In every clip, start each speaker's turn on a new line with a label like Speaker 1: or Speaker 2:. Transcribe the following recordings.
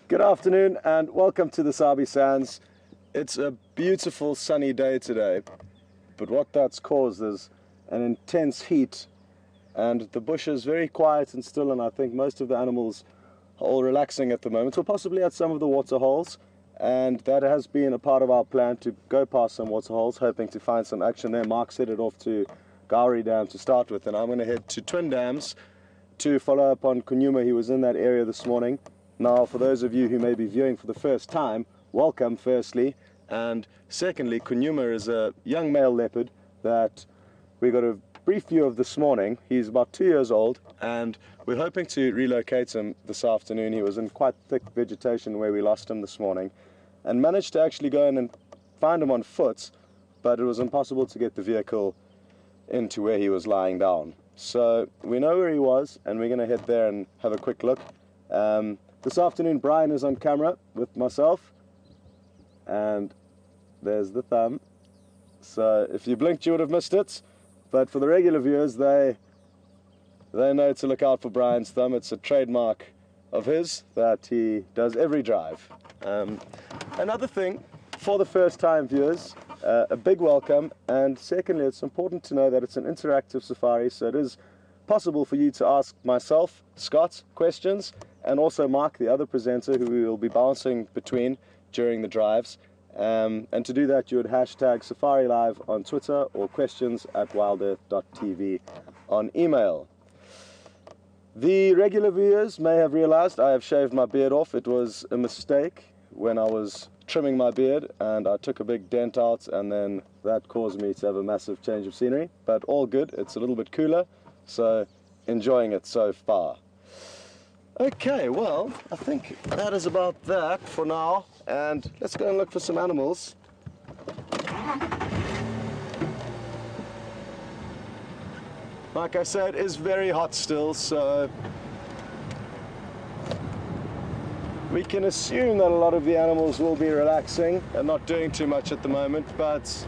Speaker 1: Good afternoon and welcome to the Sabi Sands. It's a beautiful sunny day today, but what that's caused is an intense heat, and the bush is very quiet and still, and I think most of the animals are all relaxing at the moment, or possibly at some of the water holes, and that has been a part of our plan to go past some water holes, hoping to find some action there. Mark's headed off to Gowrie Dam to start with, and I'm going to head to Twin Dams to follow up on Kunyuma. He was in that area this morning. Now, for those of you who may be viewing for the first time, welcome firstly, and secondly, Kunyuma is a young male leopard that we got a brief view of this morning. He's about 2 years old, and we're hoping to relocate him this afternoon. He was in quite thick vegetation where we lost him this morning, and managed to actually go in and find him on foot, but it was impossible to get the vehicle into where he was lying down. So we know where he was, and we're going to head there and have a quick look. This afternoon Brian is on camera with myself, and there's the thumb, so if you blinked you would have missed it, but for the regular viewers, they know to look out for Brian's thumb. It's a trademark of his that he does every drive. Another thing, for the first time viewers, a big welcome, and secondly, it's important to know that it's an interactive safari, so it is possible for you to ask myself, Scott, questions, and also Mark, the other presenter, who we will be bouncing between during the drives. And to do that, you would hashtag Safari Live on Twitter or questions@wildearth.tv on email. The regular viewers may have realized I have shaved my beard off. It was a mistake when I was trimming my beard, and I took a big dent out, and then that caused me to have a massive change of scenery. But all good, it's a little bit cooler, so enjoying it so far. Okay, well, I think that is about that for now, and let's go and look for some animals. Like I said, it is very hot still, so we can assume that a lot of the animals will be relaxing and not doing too much at the moment, but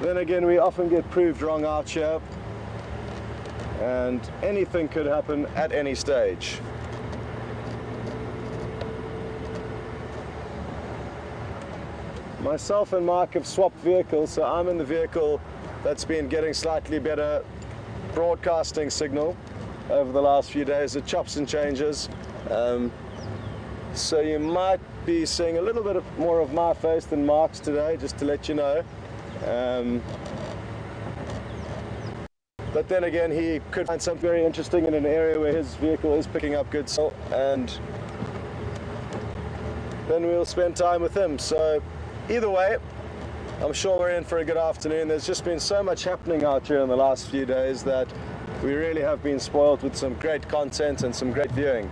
Speaker 1: then again, we often get proved wrong out here, and anything could happen at any stage. Myself and Mark have swapped vehicles, so I'm in the vehicle that's been getting slightly better broadcasting signal over the last few days. It chops and changes, so you might be seeing a little bit more of my face than Mark's today, just to let you know. But then again, he could find something very interesting in an area where his vehicle is picking up good signal, and then we'll spend time with him. So either way, I'm sure we're in for a good afternoon. There's just been so much happening out here in the last few days that we really have been spoiled with some great content and some great viewing,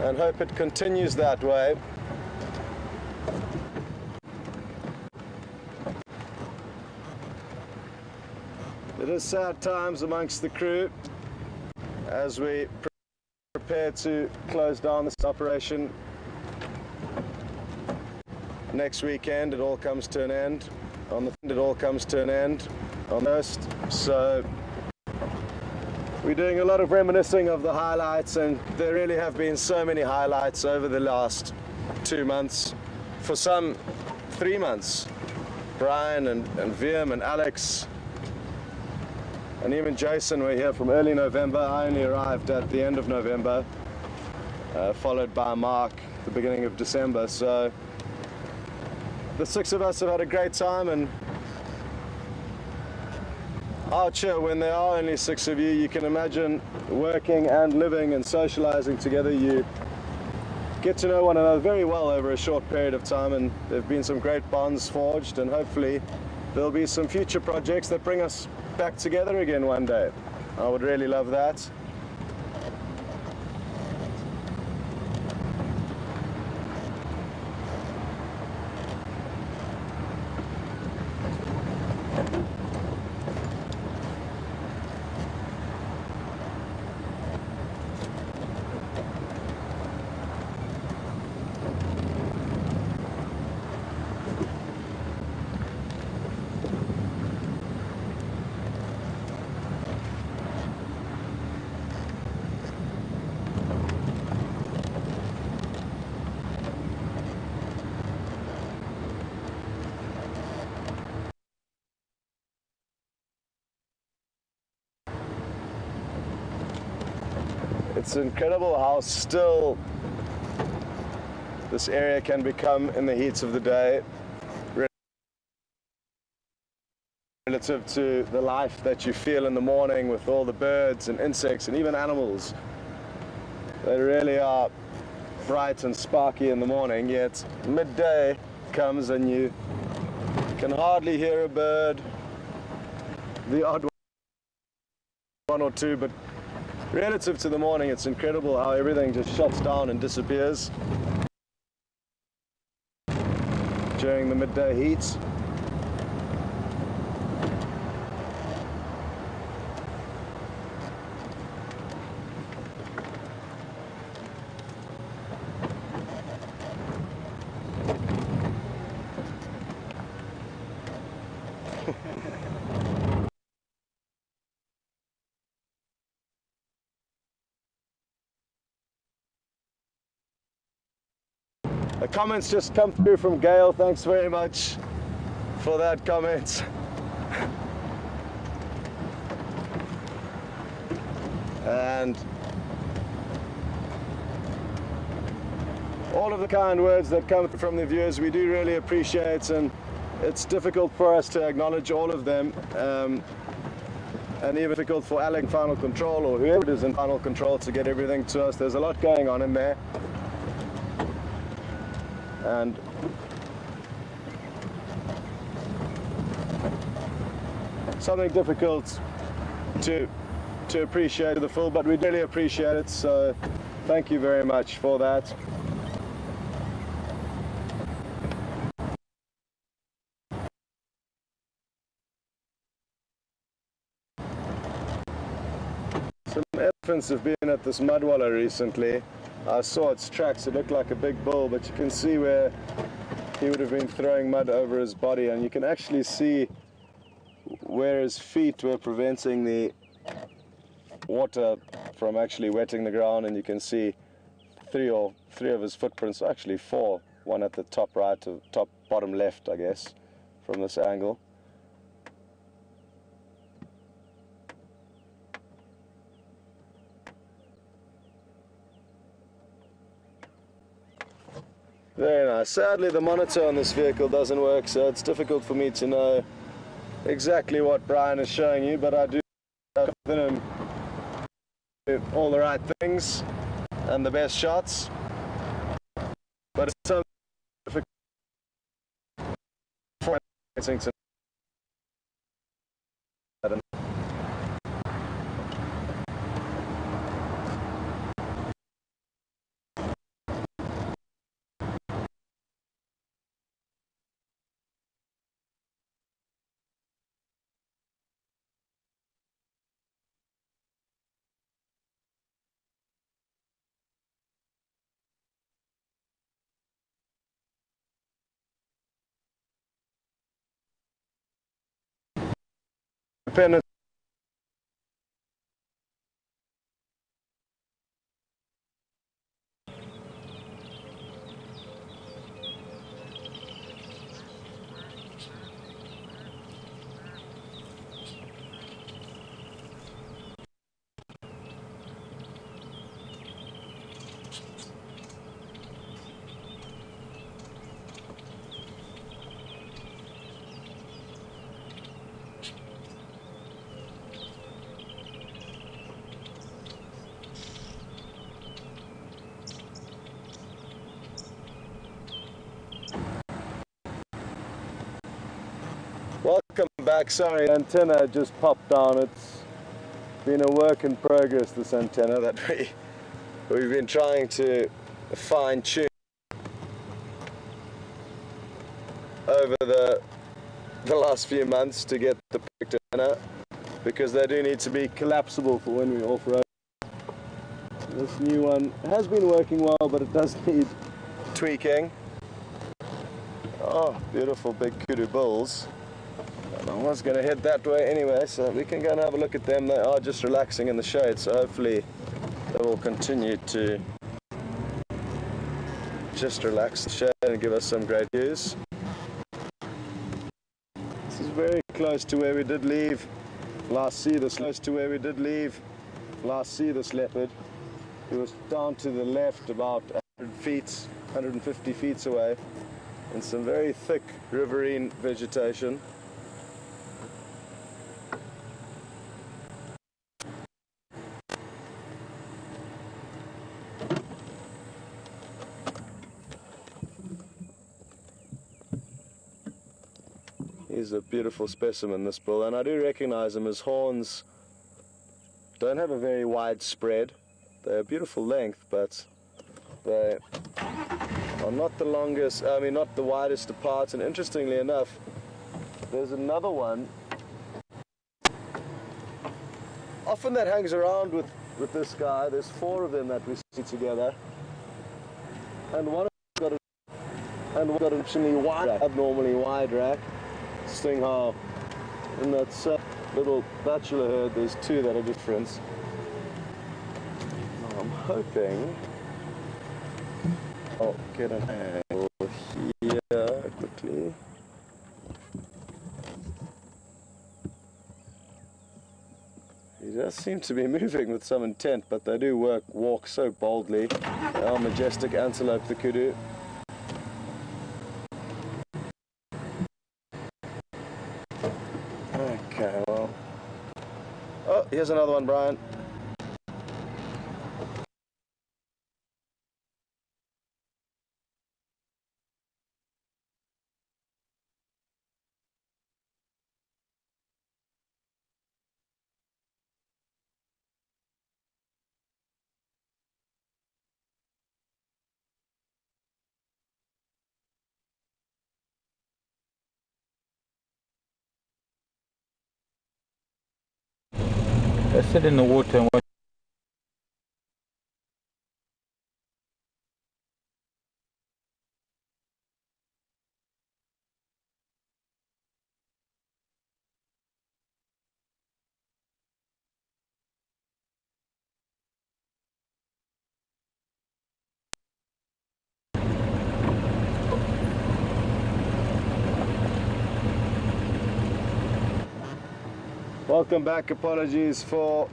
Speaker 1: and hope it continues that way. It is sad times amongst the crew as we prepare to close down this operation. Next weekend it all comes to an end. On the first, so we're doing a lot of reminiscing of the highlights, and there really have been so many highlights over the last 2 months, for some 3 months. Brian and Viam and Alex and even Jason were here from early November. I only arrived at the end of November, followed by Mark at the beginning of December. So the 6 of us have had a great time, and out here, when there are only 6 of you, you can imagine working and living and socializing together. You get to know one another very well over a short period of time, and there have been some great bonds forged, and hopefully there'll be some future projects that bring us back together again one day. I would really love that. It's incredible how still this area can become in the heats of the day relative to the life that you feel in the morning with all the birds and insects and even animals. They really are bright and sparky in the morning, yet midday comes and you can hardly hear a bird, the odd one or two, but relative to the morning, it's incredible how everything just shuts down and disappears during the midday heat. The comments just come through from Gail. Thanks very much for that comment. And all of the kind words that come from the viewers, we do really appreciate, and it's difficult for us to acknowledge all of them, and even difficult for Alec in Final Control or whoever is in Final Control to get everything to us. There's a lot going on in there. And something difficult to appreciate to the full, but we really appreciate it, so thank you very much for that. Some elephants have been at this mudwallow recently. I saw its tracks. It looked like a big bull, but you can see where he would have been throwing mud over his body, and you can actually see where his feet were preventing the water from actually wetting the ground, and you can see three of his footprints, actually four, one at the top right, top bottom left, I guess, from this angle. Very nice. Sadly, the monitor on this vehicle doesn't work, so it's difficult for me to know exactly what Brian is showing you, but I do confident him do all the right things and the best shots. But it's so difficult for to dependent. Welcome back. Sorry, antenna just popped down. It's been a work in progress, this antenna that we've been trying to fine-tune over the last few months to get the perfect antenna, because they do need to be collapsible for when we off-road. This new one has been working well, but it does need tweaking. Oh, beautiful big kudu bulls. And I was going to head that way anyway, so we can go and have a look at them. They are just relaxing in the shade, so hopefully they will continue to just relax the shade and give us some great views. This is very close to where we did leave last see this leopard. He was down to the left about 100 feet, 150 feet away, in some very thick riverine vegetation. He's a beautiful specimen, this bull, and I do recognize him. His horns don't have a very wide spread. They're a beautiful length, but they are not the longest, not the widest apart. And interestingly enough, there's another one often that hangs around with this guy. There's 4 of them that we see together, and one got an extremely wide, abnormally wide rack. Seeing how in that little bachelor herd there's 2 that are different. Now I'm hoping I'll get an angle here quickly. He does seem to be moving with some intent, but they do walk so boldly. They are majestic antelope, the kudu. Okay, well. Oh, here's another one, Brian.
Speaker 2: I sit in the water and watch.
Speaker 1: Welcome back. Apologies for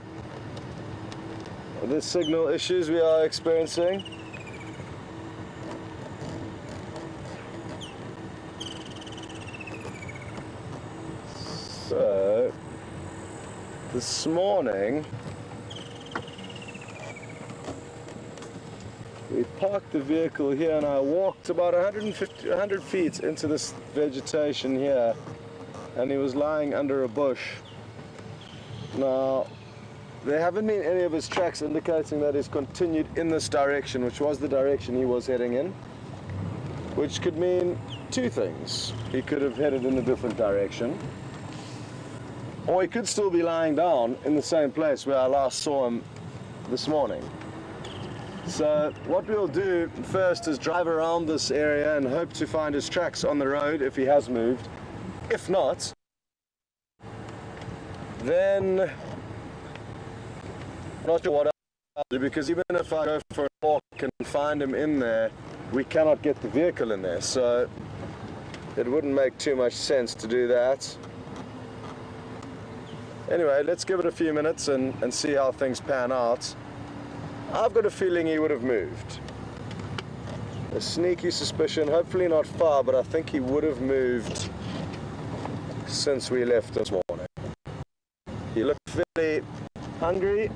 Speaker 1: the signal issues we are experiencing. So, this morning we parked the vehicle here and I walked about 100 feet into this vegetation here, and he was lying under a bush. Now, there haven't been any of his tracks indicating that he's continued in this direction, which was the direction he was heading in, which could mean 2 things. He could have headed in a different direction, or he could still be lying down in the same place where I last saw him this morning. So what we'll do first is drive around this area and hope to find his tracks on the road if he has moved. If not, then I'm not sure what I'll do, because even if I go for a walk and find him in there, we cannot get the vehicle in there, so it wouldn't make too much sense to do that. Anyway, let's give it a few minutes and see how things pan out. I've got a feeling he would have moved. A sneaky suspicion, hopefully not far, but I think he would have moved since we left this morning. He looked very hungry,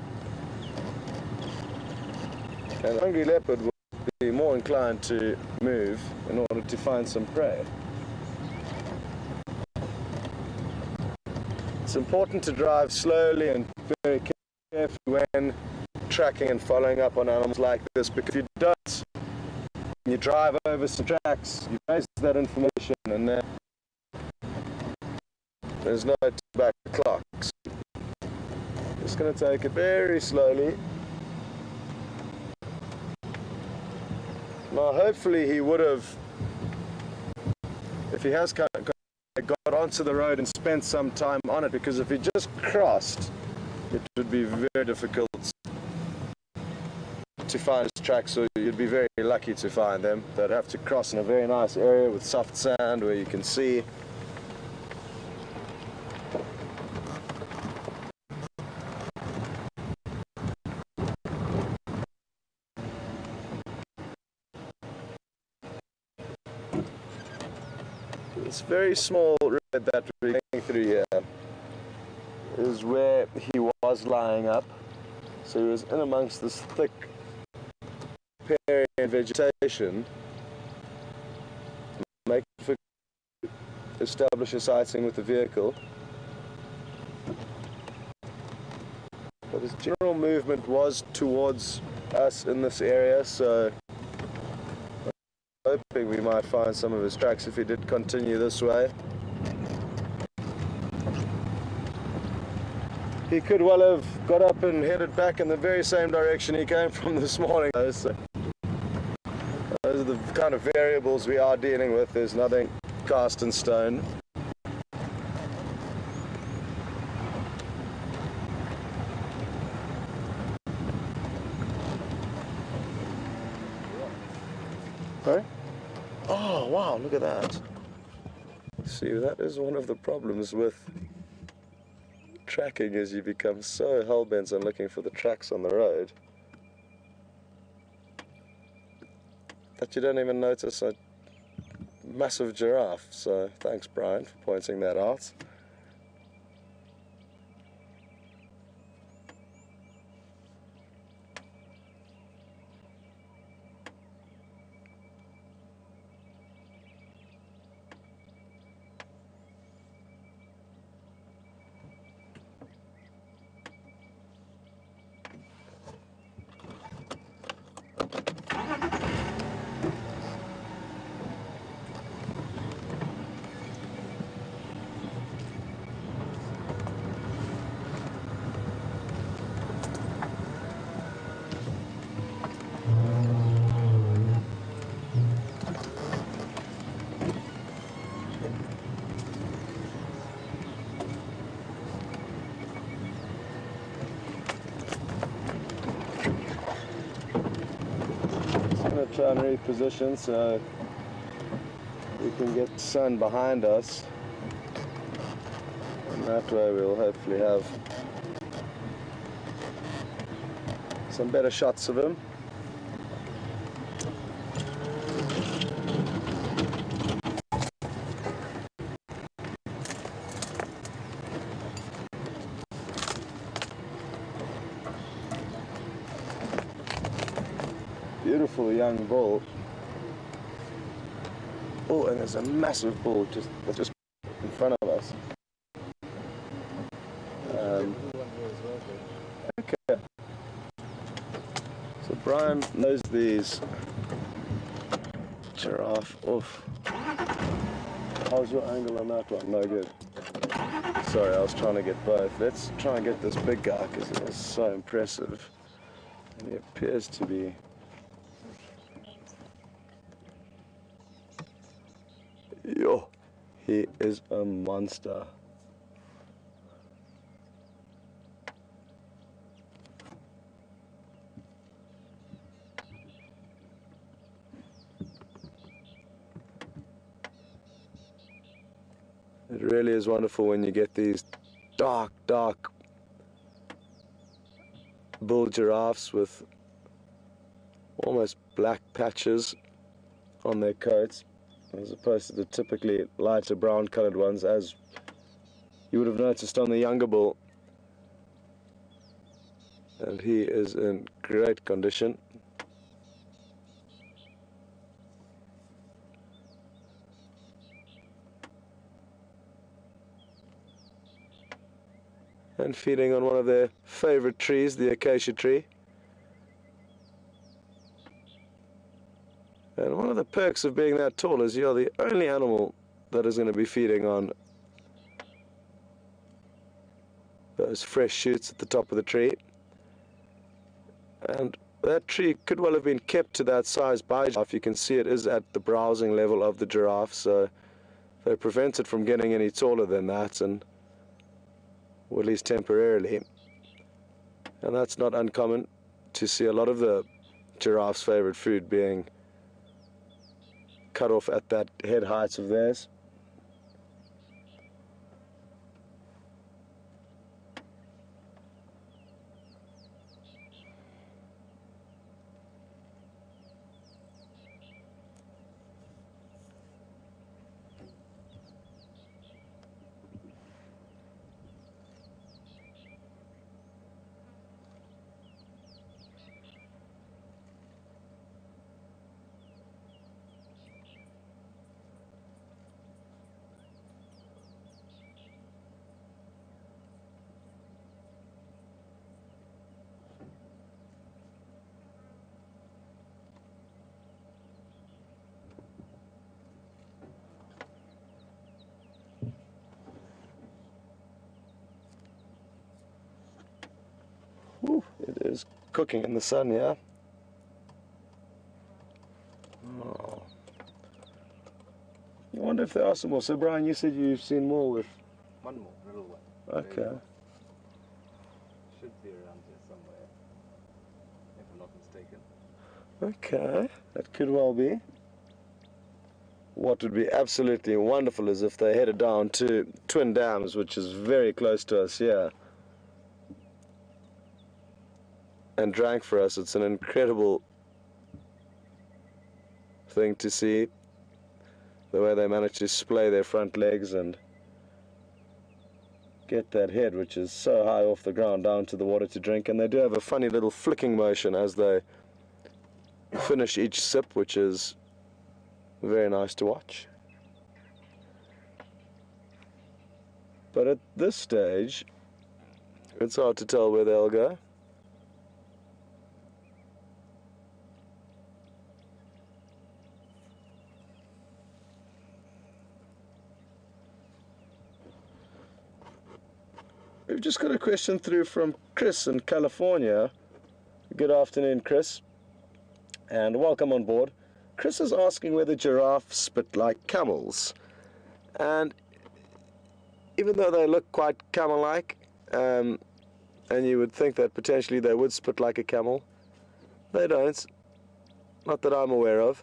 Speaker 1: and a hungry leopard would be more inclined to move in order to find some prey. It's important to drive slowly and very carefully when tracking and following up on animals like this, because if you don't, when you drive over some tracks, you waste that information and then there's no back clocks. Just going to take it very slowly. Now hopefully he would have, if he has got onto the road and spent some time on it, because if he just crossed, it would be very difficult to find his tracks, so you'd be very lucky to find them. They'd have to cross in a very nice area with soft sand where you can see. This very small road that we're going through here is where he was lying up. So he was in amongst this thick riparian vegetation, making for establish a sighting with the vehicle. But his general movement was towards us in this area, so I'm hoping we might find some of his tracks if he did continue this way. He could well have got up and headed back in the very same direction he came from this morning. So those are the kind of variables we are dealing with. There's nothing cast in stone. Sorry? Oh wow, look at that. See, that is one of the problems with tracking, is you become so hell-bent on looking for the tracks on the road that you don't even notice a massive giraffe. So thanks, Brian, for pointing that out. I'm going to try and reposition so we can get sun behind us, and that way we'll hopefully have some better shots of him. Beautiful young bull. Oh, and there's a massive bull just in front of us. Okay. So Brian knows these giraffe. Oof. How's your angle on that one? No good. Sorry, I was trying to get both. Let's try and get this big guy because he is so impressive. And he appears to be... Yo, he is a monster. It really is wonderful when you get these dark bull giraffes with almost black patches on their coats, as opposed to the typically lighter brown colored ones, as you would have noticed on the younger bull. And he is in great condition. And feeding on one of their favorite trees, the acacia tree. And one of the perks of being that tall is you're the only animal that is going to be feeding on those fresh shoots at the top of the tree. And that tree could well have been kept to that size by giraffe. You can see it is at the browsing level of the giraffe, so they prevent it from getting any taller than that, and or at least temporarily. And that's not uncommon to see a lot of the giraffe's favorite food being cut off at that head height of theirs. It is cooking in the sun, yeah? Oh. I wonder if there are some more. So Brian, you said you've seen more with...
Speaker 3: One more, little one.
Speaker 1: Okay.
Speaker 3: Should be around here somewhere, if I'm not mistaken.
Speaker 1: Okay, that could well be. What would be absolutely wonderful is if they headed down to Twin Dams, which is very close to us here, and drank for us. It's an incredible thing to see, the way they manage to splay their front legs and get that head, which is so high off the ground, down to the water to drink. And they do have a funny little flicking motion as they finish each sip, which is very nice to watch. But at this stage, it's hard to tell where they'll go. We've just got a question through from Chris in California. Good afternoon, Chris, and welcome on board. Chris is asking whether giraffes spit like camels. And even though they look quite camel-like, and you would think that potentially they would spit like a camel, they don't. Not that I'm aware of.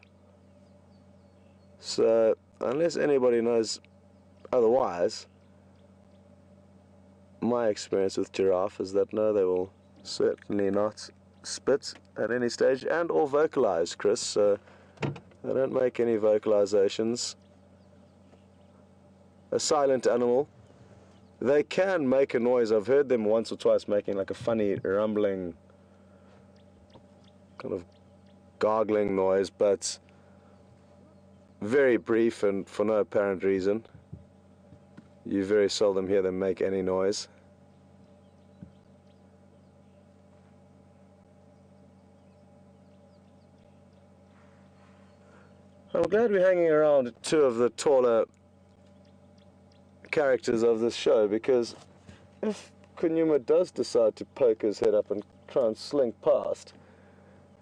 Speaker 1: So, unless anybody knows otherwise, my experience with giraffe is that no, they will certainly not spit at any stage, and or vocalize, Chris. So they don't make any vocalizations. A silent animal. They can make a noise. I've heard them once or twice making like a funny rumbling, kind of gargling noise, but very brief and for no apparent reason. You very seldom hear them make any noise. I'm glad we're hanging around two of the taller characters of this show, because if Kunyuma does decide to poke his head up and try and slink past,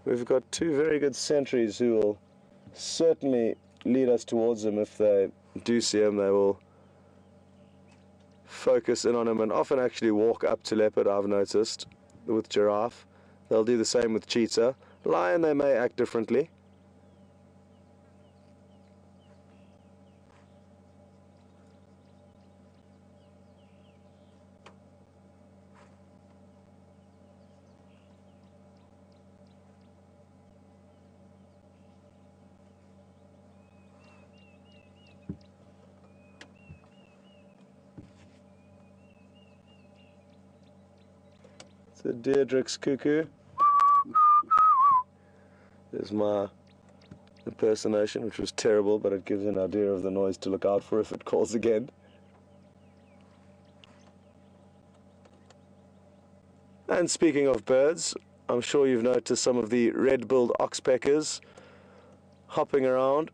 Speaker 1: we've got two very good sentries who will certainly lead us towards him. If they do see him, they will focus in on him and often actually walk up to leopard, I've noticed, with giraffe. They'll do the same with cheetah. Lion, they may act differently. The Deirdre's cuckoo. There's my impersonation, which was terrible, but it gives an idea of the noise to look out for if it calls again. And speaking of birds, I'm sure you've noticed some of the red-billed oxpeckers hopping around,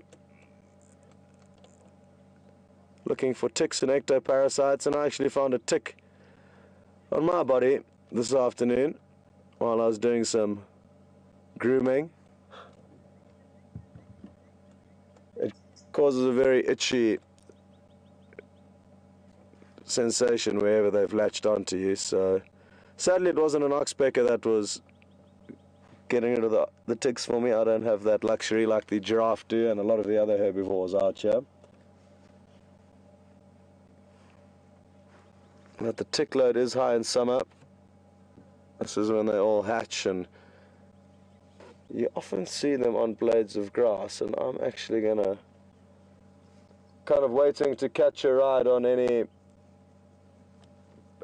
Speaker 1: looking for ticks and ectoparasites, and I actually found a tick on my body this afternoon while I was doing some grooming. It causes a very itchy sensation wherever they've latched onto you. So sadly it wasn't an oxpecker that was getting rid of the ticks for me. I don't have that luxury like the giraffe do and a lot of the other herbivores out here. But the tick load is high in summer. This is when they all hatch, and you often see them on blades of grass, and I'm actually gonna kind of waiting to catch a ride on any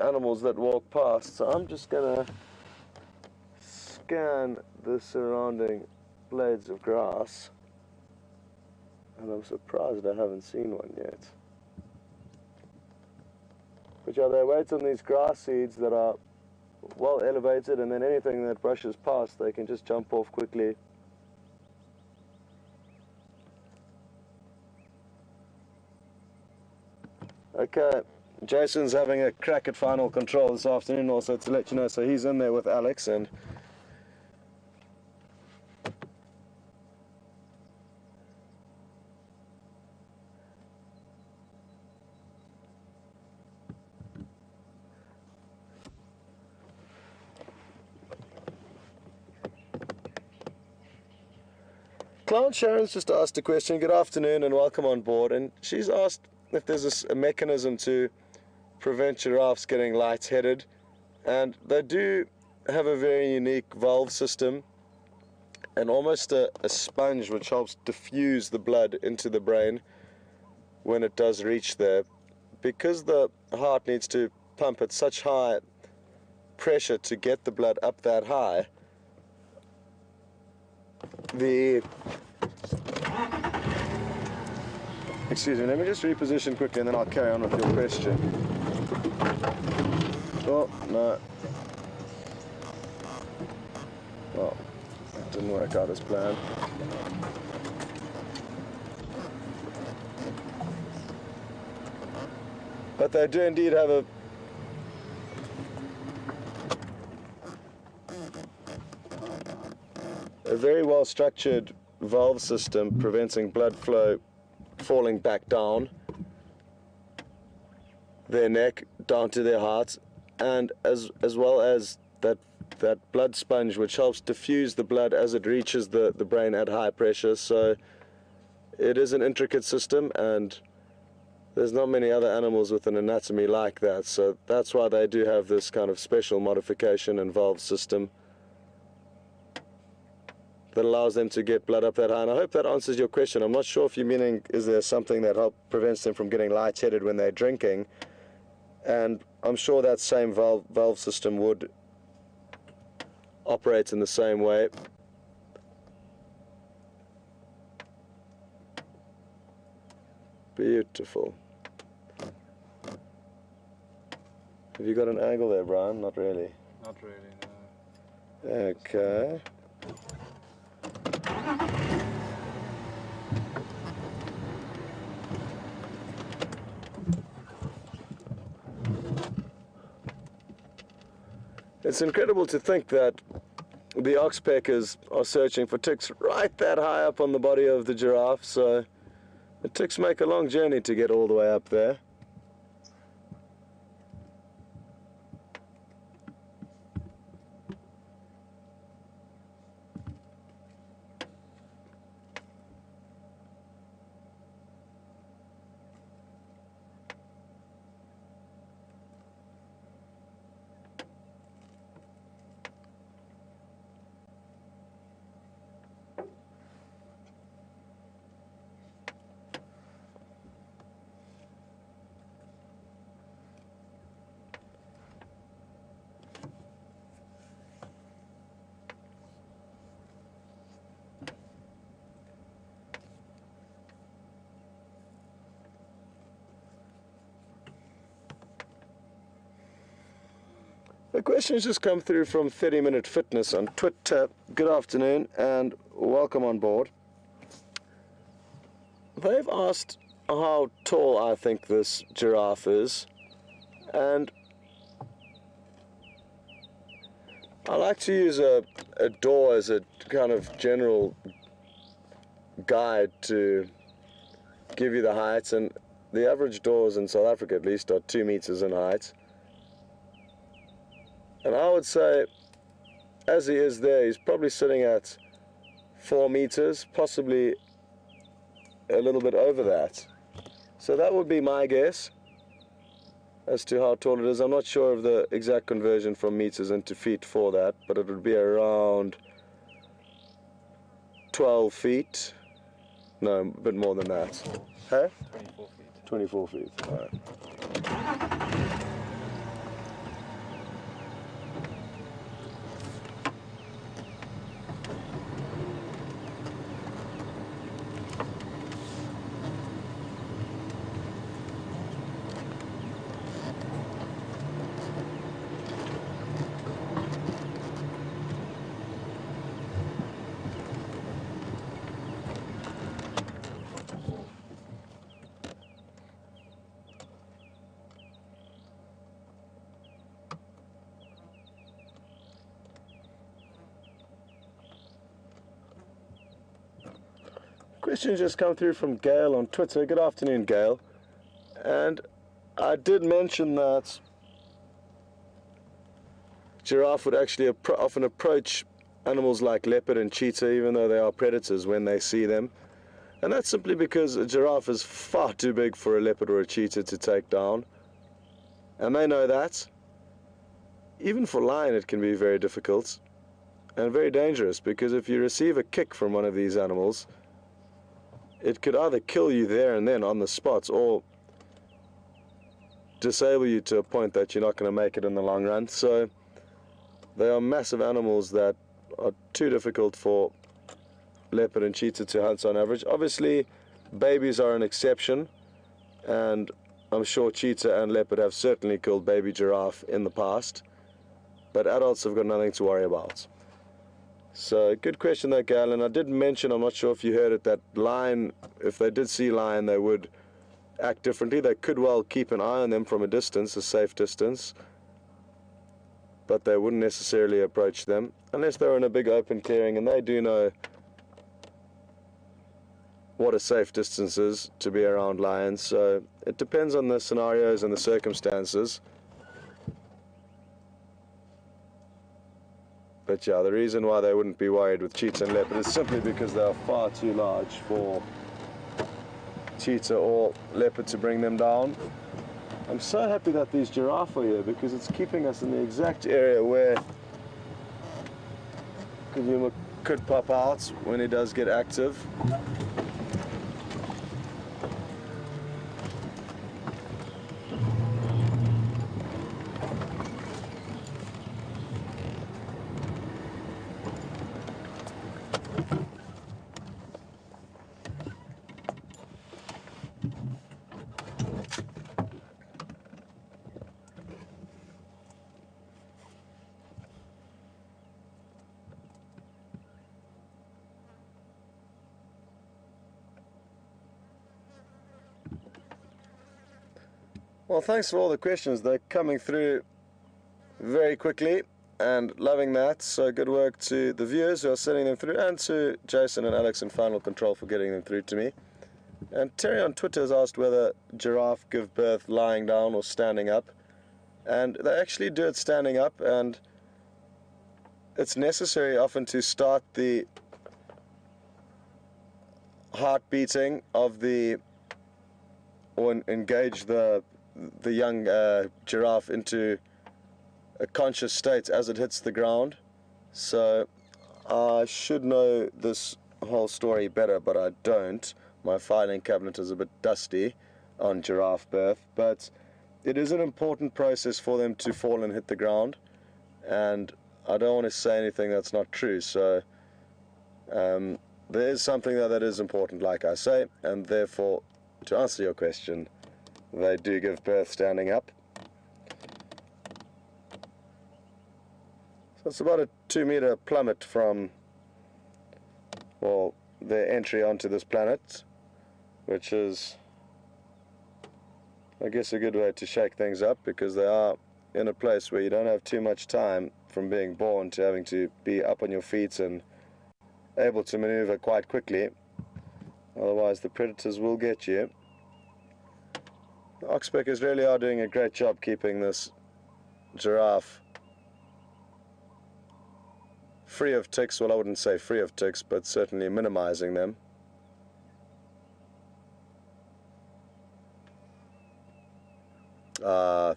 Speaker 1: animals that walk past. So I'm just gonna scan the surrounding blades of grass, and I'm surprised I haven't seen one yet. But yeah, they wait on these grass seeds that are well elevated, and then anything that brushes past they can just jump off quickly. Okay, Jason's having a crack at final control this afternoon also, to let you know, so he's in there with Alex, and Clown Sharon's just asked a question. Good afternoon and welcome on board. And she's asked if there's a mechanism to prevent giraffes getting lightheaded. And they do have a very unique valve system and almost a sponge which helps diffuse the blood into the brain when it does reach there. Because the heart needs to pump at such high pressure to get the blood up that high, excuse me, let me just reposition quickly and then I'll carry on with your question. Oh, no. Well, it didn't work out as planned. But they do indeed have a very well structured valve system preventing blood flow falling back down their neck down to their hearts, and as well as that blood sponge which helps diffuse the blood as it reaches the brain at high pressure. So it is an intricate system, and there's not many other animals with an anatomy like that, so that's why they do have this kind of special modification and valve system that allows them to get blood up that high. And I hope that answers your question. I'm not sure if you're meaning, is there something that prevents them from getting lightheaded when they're drinking? And I'm sure that same valve system would operate in the same way. Beautiful. Have you got an angle there, Brian? Not really.
Speaker 3: Not really, no.
Speaker 1: Okay. It's incredible to think that the oxpeckers are searching for ticks right that high up on the body of the giraffe, so the ticks make a long journey to get all the way up there. The question's just come through from 30 Minute Fitness on Twitter. Good afternoon and welcome on board. They've asked how tall I think this giraffe is, and I like to use a door as a kind of general guide to give you the heights, and the average doors in South Africa at least are 2 meters in height. And I would say, as he is there, he's probably sitting at 4 meters, possibly a little bit over that. So that would be my guess as to how tall it is. I'm not sure of the exact conversion from meters into feet for that, but it would be around 12 feet. No, a bit more than that. Huh?
Speaker 3: 24 feet.
Speaker 1: 24 feet, all right. question just come through from Gail on Twitter. Good afternoon, Gail. And I did mention that giraffe would actually often approach animals like leopard and cheetah, even though they are predators, when they see them. And that's simply because a giraffe is far too big for a leopard or a cheetah to take down. And they know that. Even for lion, it can be very difficult and very dangerous, because if you receive a kick from one of these animals, it could either kill you there and then on the spot, or disable you to a point that you're not going to make it in the long run. So they are massive animals that are too difficult for leopard and cheetah to hunt on average. Obviously, babies are an exception, and I'm sure cheetah and leopard have certainly killed baby giraffe in the past, but adults have got nothing to worry about. So, good question though, Gail, and I did mention, I'm not sure if you heard it, that lion, if they did see lion, they would act differently. They could well keep an eye on them from a distance, a safe distance, but they wouldn't necessarily approach them, unless they're in a big open clearing, and they do know what a safe distance is to be around lions. So, it depends on the scenarios and the circumstances. But yeah, the reason why they wouldn't be worried with cheetah and leopard is simply because they are far too large for cheetah or leopard to bring them down. I'm so happy that these giraffe are here, because it's keeping us in the exact area where Kunyuma could pop out when he does get active. Well, thanks for all the questions. They're coming through very quickly, and loving that. So good work to the viewers who are sending them through, and to Jason and Alex in Final Control for getting them through to me. And Terry on Twitter has asked whether giraffe give birth lying down or standing up. And they actually do it standing up, and it's necessary often to start the heart beating of the, or engage the young giraffe into a conscious state as it hits the ground. So I should know this whole story better, but I don't. My filing cabinet is a bit dusty on giraffe birth, but it is an important process for them to fall and hit the ground, and I don't want to say anything that's not true. So there is something that is important, like I say, and therefore, to answer your question, they do give birth standing up. So it's about a 2-meter plummet from, well, their entry onto this planet, which is, I guess, a good way to shake things up, because they are in a place where you don't have too much time from being born to having to be up on your feet and able to maneuver quite quickly. Otherwise, the predators will get you. The oxpeckers really are doing a great job keeping this giraffe free of ticks. Well, I wouldn't say free of ticks, but certainly minimizing them.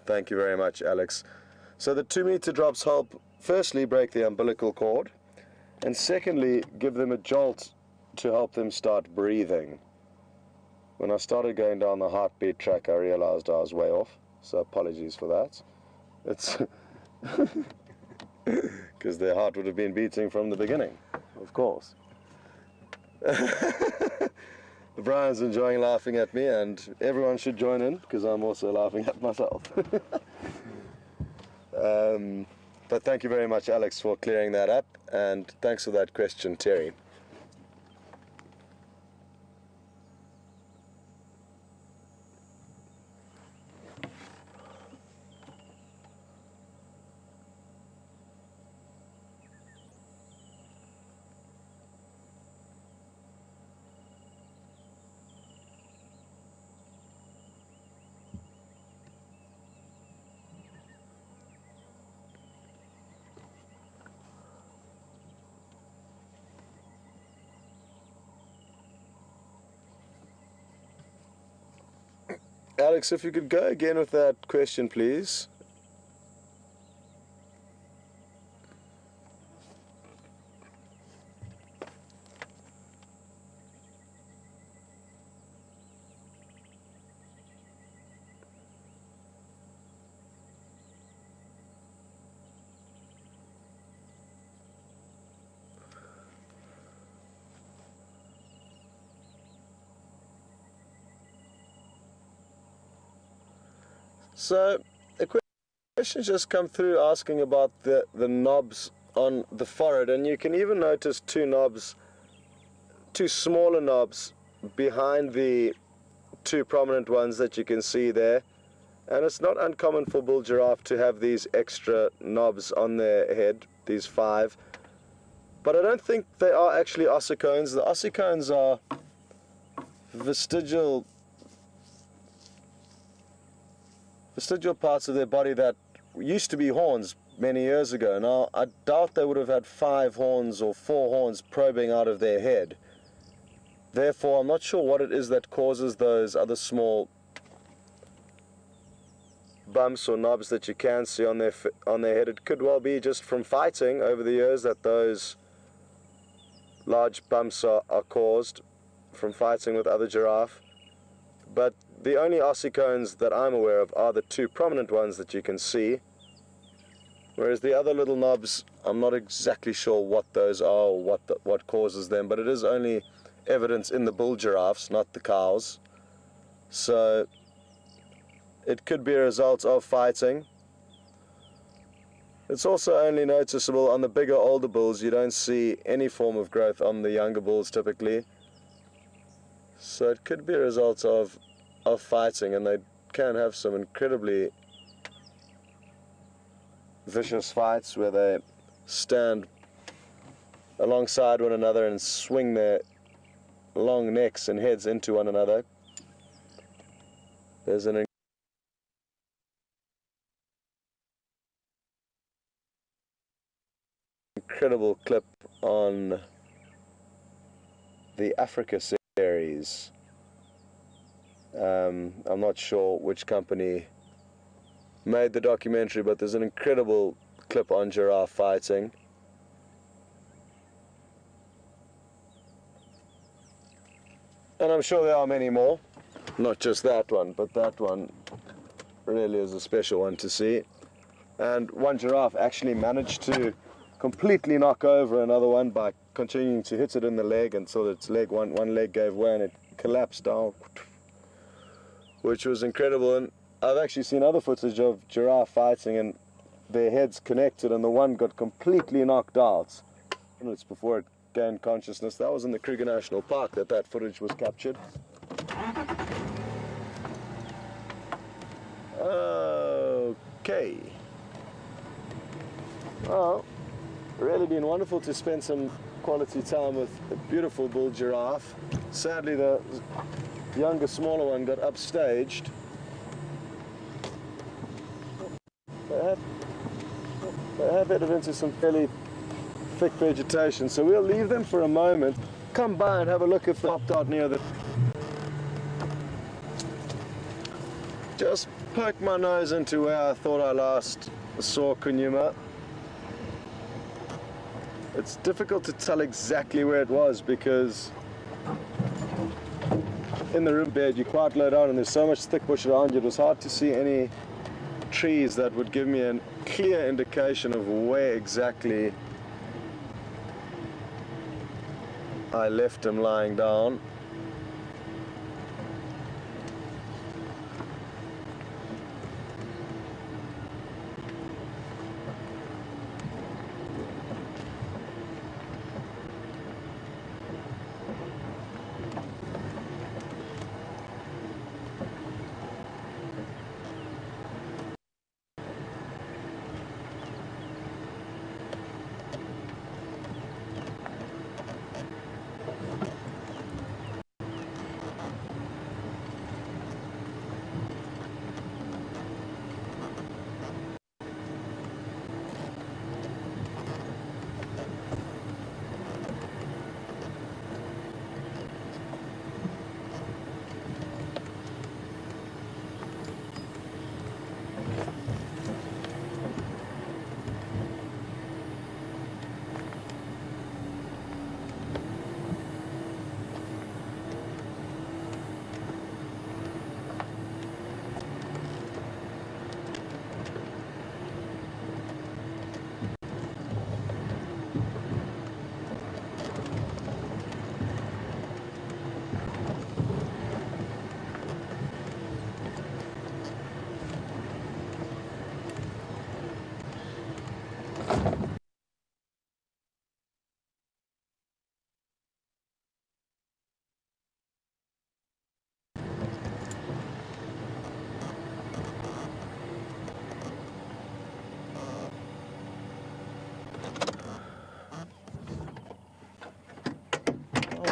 Speaker 1: Thank you very much, Alex. So the 2-meter drops help, firstly, break the umbilical cord, and secondly, give them a jolt to help them start breathing. When I started going down the heartbeat track, I realized I was way off, so apologies for that. It's because their heart would have been beating from the beginning, of course. Brian's enjoying laughing at me, and everyone should join in, because I'm also laughing at myself. But thank you very much, Alex, for clearing that up, and thanks for that question, Terry. Alex, if you could go again with that question, please. So, a question just come through asking about the knobs on the forehead, and you can even notice two smaller knobs behind the two prominent ones that you can see there. And it's not uncommon for bull giraffe to have these extra knobs on their head, these 5. But I don't think they are actually ossicones. The ossicones are vestigial parts of their body that used to be horns many years ago. Now, I doubt they would have had 5 horns or 4 horns probing out of their head. Therefore, I'm not sure what it is that causes those other small bumps or knobs that you can see on their head. It could well be just from fighting over the years that those large bumps are caused from fighting with other giraffe. But the only ossicones that I'm aware of are the 2 prominent ones that you can see, whereas the other little knobs, I'm not exactly sure what those are or what causes them, but it is only evidence in the bull giraffes, not the cows. So it could be a result of fighting. It's also only noticeable on the bigger, older bulls. You don't see any form of growth on the younger bulls typically. So it could be a result of fighting, and they can have some incredibly vicious fights where they stand alongside one another and swing their long necks and heads into one another. There's an incredible clip on the Africa series. I'm not sure which company made the documentary, but there's an incredible clip on giraffe fighting. And I'm sure there are many more, not just that one, but that one really is a special one to see. And one giraffe actually managed to completely knock over another one by continuing to hit it in the leg until its leg, one leg gave way and it collapsed down, which was incredible. And I've actually seen other footage of giraffe fighting and their heads connected, and the one got completely knocked out minutes before it gained consciousness. That was in the Kruger National Park that footage was captured. Okay. Well, really been wonderful to spend some quality time with a beautiful bull giraffe. Sadly, the younger, smaller one got upstaged. They have headed into some fairly thick vegetation, so we'll leave them for a moment, come by and have a look if they popped out near the... Just poke my nose into where I thought I last saw Kunyuma. It's difficult to tell exactly where it was because in the riverbed you're quite low down and there's so much thick bush around you. It was hard to see any trees that would give me a clear indication of where exactly I left him lying down.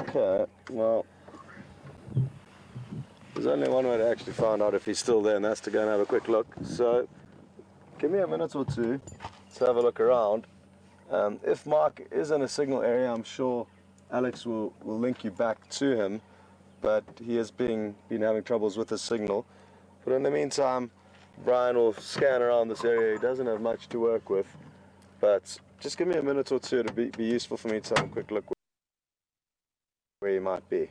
Speaker 1: Okay, well, there's only one way to actually find out if he's still there, and that's to go and have a quick look. So, give me a minute or two to have a look around. If Mark is in a signal area, I'm sure Alex will link you back to him, but he has been having troubles with his signal. But in the meantime, Brian will scan around this area. He doesn't have much to work with, but just give me a minute or two to be useful for me to have a quick look where he might be.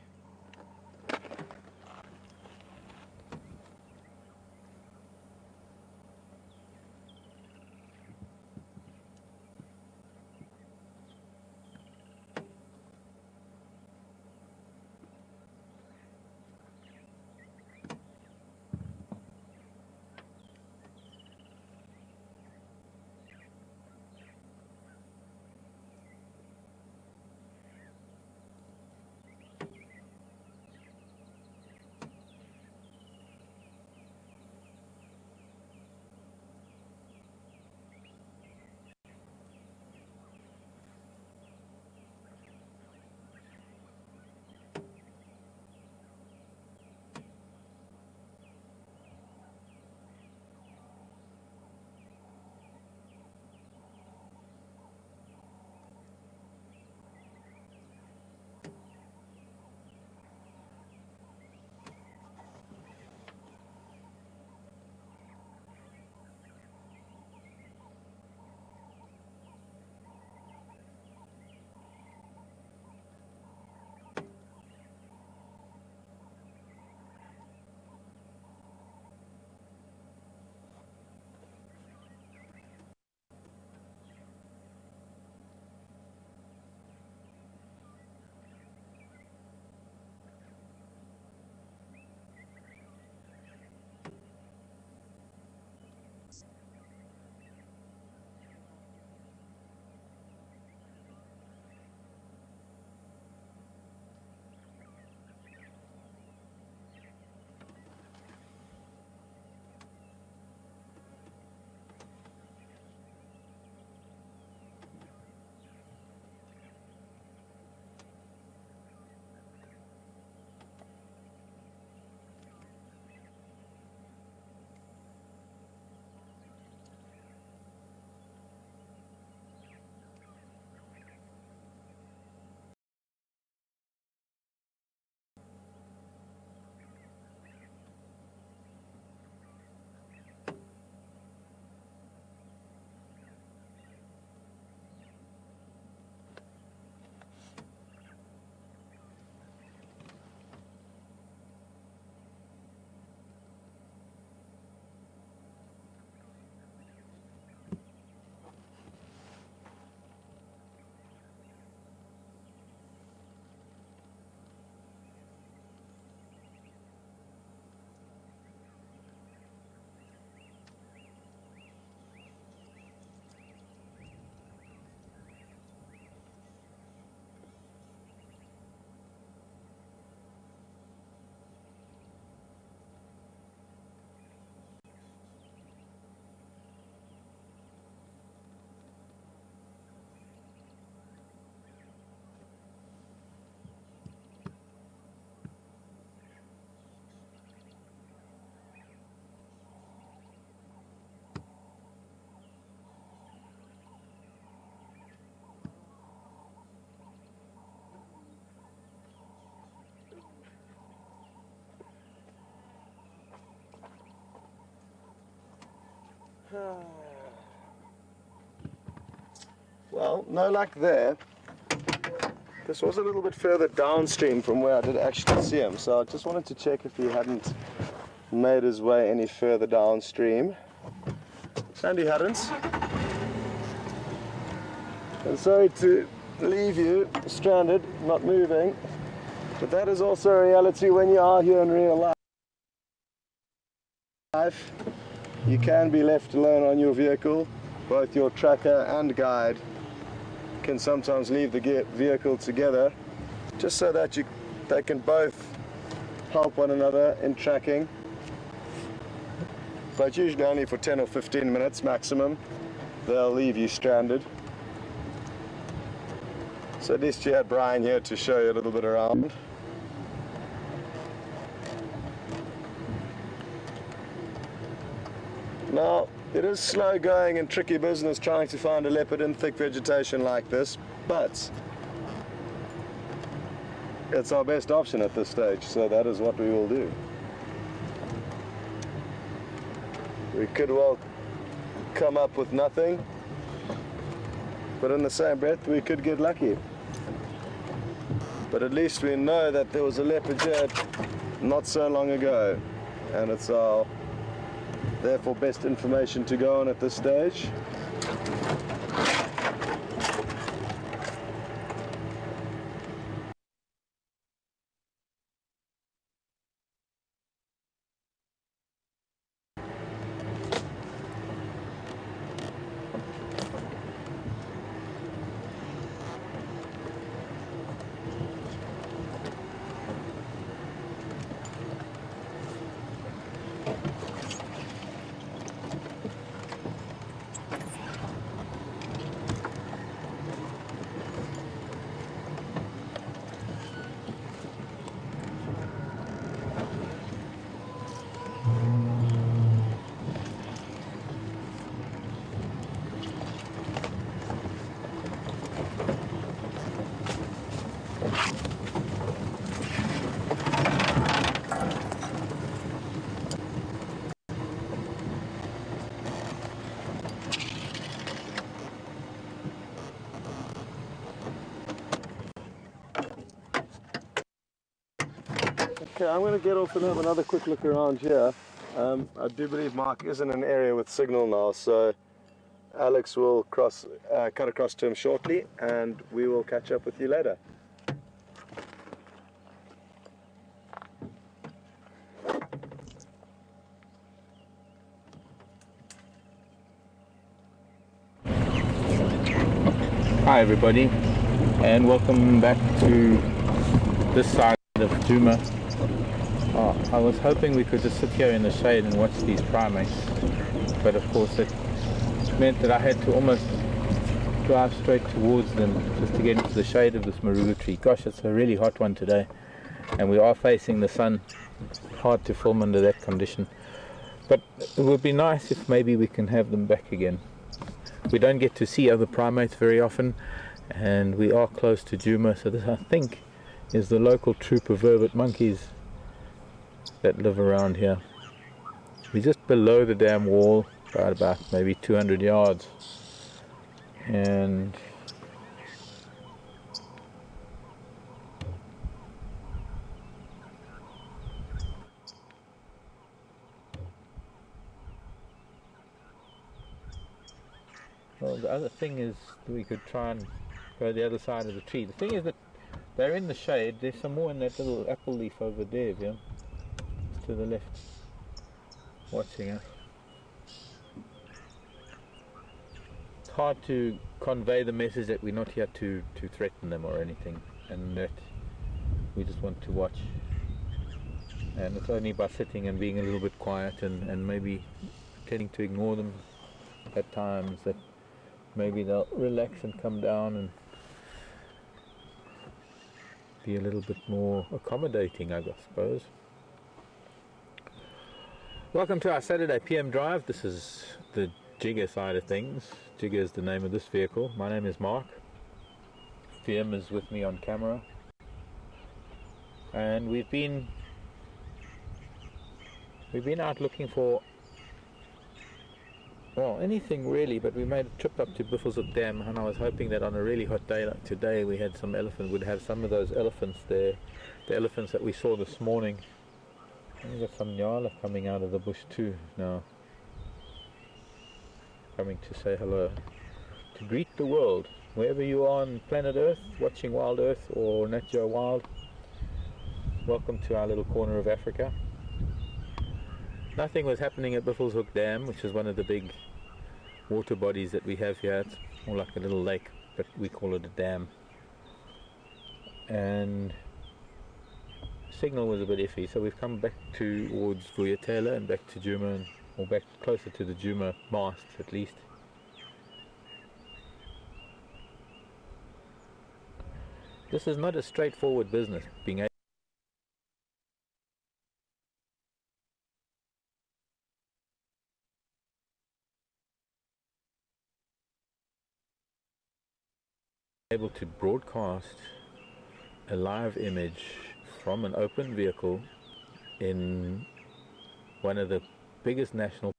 Speaker 1: Well, no luck there. This was a little bit further downstream from where I did actually see him, so I just wanted to check if he hadn't made his way any further downstream. And he hadn't. And sorry to leave you stranded, not moving, but that is also a reality when you are here in real life. You can be left alone on your vehicle. Both your tracker and guide can sometimes leave the vehicle together, just so that they can both help one another in tracking, but usually only for 10 or 15 minutes maximum. They'll leave you stranded. So at least you had Brian here to show you a little bit around. Now, it is slow going and tricky business trying to find a leopard in thick vegetation like this, but it's our best option at this stage, so that is what we will do. We could well come up with nothing, but in the same breath we could get lucky. But at least we know that there was a leopard here not so long ago, and it's our therefore best information to go on at this stage. Okay, I'm going to get off and have another quick look around here. I do believe Mark is in an area with signal now, so Alex will cut across to him shortly, and we will catch up with you later.
Speaker 2: Hi everybody, and welcome back to this side of Kunyuma. I was hoping we could just sit here in the shade and watch these primates, but of course it meant that I had to almost drive straight towards them just to get into the shade of this marula tree. Gosh, it's a really hot one today, and we are facing the sun. It's hard to film under that condition, but it would be nice if maybe we can have them back again. We don't get to see other primates very often, and we are close to Kunyuma, so this I think is the local troop of vervet monkeys that live around here. We're just below the dam wall, about maybe 200 yards, and well, the other thing is we could try and go the other side of the tree. The thing is that they're in the shade. There's some more in that little apple leaf over there, yeah? To the left, watching us. It's hard to convey the message that we're not here to threaten them or anything, and that we just want to watch. And it's only by sitting and being a little bit quiet and maybe tending to ignore them at times that maybe they'll relax and come down and be a little bit more accommodating, I suppose. Welcome to our Saturday PM drive. This is the Jigger side of things. Jigger is the name of this vehicle. My name is Mark. PM is with me on camera. And we've been out looking for, well, anything really, but we made a trip up to Buffelshoek Dam, and I was hoping that on a really hot day like today we'd have some of those elephants there, the elephants that we saw this morning. We've got some nyala coming out of the bush too now, coming to say hello, to greet the world. Wherever you are on planet Earth, watching WildEarth or Nat Geo Wild, welcome to our little corner of Africa. Nothing was happening at Buffelshoek Dam, which is one of the big water bodies that we have here. It's more like a little lake, but we call it a dam. And signal was a bit iffy, so we've come back towards Vuyatela and back to Kunyuma, or back closer to the Kunyuma masts at least. This is not a straightforward business, being able to broadcast a live image from an open vehicle in one of the biggest national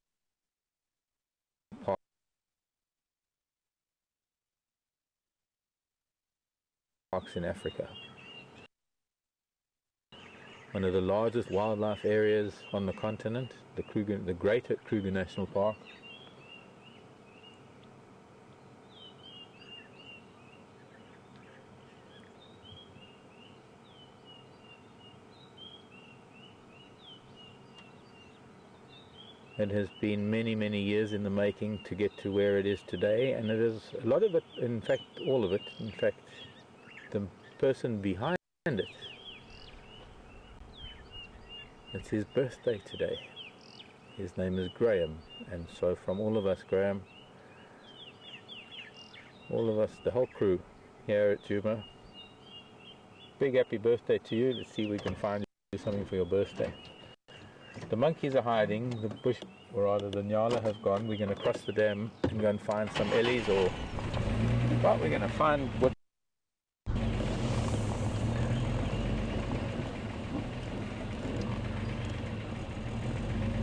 Speaker 2: parks in Africa. One of the largest wildlife areas on the continent, the Greater Kruger National Park. It has been many, many years in the making to get to where it is today, and it is a lot of it, in fact, all of it, in fact, the person behind it, it's his birthday today. His name is Graham, and so from all of us, Graham, all of us, the whole crew here at Kunyuma, big happy birthday to you. Let's see if we can find you something for your birthday. The monkeys are hiding, the bush, or rather the nyala have gone. We're going to cross the dam and go and find some Ellies, or, well, we're going to find what.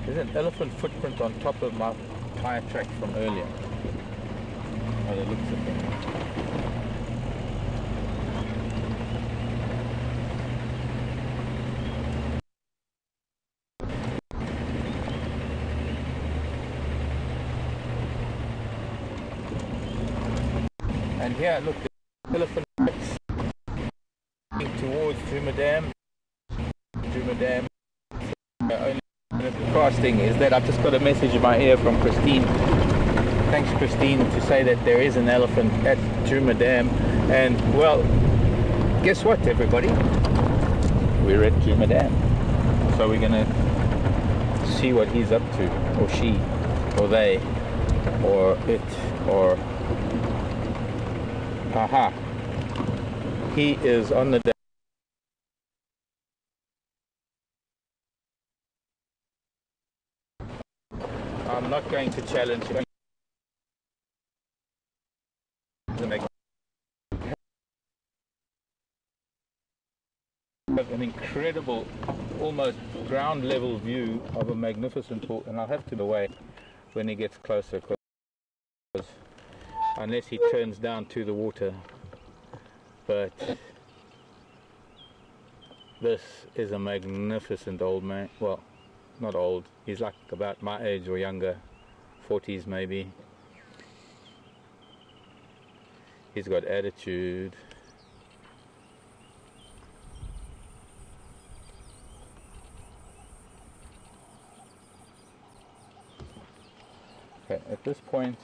Speaker 2: There's an elephant footprint on top of my tire track from earlier. By the looks of things. And here, look, the elephant tracks towards Kunyuma Dam. Kunyuma Dam. Only casting is that I've just got a message in my ear from Christine. Thanks, Christine, to say that there is an elephant at Kunyuma Dam. And, well, guess what, everybody? We're at Kunyuma Dam. So we're going to see what he's up to, or she, or they, or it, or... Aha, he is on the dam. I'm not going to challenge him. An incredible, almost ground level view of a magnificent pool, and I'll have to away when he gets closer, because unless he turns down to the water. But this is a magnificent old man. Well, not old, he's like about my age or younger, 40s maybe. He's got attitude. Okay, at this point,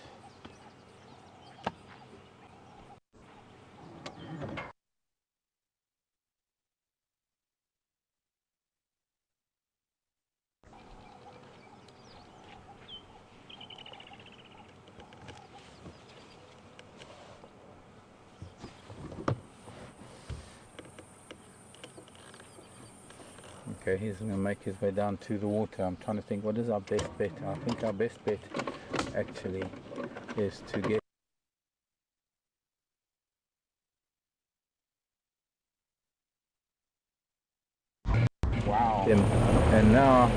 Speaker 2: okay, he's going to make his way down to the water. I'm trying to think, what is our best bet? I think our best bet actually is to get him. And now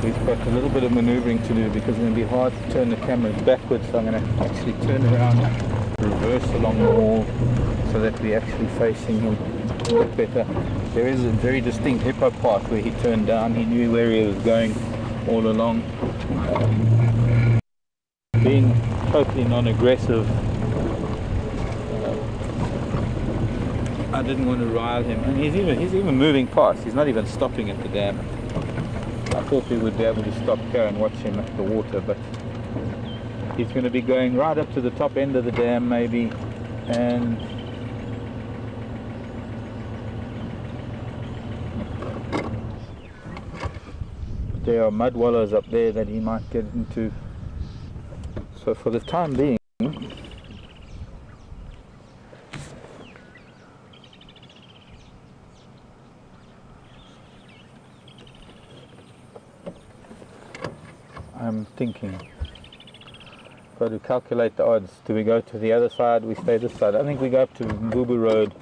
Speaker 2: we've got a little bit of maneuvering to do, because it's going to be hard to turn the camera backwards, so I'm going to actually turn around, reverse along the wall, so that we're actually facing him a bit better. There is a very distinct hippo part where he turned down. He knew where he was going all along. Being totally non-aggressive, I didn't want to rile him, and he's even moving past. He's not even stopping at the dam. I thought we would be able to stop here and watch him at the water, but he's going to be going right up to the top end of the dam maybe, and there are mud wallows up there that he might get into. So for the time being, I'm thinking. Got to calculate the odds. Do we go to the other side? We stay this side. I think we go up to Mbubu Road.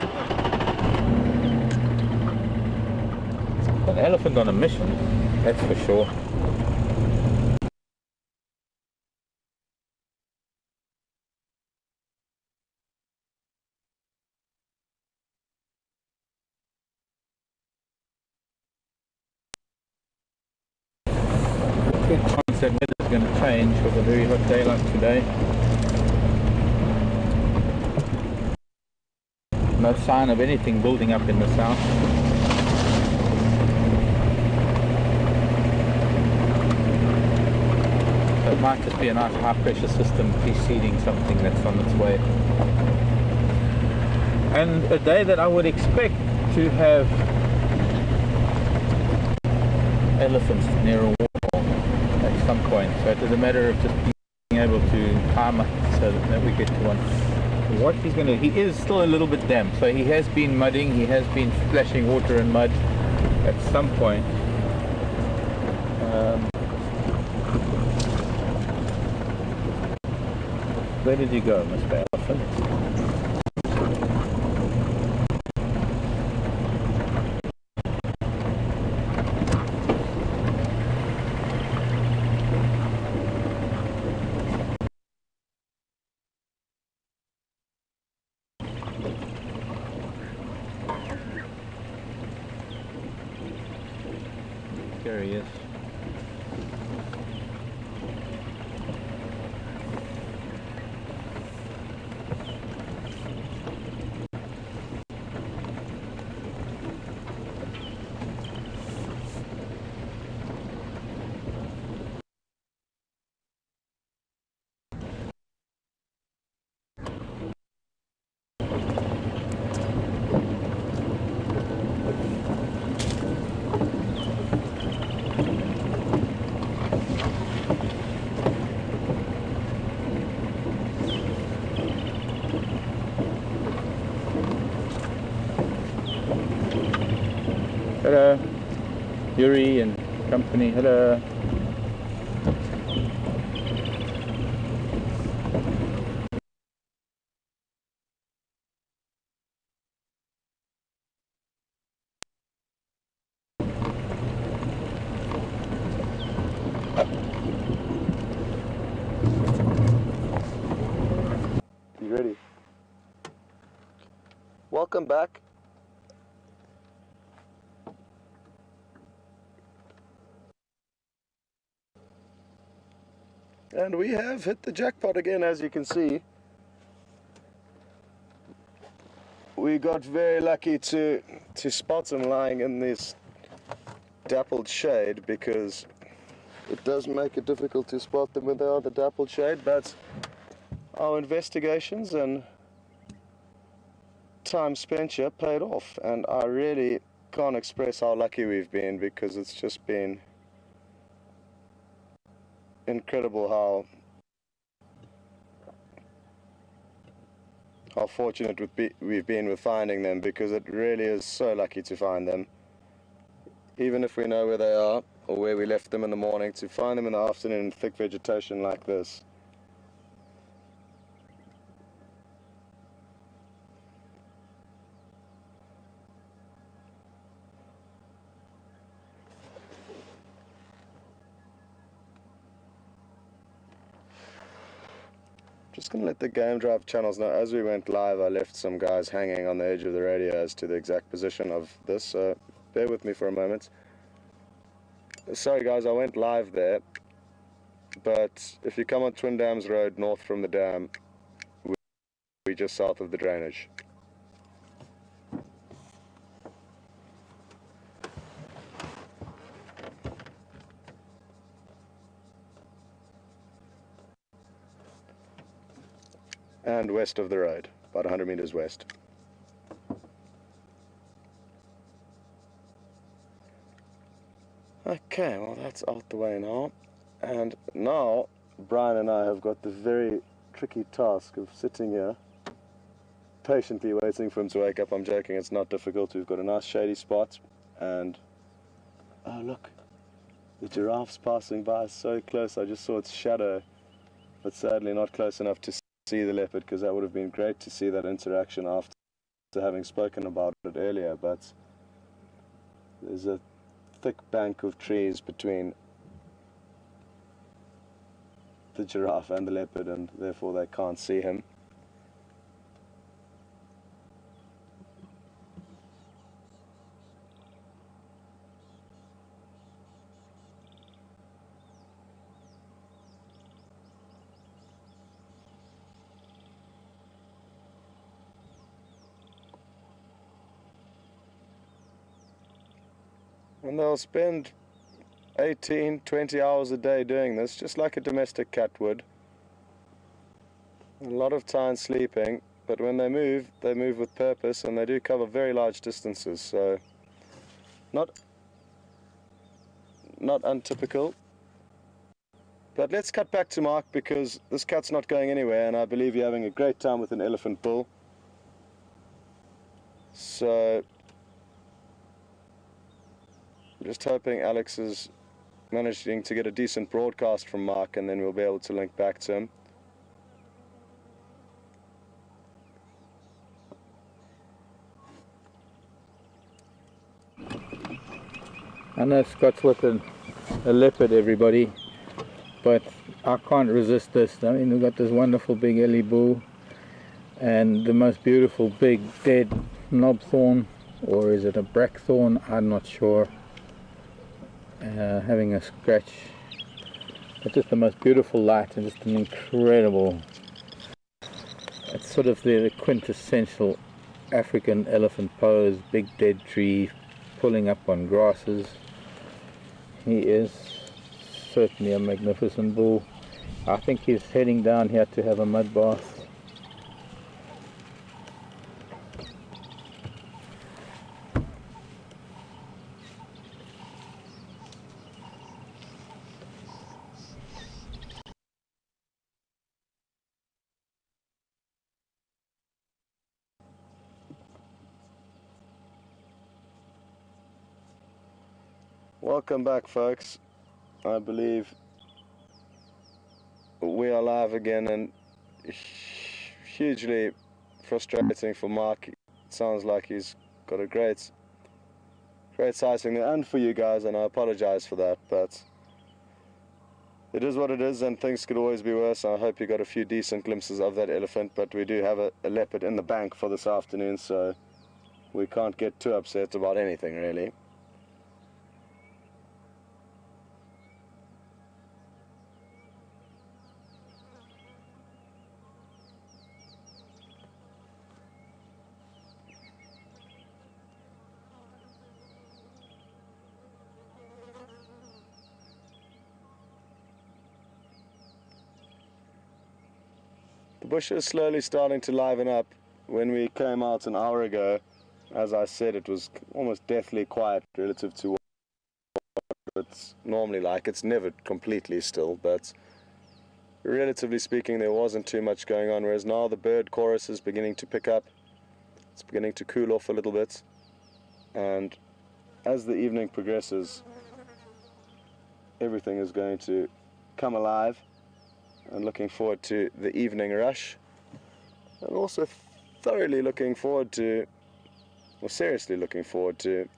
Speaker 2: An elephant on a mission, that's for sure. Good chance that weather's going to change with a very hot day like today. No sign of anything building up in the south. So it might just be a nice high pressure system preceding something that's on its way. And a day that I would expect to have elephants near a wall at some point. So it is a matter of just being able to time it so that we get to one. What he's going to, he is still a little bit damp, so he has been mudding, he has been splashing water and mud at some point. Where did you go, Mr. Elephant? There he is. Hello, Yuri and company. Hello.
Speaker 1: You ready? Welcome back. And we have hit the jackpot again, as you can see. We got very lucky to spot them lying in this dappled shade, because it does make it difficult to spot them when they are the dappled shade, but our investigations and time spent here paid off, and I really can't express how lucky we've been, because it's just been incredible how fortunate we've been with finding them, because it really is so lucky to find them. Even if we know where they are or where we left them in the morning, to find them in the afternoon in thick vegetation like this. Just going to let the game drive channels know. As we went live, I left some guys hanging on the edge of the radio as to the exact position of this, so bear with me for a moment. Sorry guys, I went live there, but if you come on Twin Dams Road north from the dam, we're just south of the drainage. And west of the road, about 100 meters west. Okay, well that's out the way now. And now Brian and I have got the very tricky task of sitting here patiently waiting for him to wake up. I'm joking, it's not difficult. We've got a nice shady spot, and oh look, The giraffe's passing by so close. I just saw its shadow, but sadly not close enough to see the leopard, because that would have been great to see that interaction after having spoken about it earlier. But there's a thick bank of trees between the giraffe and the leopard, and therefore they can't see him. And they'll spend 18, 20 hours a day doing this, just like a domestic cat would. A lot of time sleeping, but when they move with purpose, and they do cover very large distances, so not untypical. But let's cut back to Mark, because this cat's not going anywhere, and I believe you're having a great time with an elephant bull. So I'm just hoping Alex is managing to get a decent broadcast from Mark, and then we'll be able to link back to him.
Speaker 2: I know Scott's with a leopard, everybody, but I can't resist this. I mean, we've got this wonderful big Ellie bull and the most beautiful big dead knobthorn, or is it a brackthorn? I'm not sure. Having a scratch. But just the most beautiful light, and just an incredible, it's sort of the quintessential African elephant pose, big dead tree, pulling up on grasses. He is certainly a magnificent bull. I think he's heading down here to have a mud bath.
Speaker 1: Welcome back, folks. I believe we are live again, and hugely frustrating for Mark. It sounds like he's got a great sighting there, and for you guys, and I apologize for that, but it is what it is, and things could always be worse. I hope you got a few decent glimpses of that elephant, but we do have a leopard in the bank for this afternoon, so we can't get too upset about anything, really. The bush is slowly starting to liven up. When we came out an hour ago, as I said, it was almost deathly quiet relative to what it's normally like. It's never completely still, but relatively speaking, there wasn't too much going on, whereas now the bird chorus is beginning to pick up. It's beginning to cool off a little bit, and as the evening progresses, everything is going to come alive. And looking forward to the evening rush, and also thoroughly looking forward to, or seriously looking forward to,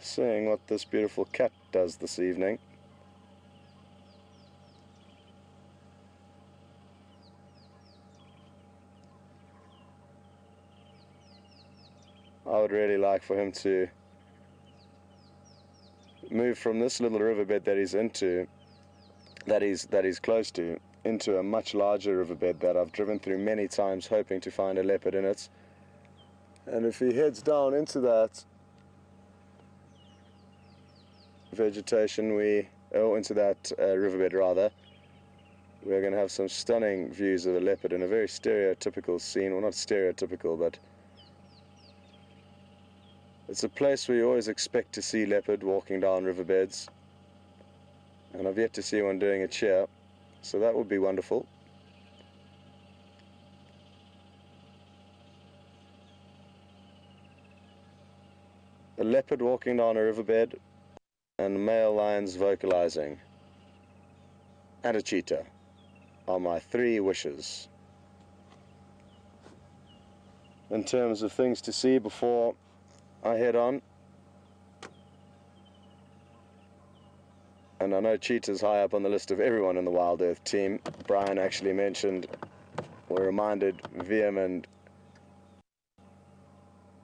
Speaker 1: seeing what this beautiful cat does this evening. I would really like for him to move from this little riverbed that he's into, that he's close to, into a much larger riverbed that I've driven through many times hoping to find a leopard in it. And if he heads down into that vegetation, into that riverbed rather, we're going to have some stunning views of a leopard in a very stereotypical scene. Well, not stereotypical, but it's a place where you always expect to see leopard walking down riverbeds, and I've yet to see one doing it here, so that would be wonderful. A leopard walking down a riverbed and male lions vocalizing, and a cheetah are my 3 wishes. In terms of things to see before I head on, and I know cheetah's high up on the list of everyone in the WildEarth team. Brian actually mentioned, or reminded VM and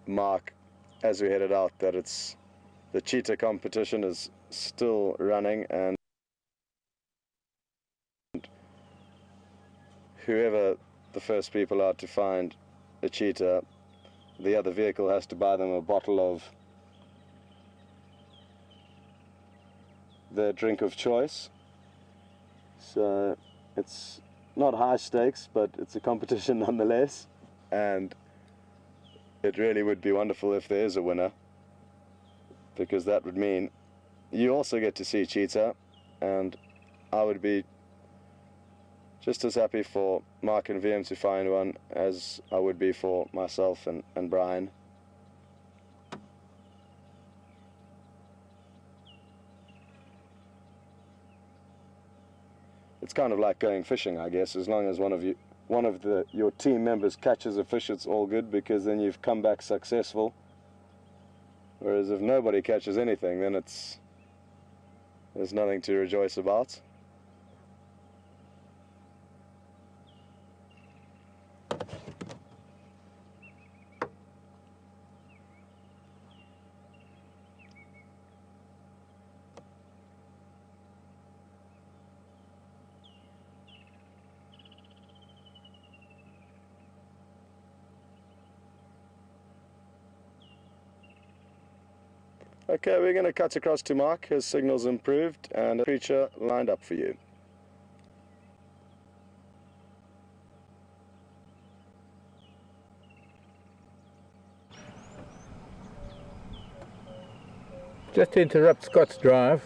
Speaker 1: Mark as we headed out, that the cheetah competition is still running, and whoever the first people are to find a cheetah, the other vehicle has to buy them a bottle of their drink of choice. So it's not high stakes, but it's a competition nonetheless, and it really would be wonderful if there is a winner, because that would mean you also get to see cheetah, and I would be just as happy for Mark and VM to find one as I would be for myself and Brian. It's kind of like going fishing, I guess. As long as one of your team members catches a fish, it's all good, because then you've come back successful. Whereas if nobody catches anything, then there's nothing to rejoice about. Okay, we're going to cut across to Mark. His signal's improved and a creature lined up for you.
Speaker 2: Just to interrupt Scott's drive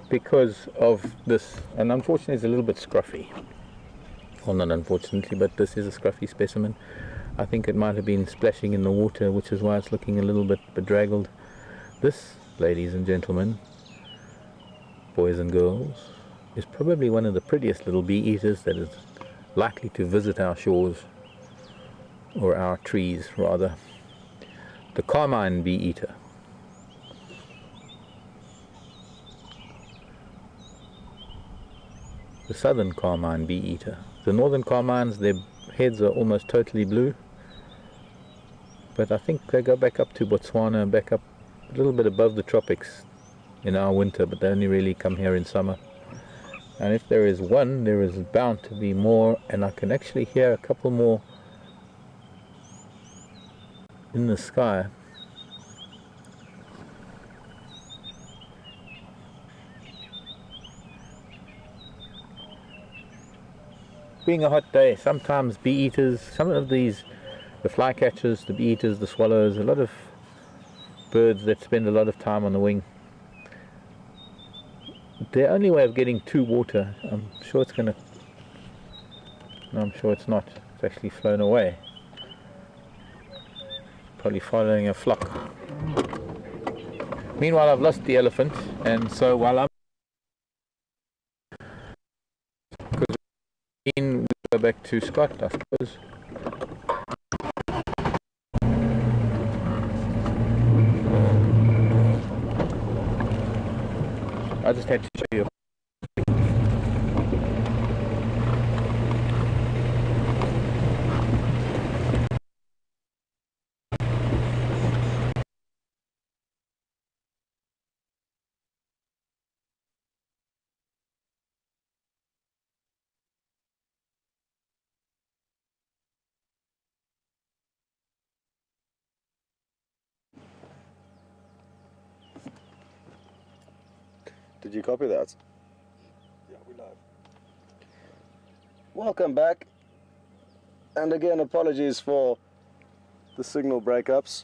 Speaker 2: because of this, and unfortunately it's a little bit scruffy. Well, not unfortunately, but this is a scruffy specimen. I think it might have been splashing in the water, which is why it's looking a little bit bedraggled. This, ladies and gentlemen, boys and girls, is probably one of the prettiest little bee eaters that is likely to visit our shores, or our trees rather. The carmine bee eater. The southern carmine bee eater. The northern carmines, their heads are almost totally blue, but I think they go back up to Botswana, back up a little bit above the tropics in our winter, but they only really come here in summer. And if there is one, there is bound to be more, and I can actually hear a couple more in the sky. Being a hot day, sometimes bee eaters, some of these, the flycatchers, the bee eaters, the swallows, a lot of birds that spend a lot of time on the wing, their only way of getting to water, I'm sure it's gonna, no, I'm sure it's not, it's actually flown away, probably following a flock. Meanwhile, I've lost the elephant, and so while I'm in, we go back to Scott, I suppose. I just had to show you.
Speaker 1: Did you copy that?
Speaker 3: Yeah, we live.
Speaker 1: Welcome back. And again, apologies for the signal breakups.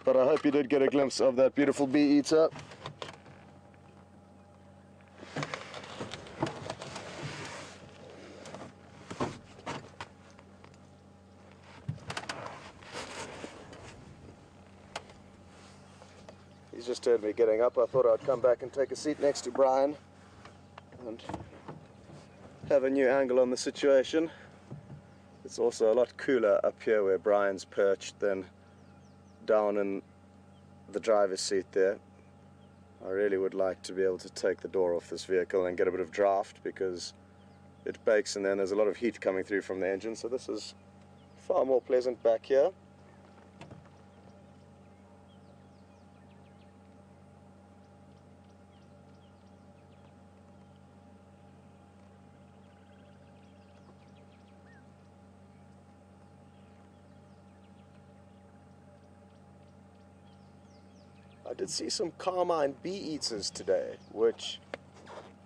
Speaker 1: But I hope you did get a glimpse of that beautiful bee eater. He's just heard me getting up. I thought I'd come back and take a seat next to Brian and have a new angle on the situation. It's also a lot cooler up here where Brian's perched than down in the driver's seat there. I really would like to be able to take the door off this vehicle and get a bit of draft, because it bakes and then there's a lot of heat coming through from the engine, so this is far more pleasant back here. I did see some carmine bee-eaters today, which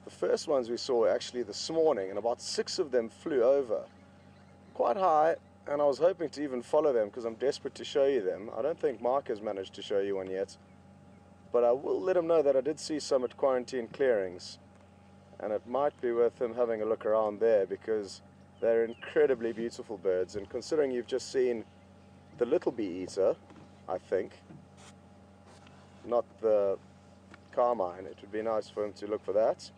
Speaker 1: the first ones we saw were actually this morning, and about 6 of them flew over quite high, and I was hoping to even follow them because I'm desperate to show you them. I don't think Mark has managed to show you one yet, but I will let him know that I did see some at quarantine clearings, and it might be worth him having a look around there because they're incredibly beautiful birds. And considering you've just seen the little bee-eater, I think, not the carmine, it would be nice for him to look for that.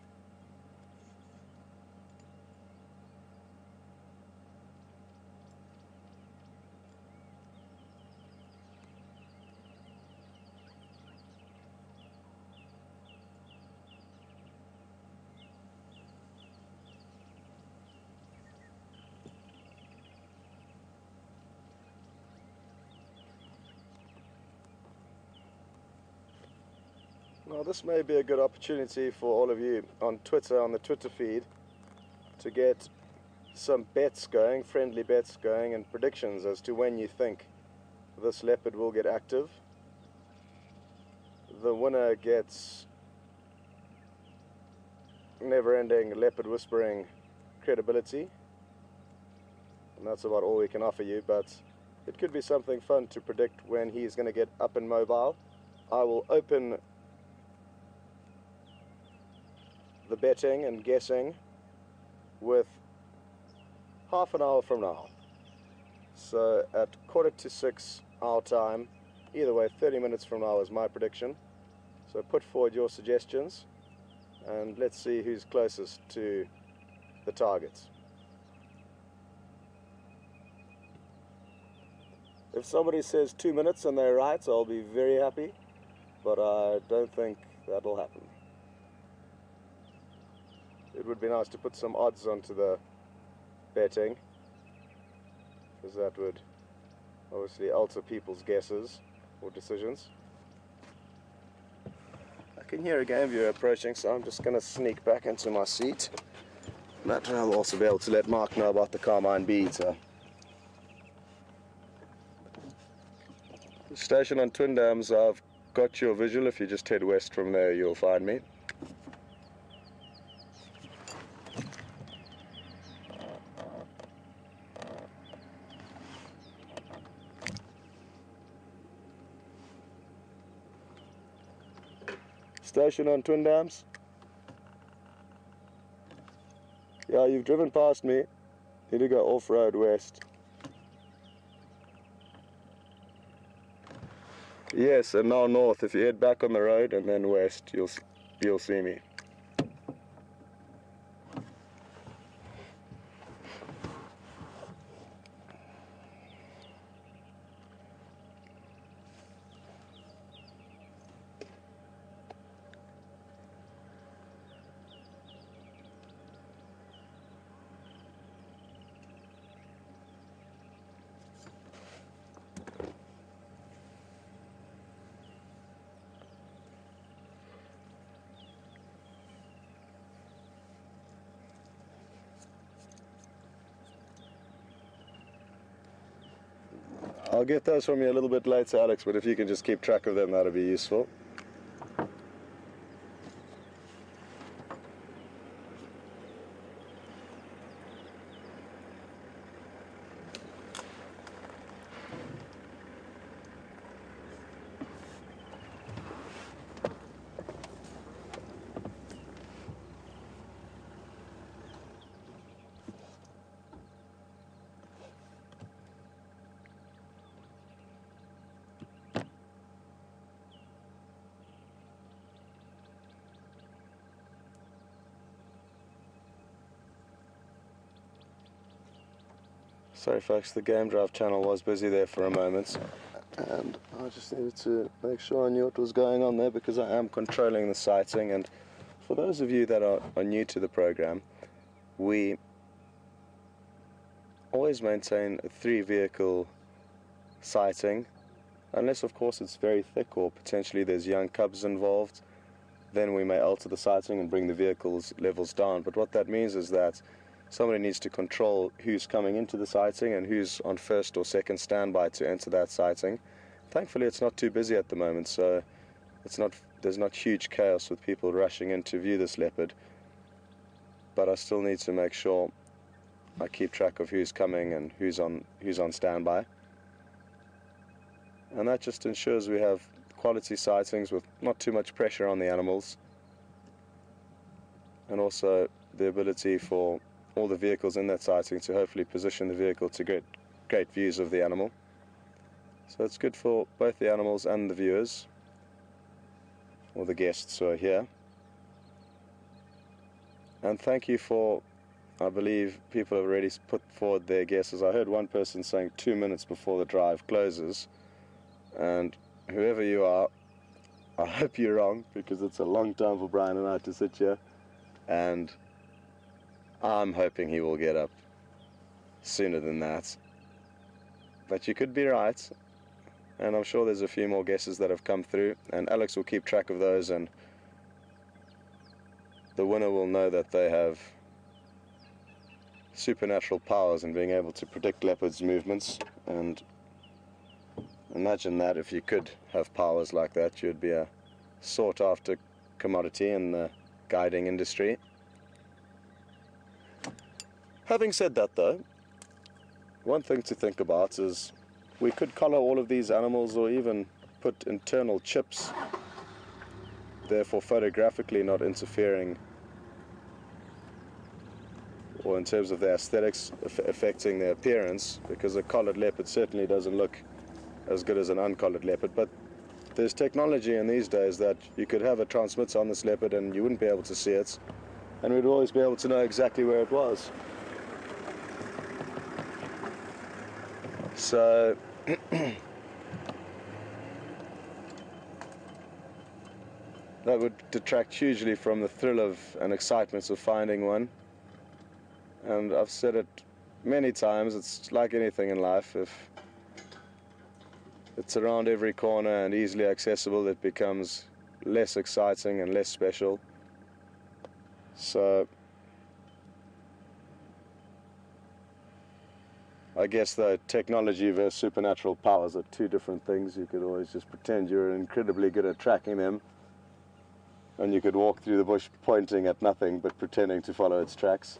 Speaker 1: Now this may be a good opportunity for all of you on Twitter, on the Twitter feed, to get some bets going, friendly bets going, and predictions as to when you think this leopard will get active. The winner gets never-ending leopard whispering credibility, and that's about all we can offer you, but it could be something fun to predict when he's going to get up and mobile. I will open the betting and guessing with half an hour from now. So at 5:45 our time, either way 30 minutes from now is my prediction. So put forward your suggestions and let's see who's closest to the targets. If somebody says 2 minutes and they're right, I'll be very happy, but I don't think that'll happen. It would be nice to put some odds onto the betting, because that would obviously alter people's guesses or decisions. I can hear a game viewer approaching, so I'm just going to sneak back into my seat. That I'll also be able to let Mark know about the carmine bee-eater. Station on Twin Dams, I've got your visual. If you just head west from there, you'll find me. Station on Twin Dams. Yeah, you've driven past me. Need to go off-road west. Yes, and now north. If you head back on the road and then west, you'll see me. I'll get those from you a little bit later, Alex, but if you can just keep track of them, that'll be useful. Sorry folks, the game drive channel was busy there for a moment, and I just needed to make sure I knew what was going on there because I am controlling the sighting. And for those of you that are new to the program, we always maintain a 3-vehicle sighting, unless of course it's very thick or potentially there's young cubs involved. Then we may alter the sighting and bring the vehicles levels down. But what that means is that somebody needs to control who's coming into the sighting and who's on first or second standby to enter that sighting. Thankfully it's not too busy at the moment, so there's not huge chaos with people rushing in to view this leopard. But I still need to make sure I keep track of who's coming and who's on standby. And that just ensures we have quality sightings with not too much pressure on the animals, and also the ability for all the vehicles in that sighting to hopefully position the vehicle to get great views of the animal. So it's good for both the animals and the viewers, or the guests who are here. And thank you for, I believe people have already put forward their guesses. I heard one person saying 2 minutes before the drive closes, and whoever you are, I hope you're wrong, because it's a long time for Brian and I to sit here, and I'm hoping he will get up sooner than that. But you could be right, and I'm sure there's a few more guesses that have come through, and Alex will keep track of those, and the winner will know that they have supernatural powers in being able to predict leopards' movements. And imagine that if you could have powers like that, you'd be a sought-after commodity in the guiding industry. Having said that though, one thing to think about is we could collar all of these animals, or even put internal chips, therefore photographically not interfering, or in terms of their aesthetics affecting their appearance, because a collared leopard certainly doesn't look as good as an uncollared leopard. But there's technology in these days that you could have a transmitter on this leopard and you wouldn't be able to see it, and we'd always be able to know exactly where it was. So that would detract hugely from the thrill of and excitement of finding one. And I've said it many times, it's like anything in life, if it's around every corner and easily accessible, it becomes less exciting and less special. So I guess though, technology versus supernatural powers are two different things. You could always just pretend you're incredibly good at tracking them, and you could walk through the bush pointing at nothing but pretending to follow its tracks,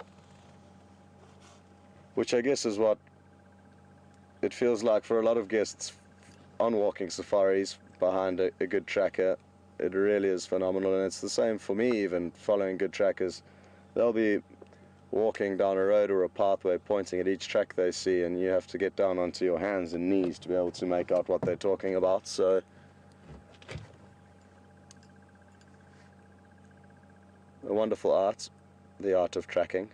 Speaker 1: which I guess is what it feels like for a lot of guests on walking safaris behind a good tracker. It really is phenomenal, and it's the same for me even following good trackers. They'll be walking down a road or a pathway pointing at each track they see, and you have to get down onto your hands and knees to be able to make out what they're talking about. So a wonderful art, the art of tracking.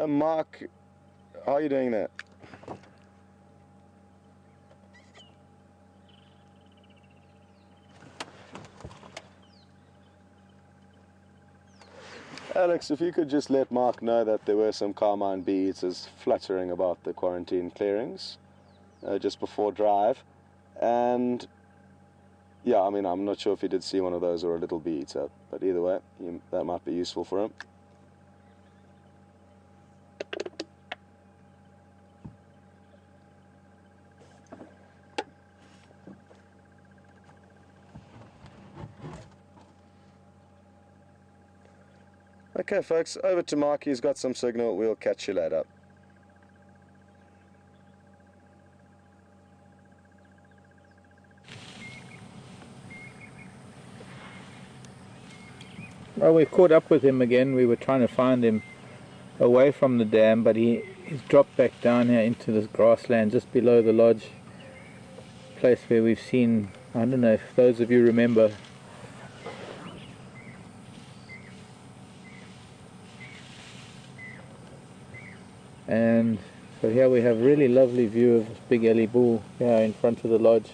Speaker 1: Mark, how are you doing that? Alex, if you could just let Mark know that there were some carmine bee-eaters fluttering about the quarantine clearings just before drive. And yeah, I mean, I'm not sure if he did see one of those or a little bee-eater, but either way, that might be useful for him. Okay folks, over to Mark, he's got some signal, we'll catch you later.
Speaker 2: Well, we caught up with him again. We were trying to find him away from the dam, but he's dropped back down here into this grassland just below the lodge, place where we've seen, I don't know if those of you remember, and so here we have a really lovely view of this big Ellie bull here in front of the lodge.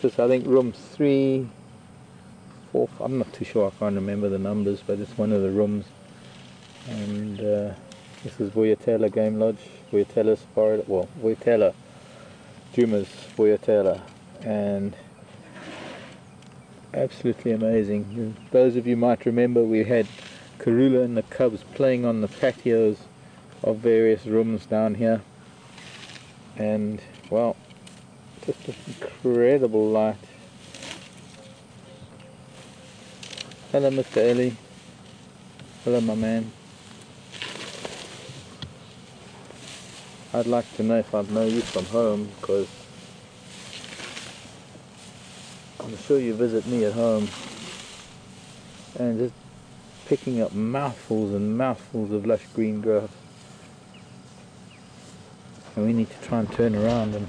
Speaker 2: This is, I think, room 3, 4, I'm not too sure, I can't remember the numbers, but it's one of the rooms. And this is Vuyatela Game Lodge, Vuyatela Safari, well, Vuyatela, Djuma's Vuyatela, and absolutely amazing. Those of you might remember we had Karula and the cubs playing on the patios of various rooms down here, and well, just an incredible light. Hello Mr. Ellie, hello my man. I'd like to know if I'd know you from home, because I'm sure you visit me at home, and just picking up mouthfuls and mouthfuls of lush green grass. And we need to try and turn around, and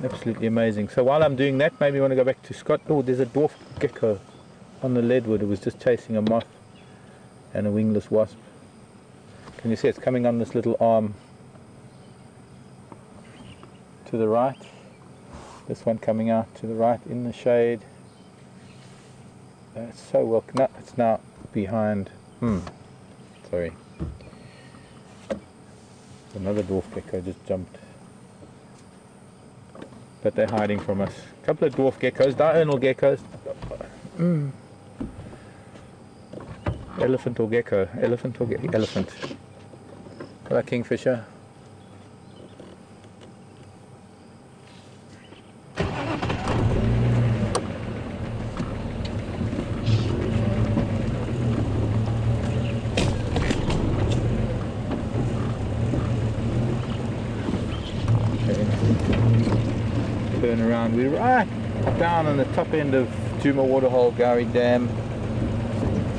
Speaker 2: absolutely amazing. So while I'm doing that, maybe you want to go back to Scott. Oh, there's a dwarf gecko on the leadwood. It was just chasing a moth and a wingless wasp. Can you see it's coming on this little arm to the right? This one coming out to the right in the shade. It's so well, no, it's now behind. Sorry. Another dwarf gecko just jumped. But they're hiding from us. A couple of dwarf geckos, diurnal geckos. Elephant or gecko? Elephant or elephant? Hello kingfisher. Turn around, we're right down on the top end of Kunyuma Waterhole Gowrie Dam.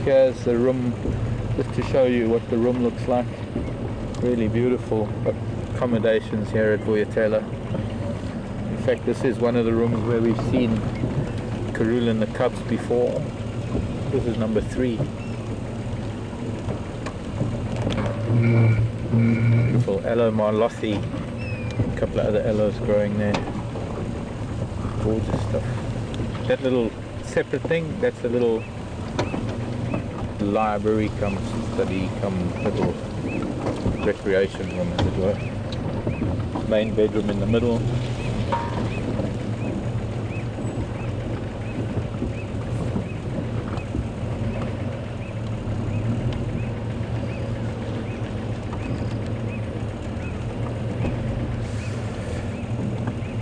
Speaker 2: Here's the room, just to show you what the room looks like. Really beautiful accommodations here at Vuyatela. In fact, this is one of the rooms where we've seen Karula and the cubs before. This is number 3. Beautiful aloe marlothi. A couple of other aloes growing there. Gorgeous stuff. That little separate thing, that's a little library come study come little recreation room, as it were. Main bedroom in the middle.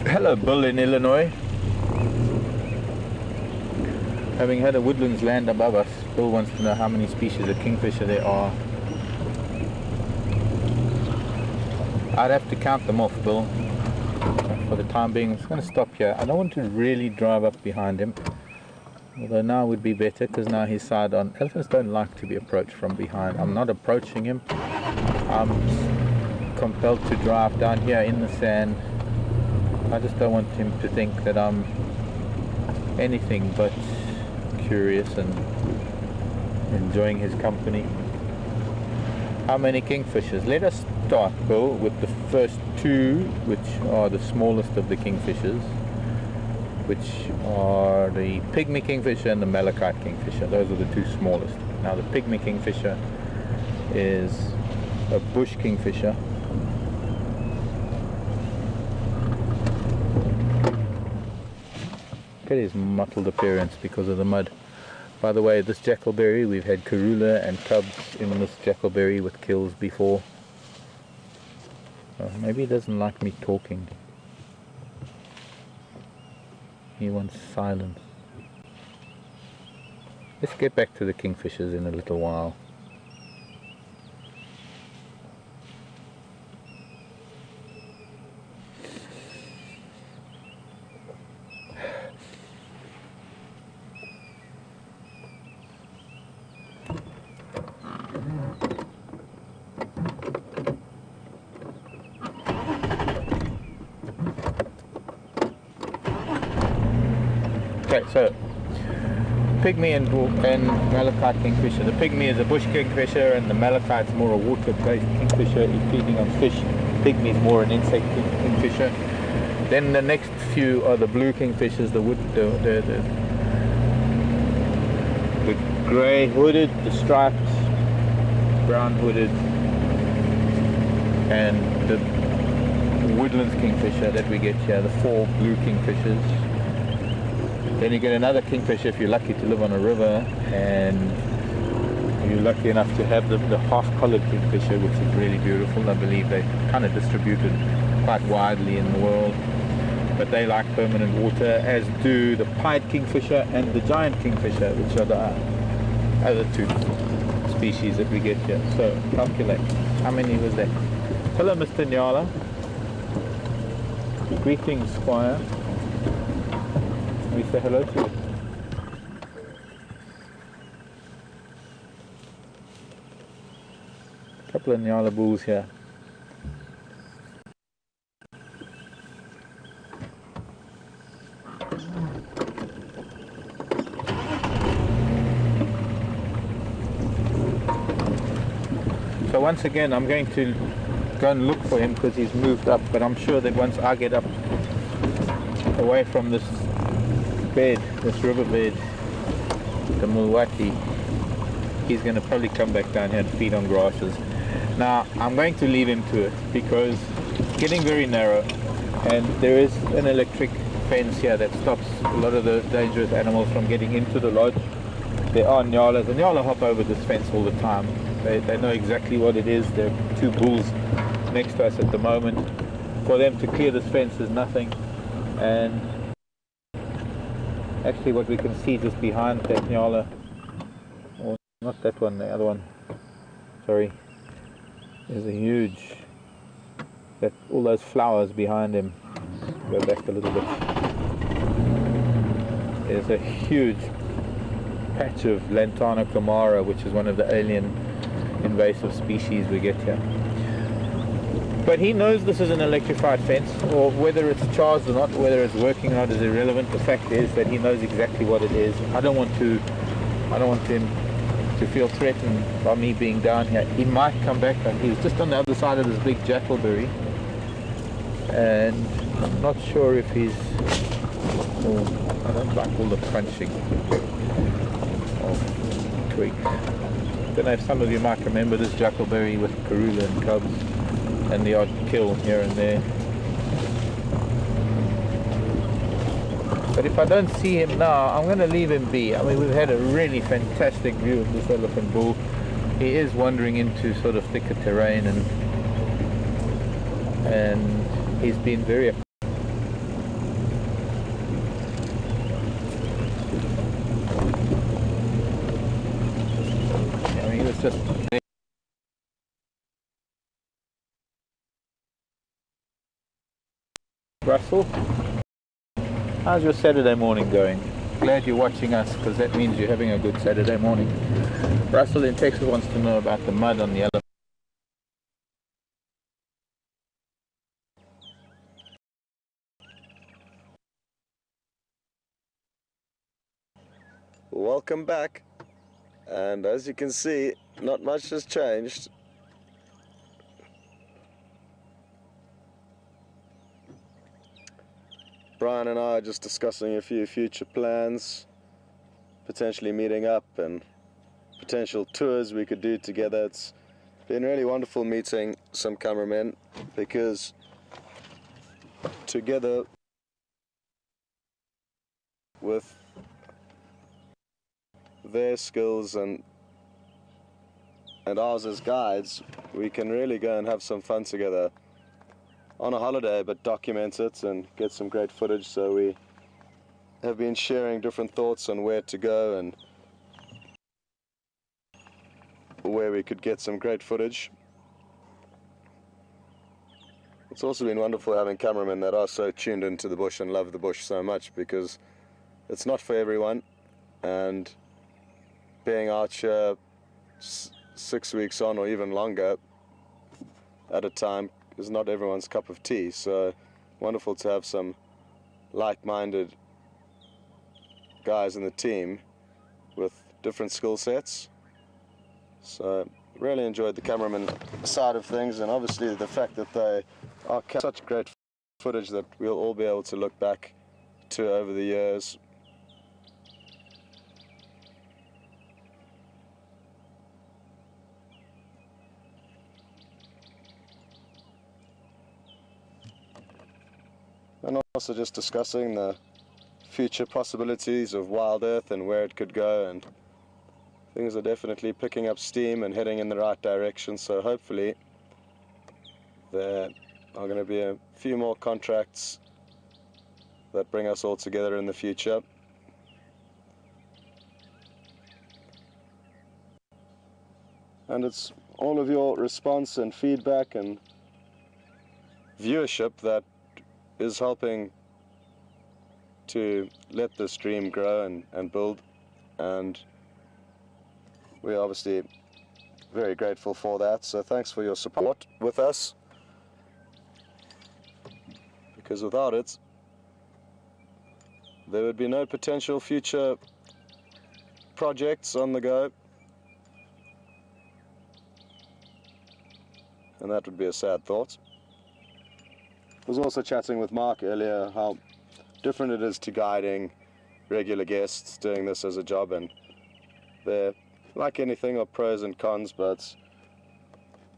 Speaker 2: Hello Bill in Illinois. Having had a woodlands land above us, Bill wants to know how many species of kingfisher there are. I'd have to count them off, Bill. For the time being, I'm just going to stop here. I don't want to really drive up behind him. Although now would be better, because now he's side on. Elephants don't like to be approached from behind. I'm not approaching him. I'm compelled to drive down here in the sand. I just don't want him to think that I'm anything but curious and enjoying his company. How many kingfishers? Let us start, Bill, with the first 2, which are the smallest of the kingfishers, which are the pygmy kingfisher and the malachite kingfisher. Those are the 2 smallest. Now the pygmy kingfisher is a bush kingfisher. Look at his mottled appearance because of the mud. By the way, this jackalberry, we've had Karula and cubs in this jackalberry with kills before. Oh, maybe he doesn't like me talking. He wants silence. Let's get back to the kingfishers in a little while. Okay, so pygmy and malachite kingfisher. The pygmy is a bush kingfisher, and the malachite is more a water-based kingfisher, feeding on fish. Pygmy is more an insect kingfisher. Then the next few are the blue kingfishers, the grey hooded, the striped, brown hooded, and the woodlands kingfisher that we get here, the 4 blue kingfishers. Then you get another kingfisher if you're lucky to live on a river, and you're lucky enough to have the half-collared kingfisher, which is really beautiful. I believe they're kind of distributed quite widely in the world, but they like permanent water, as do the pied kingfisher and the giant kingfisher, which are the other 2 species that we get here. So calculate, how many was that? Hello, Mr. Nyala. Greetings, Squire. We say hello to you. A couple of Nyala bulls here. So once again, I'm going to go and look for him because he's moved up, but I'm sure that once I get up away from this bed, this riverbed, the Mulwati, he's going to probably come back down here and feed on grasses. Now, I'm going to leave him to it because it's getting very narrow, and there is an electric fence here that stops a lot of the dangerous animals from getting into the lodge. There are Nyalas. The Nyala hop over this fence all the time. They know exactly what it is. There are 2 bulls next to us at the moment. For them to clear this fence is nothing. And actually what we can see just behind that Nyala, or not that one, the other one, sorry, there's a huge, all those flowers behind him. Go back a little bit. There's a huge patch of Lantana camara, which is one of the alien invasive species we get here. But he knows this is an electrified fence, or whether it's charged or not, whether it's working or not is irrelevant. The fact is that he knows exactly what it is. I don't want him to feel threatened by me being down here. He might come back, and he was just on the other side of this big jackalberry, and I'm not sure if he's... Oh, I don't like all the crunching of twigs. I don't know if some of you might remember this jackalberry with Karula and cubs, and the odd kill here and there. But if I don't see him now, I'm going to leave him be. I mean, we've had a really fantastic view of this elephant bull. He is wandering into sort of thicker terrain, and he's been very... I mean, he was just... Russell, how's your Saturday morning going? Glad you're watching us, because that means you're having a good Saturday morning. Russell in Texas wants to know about the mud on the elephant.
Speaker 1: Welcome back, and as you can see, not much has changed. Brian and I are just discussing a few future plans, potentially meeting up and potential tours we could do together. It's been really wonderful meeting some cameramen, because together with their skills and ours as guides, we can really go and have some fun together on a holiday, but document it and get some great footage. So we have been sharing different thoughts on where to go and where we could get some great footage. It's also been wonderful having cameramen that are so tuned into the bush and love the bush so much, because it's not for everyone, and being out here 6 weeks on or even longer at a time is not everyone's cup of tea. So wonderful to have some like-minded guys in the team with different skill sets. So really enjoyed the cameraman side of things, and obviously the fact that they are such great footage that we'll all be able to look back to over the years. And also just discussing the future possibilities of WildEarth and where it could go, and things are definitely picking up steam and heading in the right direction, so hopefully there are going to be a few more contracts that bring us all together in the future. And it's all of your response and feedback and viewership that is helping to let the stream grow and build, and we're obviously very grateful for that. So thanks for your support with us, because without it there would be no potential future projects on the go, and that would be a sad thought. I was also chatting with Mark earlier how different it is to guiding regular guests, doing this as a job, and there, like anything, are pros and cons, but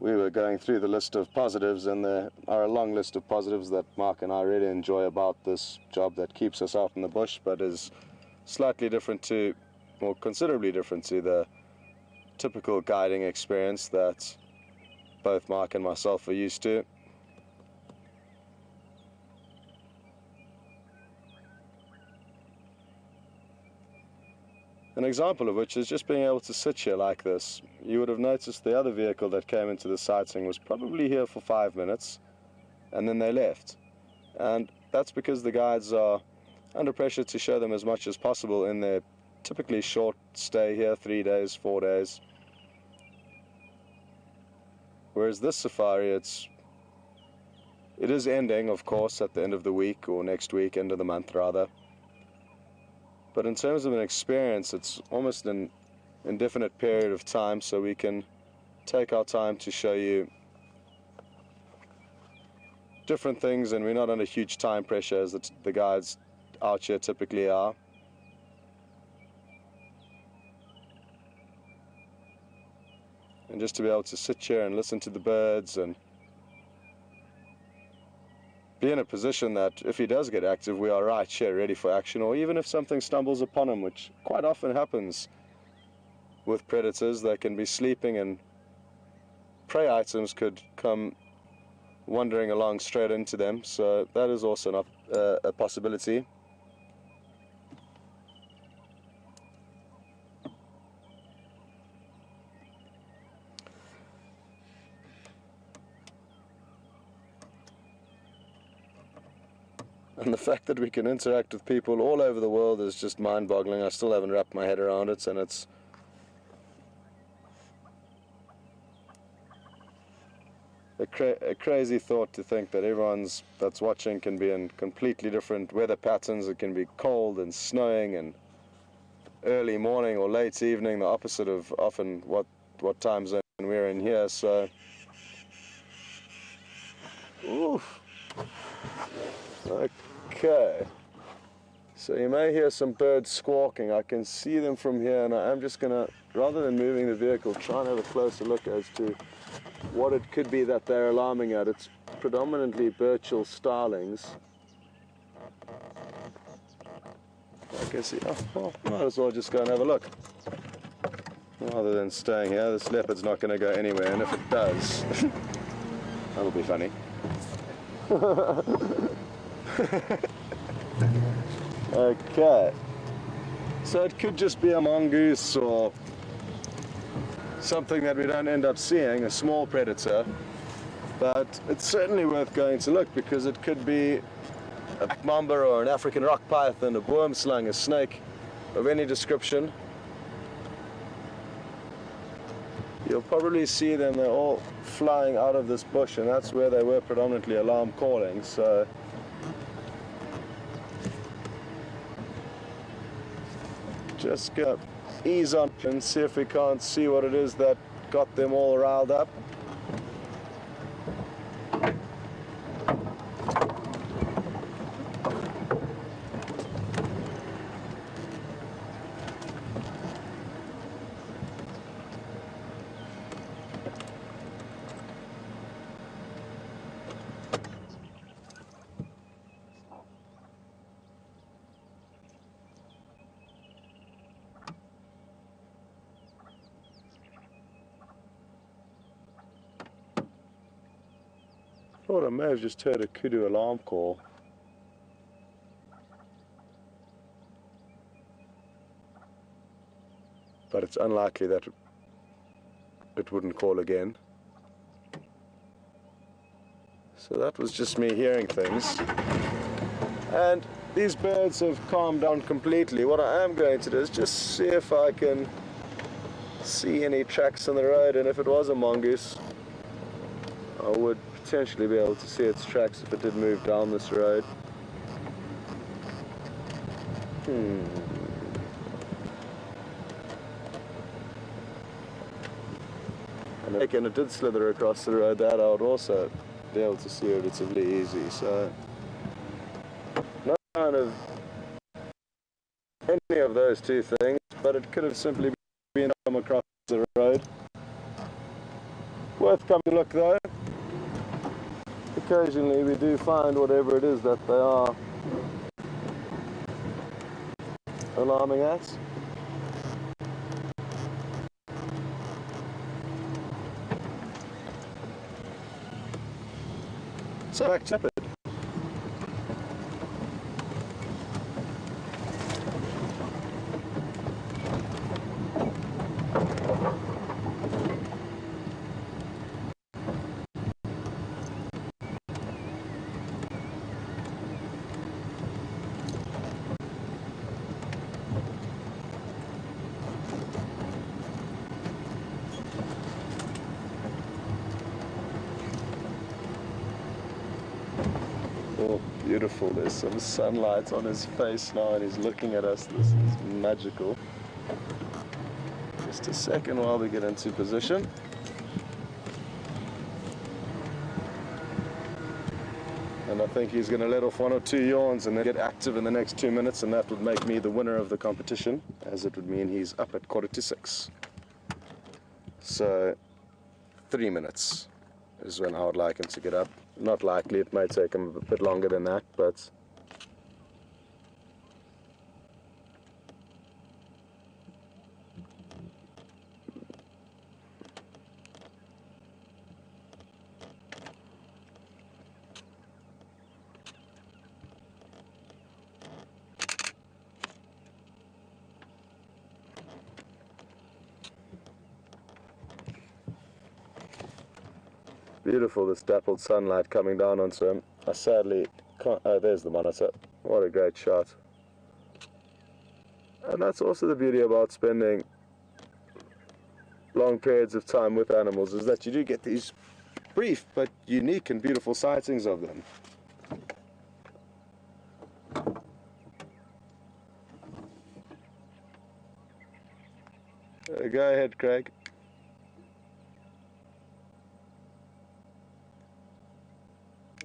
Speaker 1: we were going through the list of positives, and there are a long list of positives that Mark and I really enjoy about this job that keeps us out in the bush, but is slightly different to, or considerably different to, the typical guiding experience that both Mark and myself are used to. An example of which is just being able to sit here like this. You would have noticed the other vehicle that came into the sighting was probably here for 5 minutes, and then they left. And that's because the guides are under pressure to show them as much as possible in their typically short stay here, 3 days, 4 days. Whereas this safari, it is ending, of course, at the end of the week, or next week, end of the month rather. But in terms of an experience, it's almost an indefinite period of time, so we can take our time to show you different things, and we're not under huge time pressure as the guides out here typically are. And just to be able to sit here and listen to the birds and be in a position that if he does get active, we are right here ready for action, or even if something stumbles upon him, which quite often happens with predators. They can be sleeping and prey items could come wandering along straight into them, so that is also a possibility. And the fact that we can interact with people all over the world is just mind-boggling. I still haven't wrapped my head around it, and it's a crazy thought to think that everyone that's watching can be in completely different weather patterns. It can be cold and snowing and early morning or late evening, the opposite of often what time zone we're in here. So, oof. Okay, so you may hear some birds squawking. I can see them from here, and I'm just gonna, rather than moving the vehicle, try and have a closer look as to what it could be that they're alarming at. It's predominantly Burchell starlings. I can see, might as well just go and have a look rather than staying here. This leopard's not going to go anywhere, and if it does, that'll be funny. Okay, so it could just be a mongoose or something that we don't end up seeing, a small predator, but it's certainly worth going to look, because it could be a black mamba or an African rock python, a boom slug, a snake of any description. You'll probably see them, they're all flying out of this bush, and that's where they were predominantly alarm calling. So just gonna ease on and see if we can't see what it is that got them all riled up. Thought I may have just heard a kudu alarm call. But it's unlikely that it wouldn't call again. So that was just me hearing things. And these birds have calmed down completely. What I am going to do is just see if I can see any tracks on the road, and if it was a mongoose, I would potentially be able to see its tracks if it did move down this road. And if it did slither across the road, that I would also be able to see relatively easy. So not kind of any of those two things, but it could have simply been come across the road. Worth coming to look though. Occasionally we do find whatever it is that they are alarming at. So back to it. Oh, beautiful. There's some sunlight on his face now and he's looking at us. This is magical. Just a second while we get into position. And I think he's going to let off 1 or 2 yawns and then get active in the next 2 minutes, and that would make me the winner of the competition, as it would mean he's up at 5:45. So 3 minutes is when I would like him to get up. Not likely, it may take him a bit longer than that, but beautiful, this dappled sunlight coming down onto him. I sadly can't... Oh, there's the monitor. What a great shot. And that's also the beauty about spending long periods of time with animals, is that you do get these brief but unique and beautiful sightings of them. Go ahead, Craig.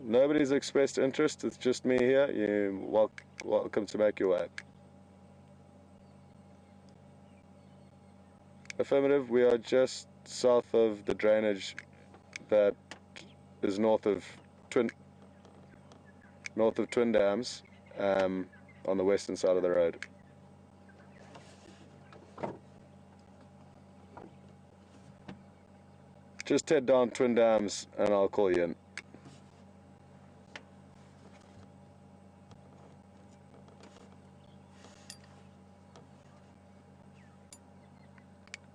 Speaker 1: Nobody's expressed interest, it's just me here. You're welcome to make your way. Affirmative, we are just south of the drainage that is north of Twin Dams, on the western side of the road. Just head down Twin Dams and I'll call you in.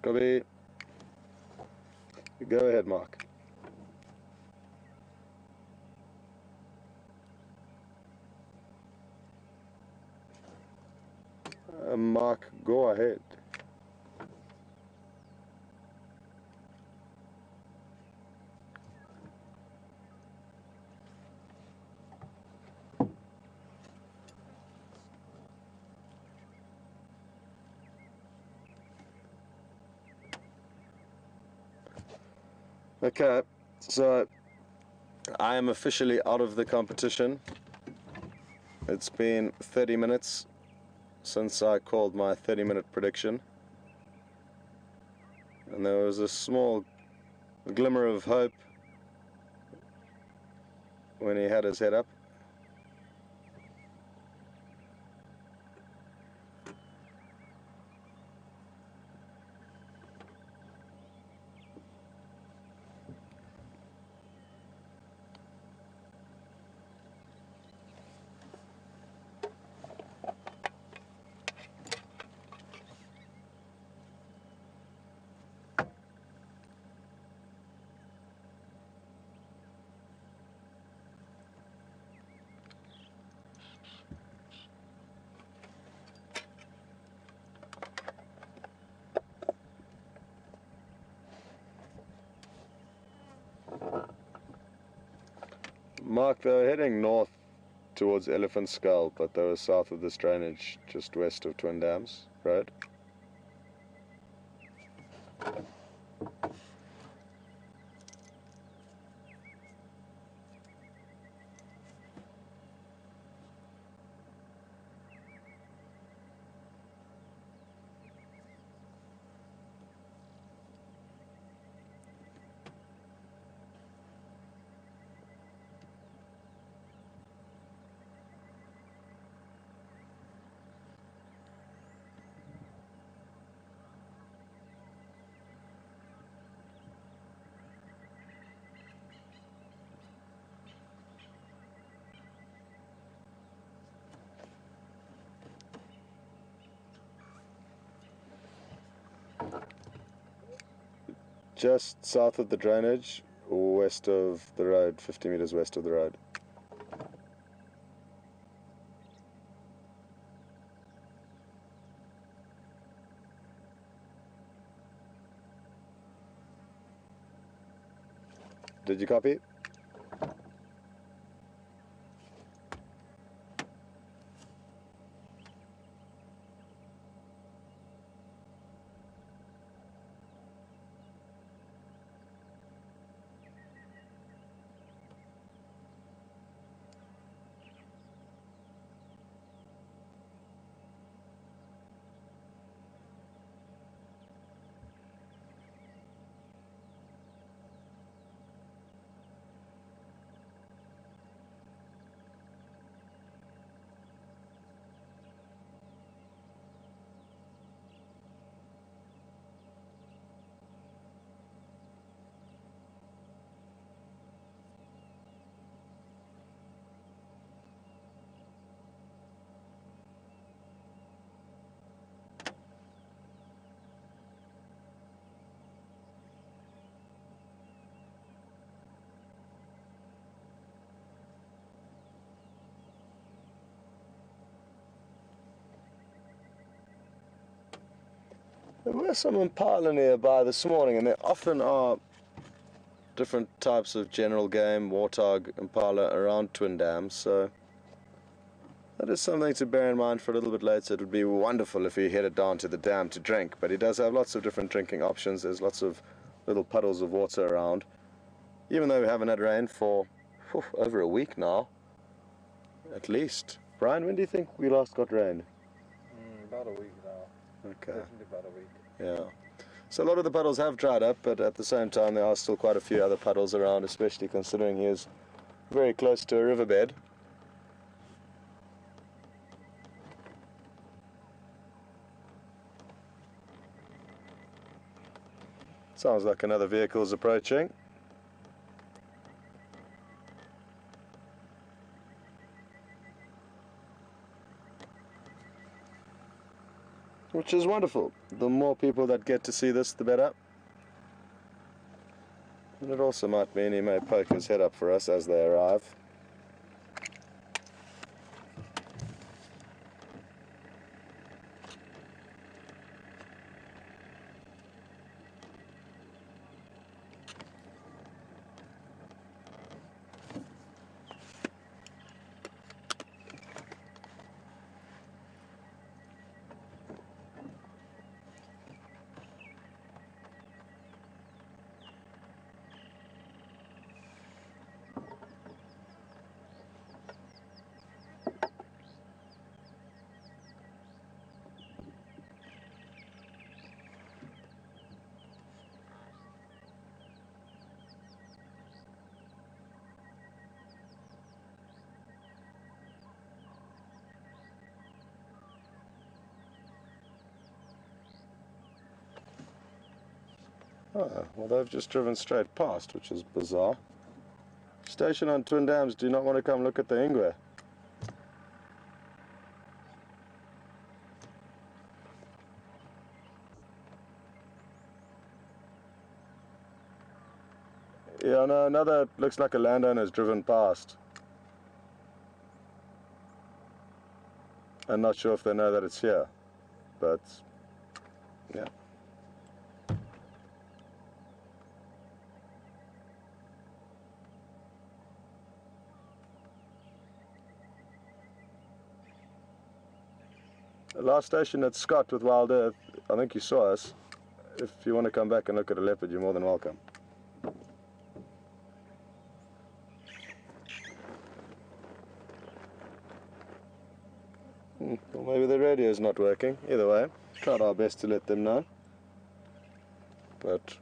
Speaker 1: Copy. Go ahead, Mark. Mark, go ahead. Okay, so I am officially out of the competition. It's been 30 minutes since I called my 30-minute prediction. And there was a small glimmer of hope when he had his head up. Mark, they were heading north towards Elephant Skull, but they were south of this drainage, just west of Twin Dams Road. Just south of the drainage, west of the road, 50 meters west of the road. Did you copy? There were some impala nearby this morning, and there often are different types of general game, warthog, impala around Twin Dams, so that is something to bear in mind for a little bit later. It would be wonderful if he headed down to the dam to drink, but he does have lots of different drinking options. There's lots of little puddles of water around. Even though we haven't had rain for over a week now, at least. Brian, when do you think we last got rain?
Speaker 3: About a week now.
Speaker 1: Okay.
Speaker 3: Definitely about a week.
Speaker 1: Yeah. So a lot of the puddles have dried up, but at the same time there are still quite a few other puddles around, especially considering he is very close to a riverbed. Sounds like another vehicle's approaching. Which is wonderful. The more people that get to see this, the better. And it also might mean he may poke his head up for us as they arrive. Oh, well, they've just driven straight past, which is bizarre. Station on Twin Dams, do you not want to come look at the ingwe? Yeah, no, another looks like a landowner's driven past. I'm not sure if they know that it's here, but yeah. The last station at Scott with WildEarth, I think you saw us. If you want to come back and look at a leopard, you're more than welcome. Well, maybe the radio's not working. Either way, tried our best to let them know. But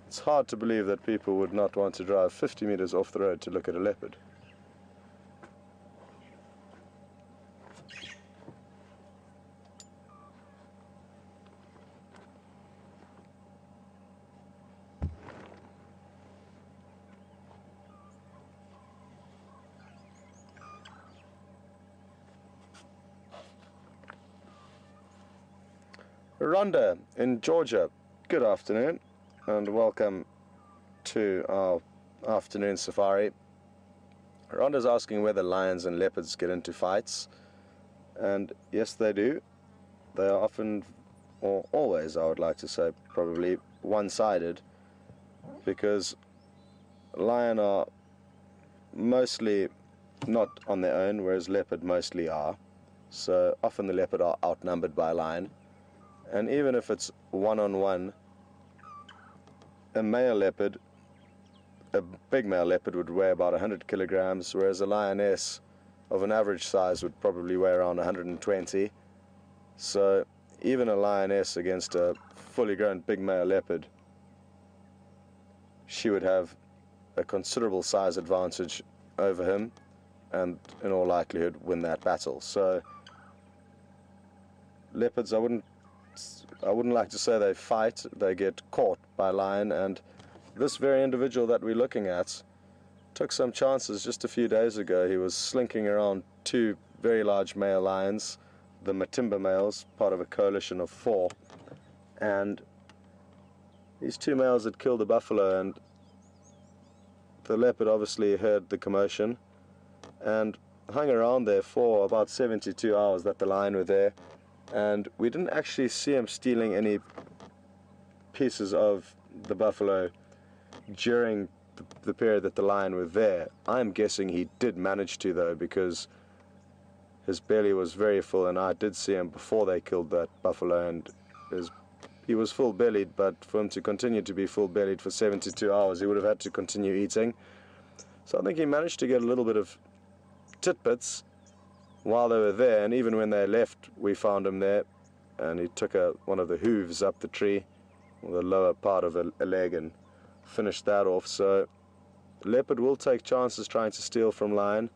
Speaker 1: it's hard to believe that people would not want to drive 50 meters off the road to look at a leopard. Rhonda in Georgia, good afternoon and welcome to our afternoon safari. Rhonda's asking whether lions and leopards get into fights, and yes they do. They are often, or always I would like to say, probably one-sided, because lion are mostly not on their own, whereas leopard mostly are. So often the leopard are outnumbered by lion. And even if it's one-on-one, a male leopard, a big male leopard would weigh about 100 kilograms, whereas a lioness of an average size would probably weigh around 120. So even a lioness against a fully grown big male leopard, she would have a considerable size advantage over him and in all likelihood win that battle. So leopards, I wouldn't like to say they fight, they get caught by lion, and this very individual that we're looking at took some chances just a few days ago. He was slinking around two very large male lions, the Matimba males, part of a coalition of 4, and these 2 males had killed a buffalo, and the leopard obviously heard the commotion and hung around there for about 72 hours that the lion were there. And we didn't actually see him stealing any pieces of the buffalo during the period that the lion was there. I'm guessing he did manage to, though, because his belly was very full, and I did see him before they killed that buffalo, and he was full-bellied, but for him to continue to be full-bellied for 72 hours, he would have had to continue eating. So I think he managed to get a little bit of tidbits while they were there, and even when they left, we found him there, and he took one of the hooves up the tree, or the lower part of a leg, and finished that off. So leopard will take chances trying to steal from lion,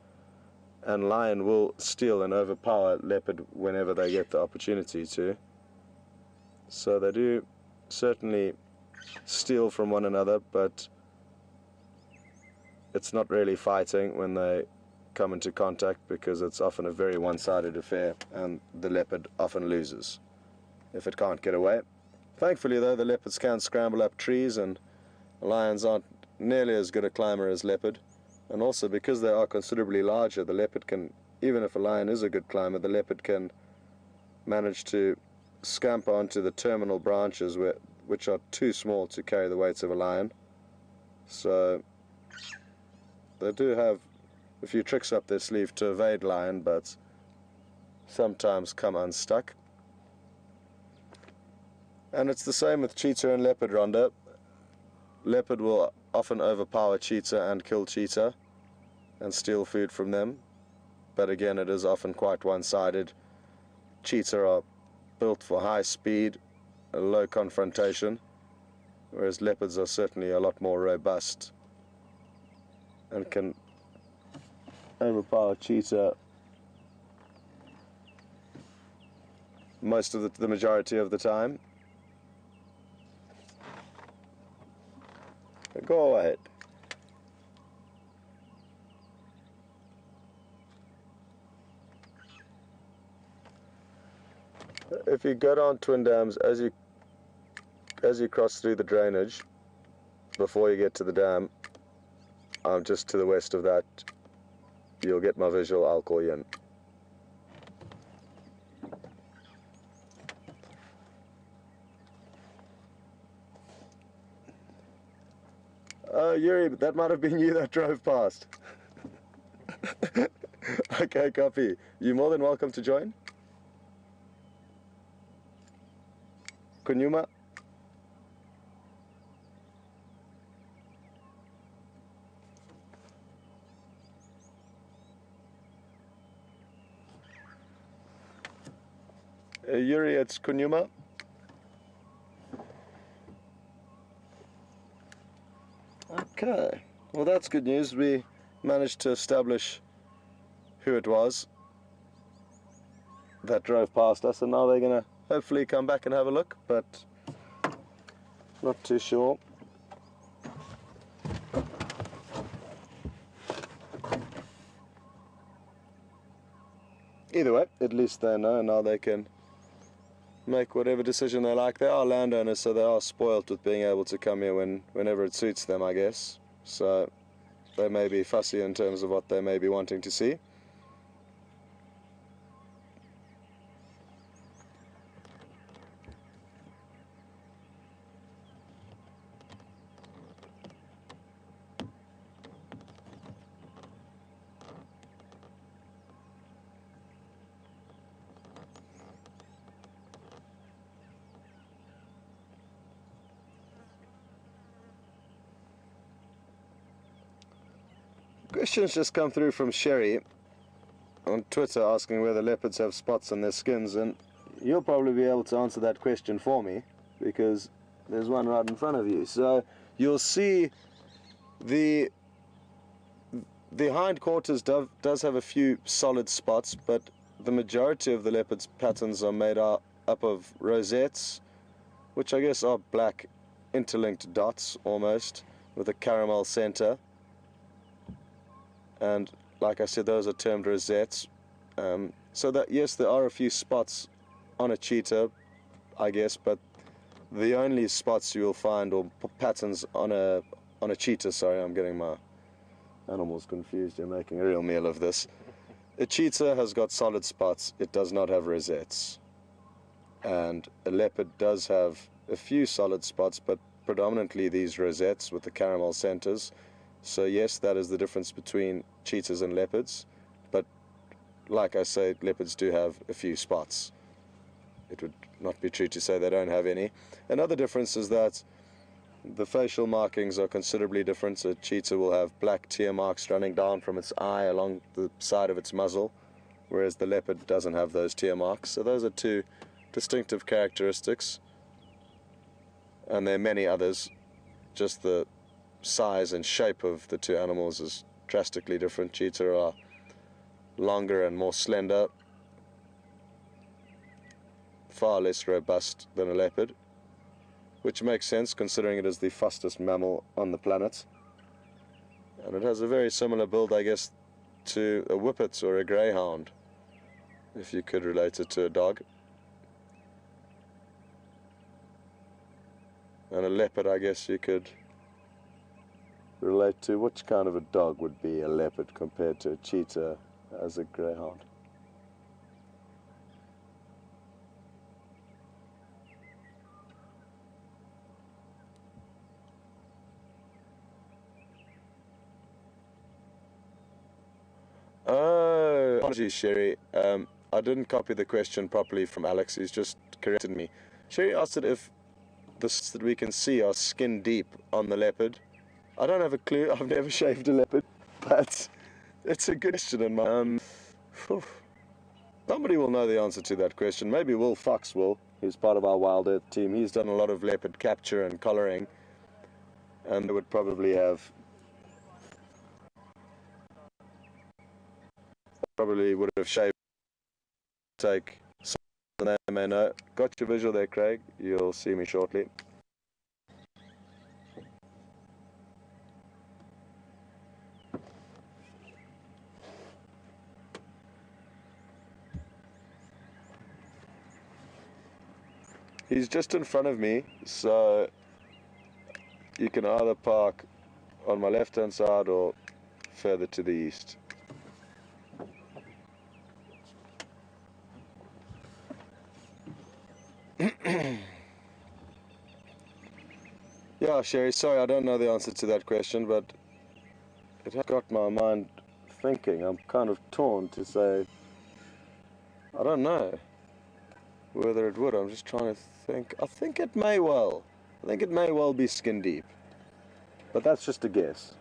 Speaker 1: and lion will steal and overpower leopard whenever they get the opportunity to. So they do certainly steal from one another, but it's not really fighting when they come into contact, because it's often a very one-sided affair, and the leopard often loses if it can't get away. Thankfully, though, the leopards can scramble up trees, and lions aren't nearly as good a climber as leopard. And also, because they are considerably larger, the leopard can, even if a lion is a good climber, the leopard can manage to scamper onto the terminal branches which are too small to carry the weights of a lion. So they do have a few tricks up their sleeve to evade lion, but sometimes come unstuck. And it's the same with cheetah and leopard, Rhonda. Leopard will often overpower cheetah and kill cheetah and steal food from them, but again, it is often quite one-sided. Cheetah are built for high speed, a low confrontation, whereas leopards are certainly a lot more robust and can overpower cheetah most of the majority of the time. Go ahead. If you go down Twin Dams, as you cross through the drainage, before you get to the dam, just to the west of that, you'll get my visual, I'll call you in. Yuri, that might have been you that drove past. Okay, copy. You're more than welcome to join. Kunyuma. Yuri, it's Kunyuma. Okay, well that's good news. We managed to establish who it was that drove past us, and now they're going to hopefully come back and have a look, but not too sure. Either way, at least they know, and now they can make whatever decision they like. They are landowners, so they are spoilt with being able to come here whenever it suits them, I guess. So they may be fussy in terms of what they may be wanting to see. Questions just come through from Sherry on Twitter asking whether leopards have spots on their skins, and you'll probably be able to answer that question for me because there's one right in front of you. So you'll see the hindquarters does have a few solid spots, but the majority of the leopard's patterns are made up of rosettes, which I guess are black interlinked dots almost with a caramel center. And like I said, those are termed rosettes. So that, yes, there are a few spots on a cheetah, I guess, but the only spots you'll find, or patterns on a cheetah, sorry, I'm getting my animals confused, you're making a real meal of this. A cheetah has got solid spots, it does not have rosettes. And a leopard does have a few solid spots, but predominantly these rosettes with the caramel centers. So yes, that is the difference between cheetahs and leopards, but like I say, leopards do have a few spots. It would not be true to say they don't have any. Another difference is that the facial markings are considerably different. A cheetah will have black tear marks running down from its eye along the side of its muzzle, whereas the leopard doesn't have those tear marks. So those are two distinctive characteristics, and there are many others. Just the size and shape of the two animals is drastically different. Cheetah are longer and more slender, far less robust than a leopard, which makes sense considering it is the fastest mammal on the planet. And it has a very similar build, I guess, to a whippet or a greyhound, if you could relate it to a dog. And a leopard, I guess you could relate to. Which kind of a dog would be a leopard compared to a cheetah as a greyhound? Oh, apologies, Sherry. I didn't copy the question properly from Alex. He's just corrected me. Sherry asked it if the spots that we can see are skin deep on the leopard. I don't have a clue. I've never shaved a leopard, but it's a good question. And somebody will know the answer to that question. Maybe Will Fox will, who's part of our WildEarth team. He's done a lot of leopard capture and collaring, and they would probably would have shaved. Take some of them, may know. Got your visual there, Craig. You'll see me shortly. He's just in front of me, so you can either park on my left hand side or further to the east. Yeah, Sherry, sorry I don't know the answer to that question, but it has got my mind thinking. I'm kind of torn to say, I don't know whether it would. I'm just trying to think. I think it may well. I think it may well be skin deep, but that's just a guess.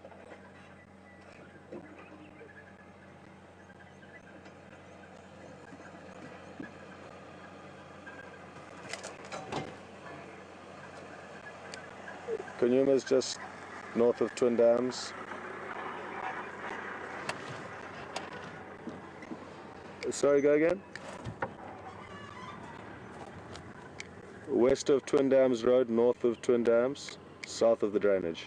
Speaker 1: Kunyuma is just north of Twin Dams. Sorry, go again? West of Twin Dams Road, north of Twin Dams, south of the drainage.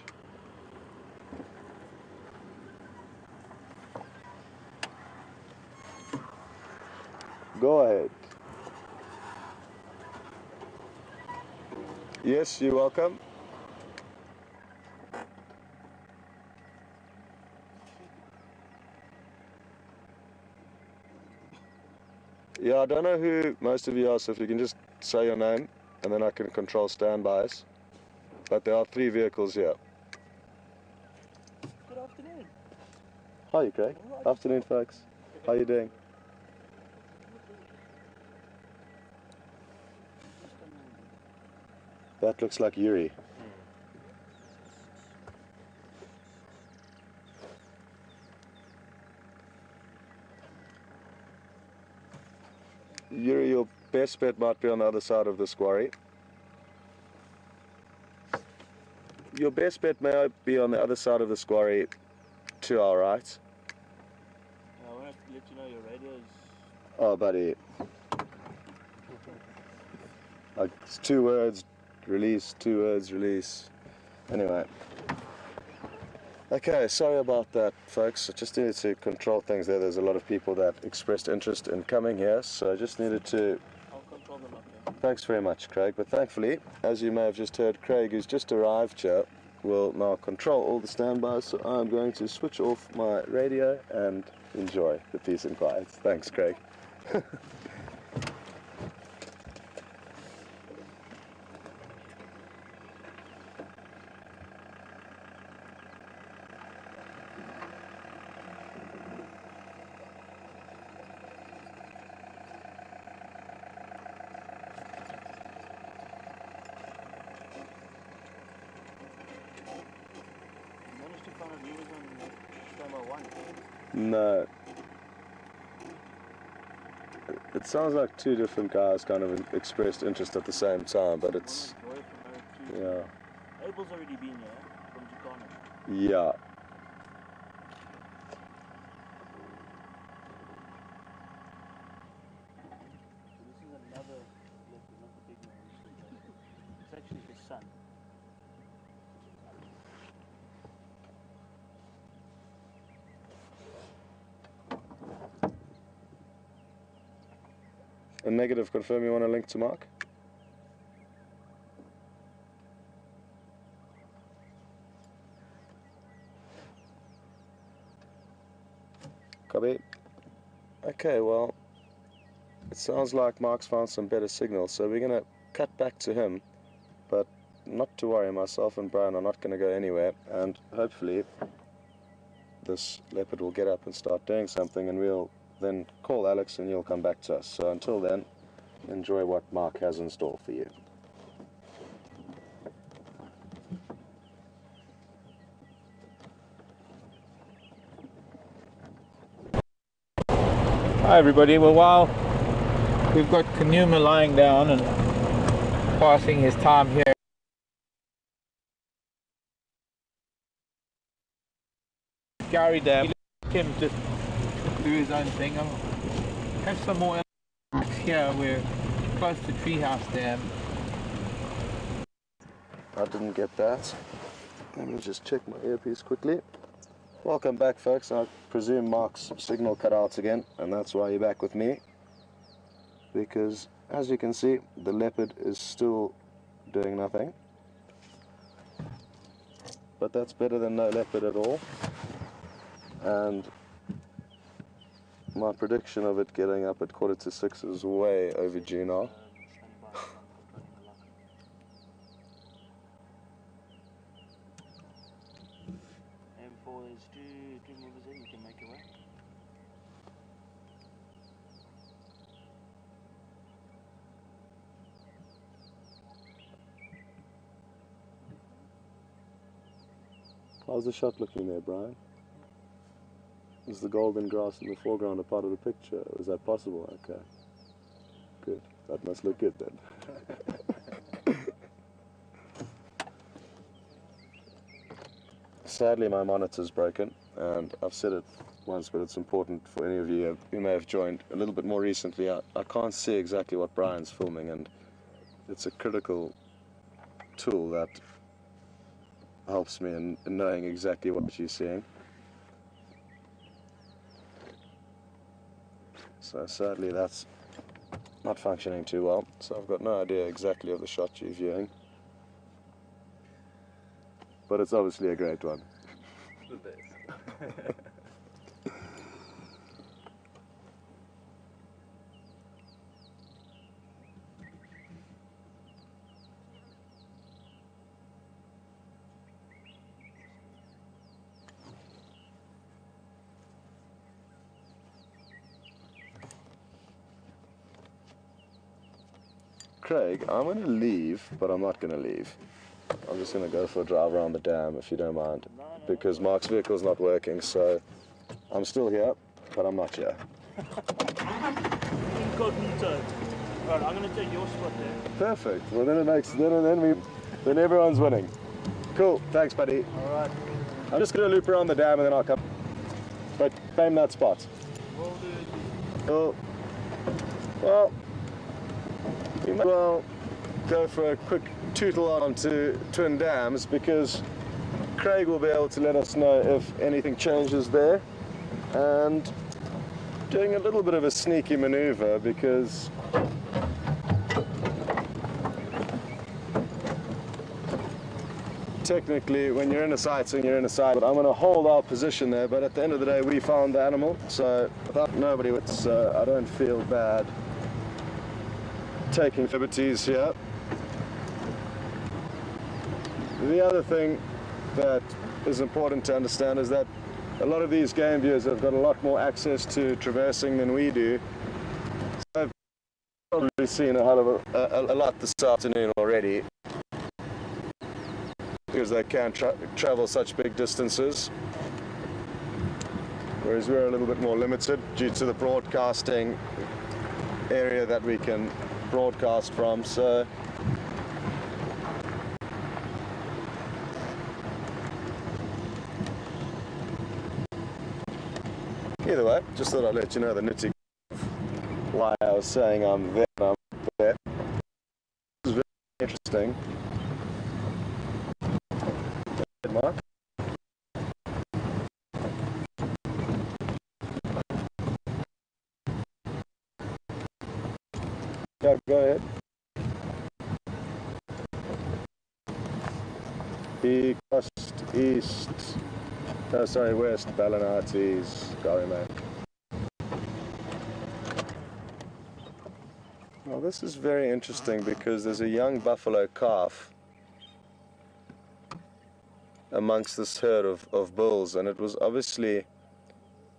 Speaker 1: Go ahead. Yes, you're welcome. Yeah, I don't know who most of you are, so if you can just say your name, and then I can control standbys. But there are 3 vehicles here.
Speaker 4: Good afternoon.
Speaker 1: Hi, Craig. Afternoon, folks. How you doing? That looks like Yuri. Yuri, your best bet might be on the other side of this quarry. Your best bet may be on the other side of this quarry to our right.
Speaker 4: I want to let you know your radio is...
Speaker 1: Oh, buddy. It's 2 words, release, 2 words, release. Anyway. Okay, sorry about that, folks. I just needed to control things there. There's a lot of people that expressed interest in coming here, so I just needed to...
Speaker 4: I'll control them up there.
Speaker 1: Thanks very much, Craig. But thankfully, as you may have just heard, Craig, who's just arrived here, will now control all the standbys, so I'm going to switch off my radio and enjoy the peace and quiet. Thanks, Craig.
Speaker 4: Managed to find out you was on standby 1.
Speaker 1: No. It sounds like 2 different guys kind of expressed interest at the same time, but it's...
Speaker 4: One was Roy from Road 2.
Speaker 1: Yeah.
Speaker 4: Abel's already been here, from Jakarta.
Speaker 1: Yeah.
Speaker 4: So this is another leopard, not the big one. It's actually his son.
Speaker 1: A negative, confirm you want a link to Mark? Copy. Okay, well, it sounds like Mark's found some better signal, so we're going to cut back to him, but not to worry, myself and Brian are not going to go anywhere, and hopefully this leopard will get up and start doing something, and we'll then call Alex and you'll come back to us. So until then, enjoy what Mark has in store for you.
Speaker 2: Hi everybody, well while we've got Kunyuma lying down and passing his time here, Gary Dam, let him just do his own thing. I'll have some more Ellies here. We're close to Treehouse Dam.
Speaker 1: I didn't get that. Let me just check my earpiece quickly. Welcome back, folks. I presume Mark's signal cut out again, and that's why you're back with me. Because as you can see, the leopard is still doing nothing. But that's better than no leopard at all. And my prediction of it getting up at 5:45 is way overdue now.
Speaker 4: And for there's two movers in, you can make your way.
Speaker 1: How's the shot looking there, Brian? Is the golden grass in the foreground a part of the picture? Is that possible? Okay. Good. That must look good then. Sadly, my monitor's broken, and I've said it once, but it's important for any of you who may have joined a little bit more recently. I can't see exactly what Brian's filming, and it's a critical tool that helps me in knowing exactly what she's seeing. So sadly that's not functioning too well, so I've got no idea exactly of the shot you're viewing. But it's obviously a great one.
Speaker 3: The best.
Speaker 1: Craig, I'm going to leave, but I'm not going to leave. I'm just going to go for a drive around the dam, if you don't mind, because Mark's vehicle's not working, so I'm still here, but I'm not here.
Speaker 4: Incognito. Alright, I'm going to take your spot there.
Speaker 1: Perfect. Well, then it makes then everyone's winning. Cool. Thanks, buddy.
Speaker 4: Alright.
Speaker 1: I'm just going to loop around the dam and then I'll come. But claim that spot.
Speaker 4: We'll do it.
Speaker 1: Oh. Well, we might well go for a quick tootle on to Twin Dams, because Craig will be able to let us know if anything changes there, and doing a little bit of a sneaky maneuver, because technically when you're in a sighting, you're in a sight, but I'm going to hold our position there, but at the end of the day we found the animal, so without nobody, I don't feel bad taking liberties here. The other thing that is important to understand is that a lot of these game viewers have got a lot more access to traversing than we do. So I've probably seen a hell of a lot this afternoon already, because they can travel such big distances, whereas we're a little bit more limited due to the broadcasting area that we can broadcast from. So either way, just thought I'd let you know the nitty why I was saying I'm there and I'm there. This is very interesting. Mark? Yeah, go ahead. He crossed east, no, sorry, west, Ballinati's, Garryman. Well, this is very interesting because there's a young buffalo calf amongst this herd of bulls, and it was obviously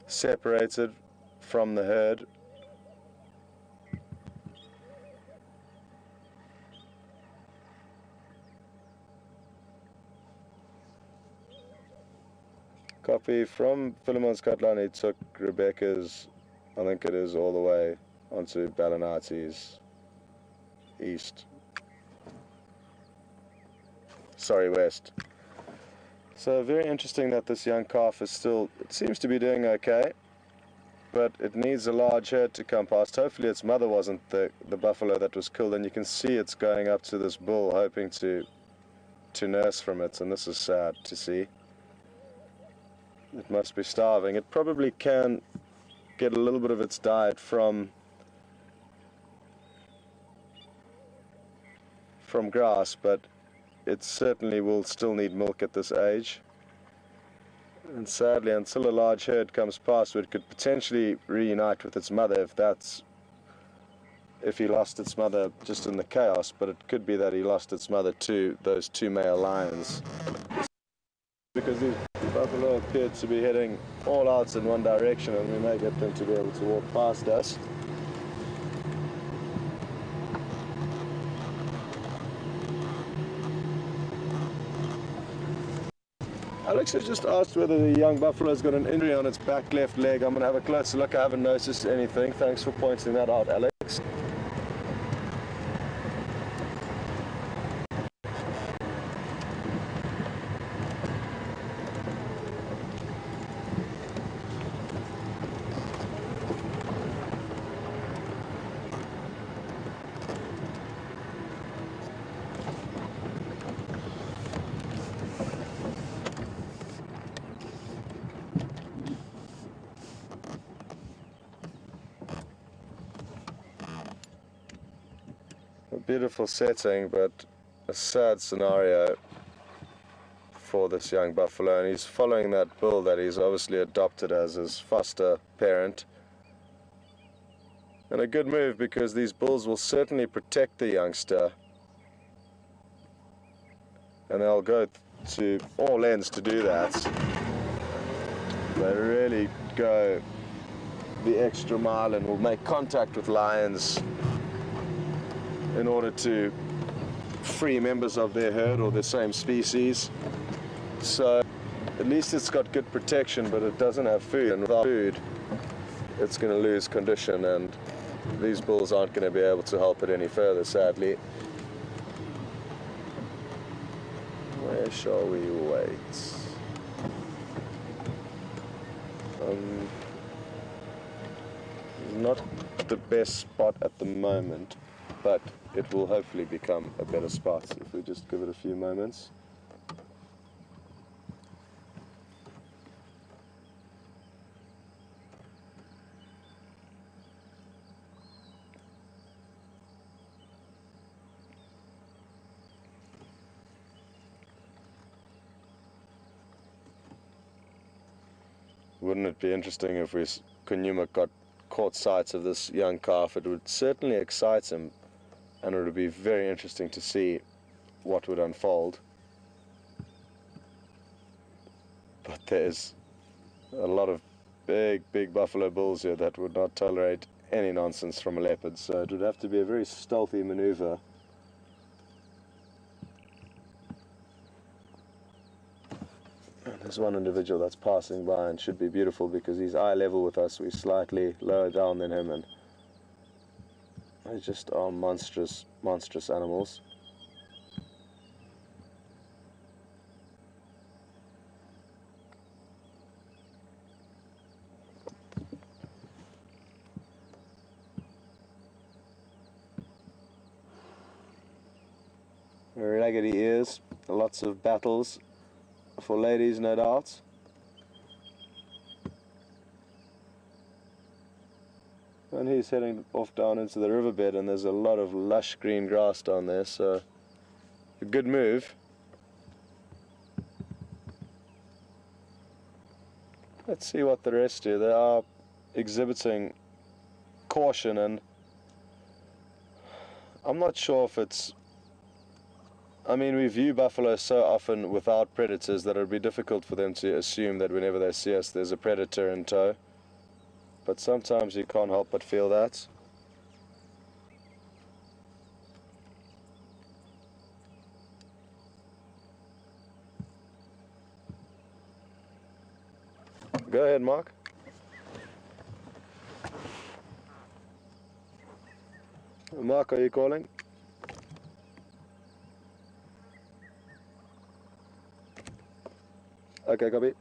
Speaker 1: separated from the herd. Copy from Philemon's Kotlani took Rebecca's, I think it is, all the way onto Ballinati's east. Sorry, west. So very interesting that this young calf is still, it seems to be doing okay, but it needs a large herd to come past. Hopefully its mother wasn't the buffalo that was killed, and you can see it's going up to this bull hoping to nurse from it, and this is sad to see. It must be starving. It probably can get a little bit of its diet from from grass, but it certainly will still need milk at this age. And sadly, until a large herd comes past, it could potentially reunite with its mother if he lost its mother just in the chaos, but it could be that he lost its mother to those two male lions. Because these buffalo appear to be heading all out in one direction, and we may get them to be able to walk past us. Alex has just asked whether the young buffalo's got an injury on its back left leg. I'm going to have a closer look. I haven't noticed anything. Thanks for pointing that out, Alex. A beautiful setting, but a sad scenario for this young buffalo, and he's following that bull that he's obviously adopted as his foster parent. And a good move, because these bulls will certainly protect the youngster, and they'll go to all ends to do that. They really go the extra mile and will make contact with lions in order to free members of their herd or the same species. So at least it's got good protection, but it doesn't have food, and without food it's going to lose condition, and these bulls aren't going to be able to help it any further, sadly. Where shall we wait? Not the best spot at the moment, but it will hopefully become a better spot if we just give it a few moments. Wouldn't it be interesting if Kunyuma caught sight of this young calf? It would certainly excite him, and it would be very interesting to see what would unfold. But there's a lot of big buffalo bulls here that would not tolerate any nonsense from a leopard, so it would have to be a very stealthy maneuver. And there's one individual that's passing by, and should be beautiful because he's eye level with us. We're slightly lower down than him, and they just are monstrous animals. Raggedy ears, lots of battles for ladies, no doubt. And he's heading off down into the riverbed, and there's a lot of lush green grass down there, so a good move. Let's see what the rest do. They are exhibiting caution, and I'm not sure if it's... I mean, we view buffalo so often without predators that it would be difficult for them to assume that whenever they see us there's a predator in tow. But sometimes you can't help but feel that. Go ahead, Mark. Mark, are you calling? Okay, copy.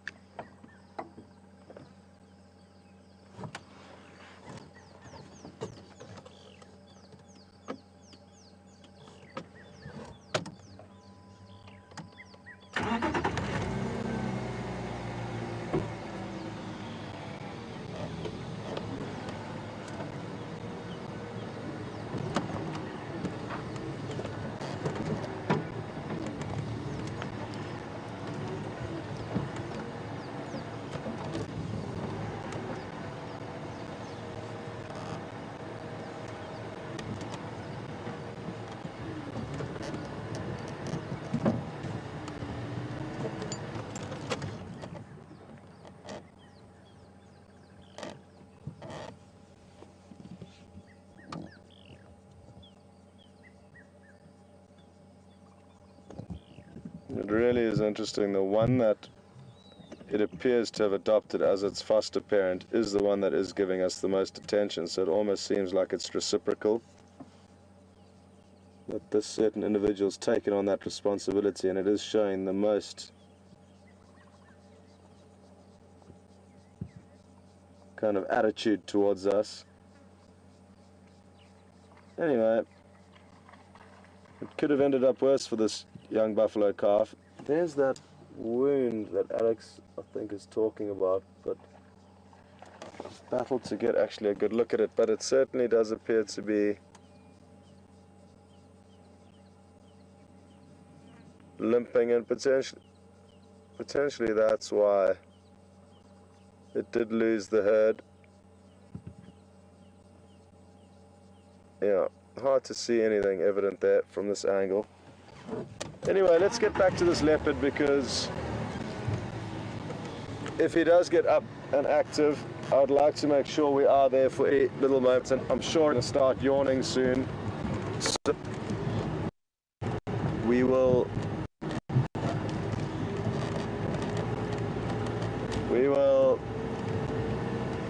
Speaker 1: It really is interesting. The one that it appears to have adopted as its foster parent is the one that is giving us the most attention, so it almost seems like it's reciprocal, that this certain individual's taken on that responsibility, and it is showing the most kind of attitude towards us. Anyway, it could have ended up worse for this young buffalo calf. There's that wound that Alex, I think, is talking about, but battled to get actually a good look at it, but it certainly does appear to be limping, and potentially that's why it did lose the herd. Yeah, hard to see anything evident there from this angle. Anyway, let's get back to this leopard, because if he does get up and active, I'd like to make sure we are there for a little moment, and I'm sure he'll start yawning soon. So we will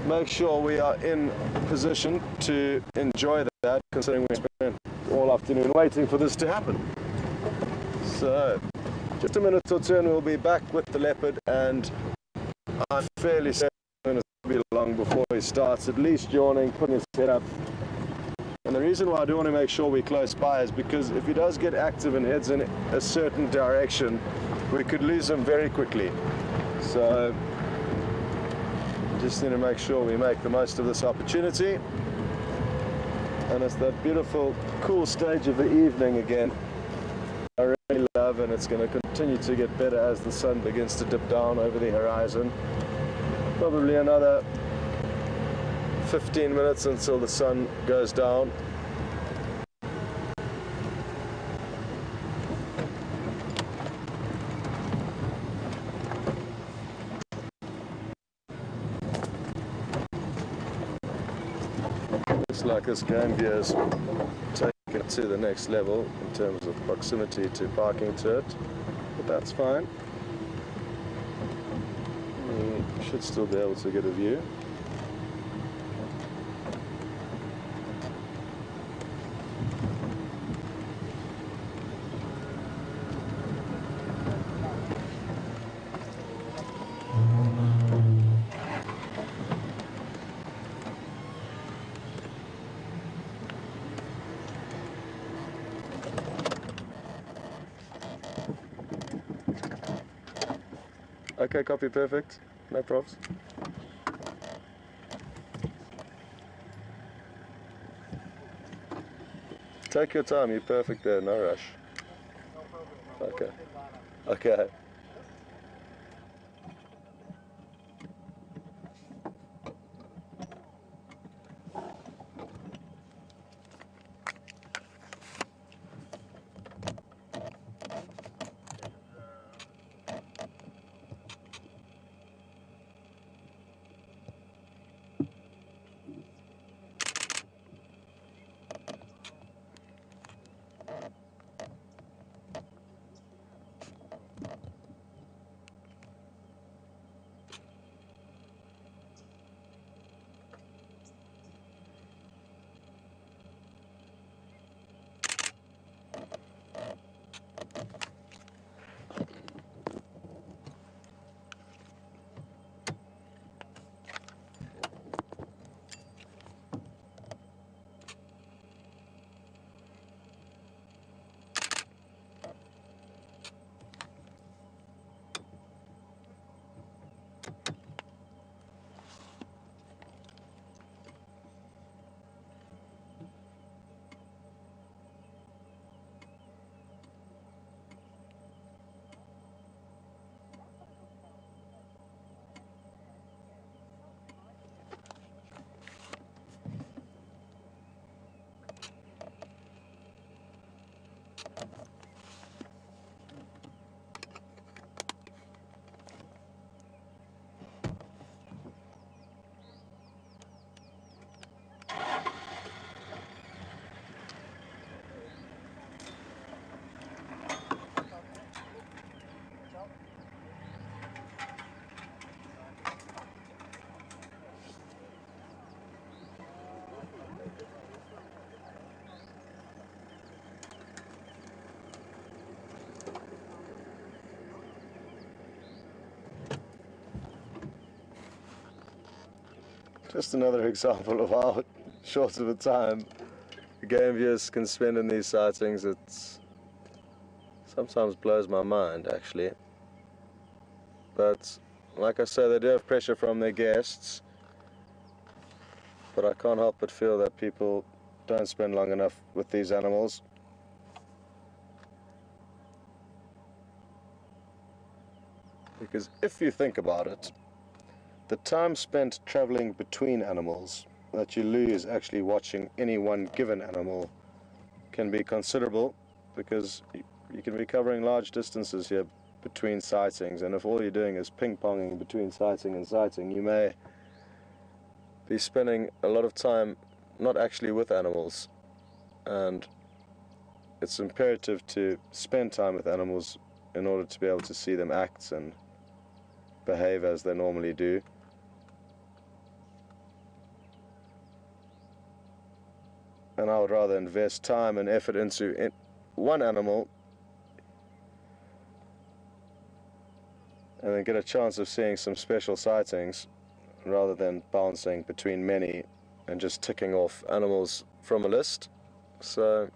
Speaker 1: make sure we are in position to enjoy that, considering we spent all afternoon waiting for this to happen. So just a minute or two and we'll be back with the leopard, and I'm fairly certain it's going to be long before he starts at least yawning, putting his head up. And the reason why I do want to make sure we're close by is because if he does get active and heads in a certain direction, we could lose him very quickly. So just need to make sure we make the most of this opportunity. And it's that beautiful, cool stage of the evening again. I really love, and it's going to continue to get better as the sun begins to dip down over the horizon. Probably another 15 minutes until the sun goes down. Looks like this game view is taken it to the next level in terms of proximity to parking to it, but that's fine. We should still be able to get a view. Okay, copy, perfect. No problems. Take your time, you're perfect there, no rush. Okay. Okay. Just another example of how short of a time game viewers can spend in these sightings. It's sometimes blows my mind, actually. But like I say, they do have pressure from their guests, but I can't help but feel that people don't spend long enough with these animals. Because if you think about it, the time spent traveling between animals that you lose actually watching any one given animal can be considerable, because you can be covering large distances here between sightings, and if all you're doing is ping-ponging between sighting and sighting, you may be spending a lot of time not actually with animals. And it's imperative to spend time with animals in order to be able to see them act and behave as they normally do. And I would rather invest time and effort into one animal and then get a chance of seeing some special sightings rather than bouncing between many and just ticking off animals from a list. So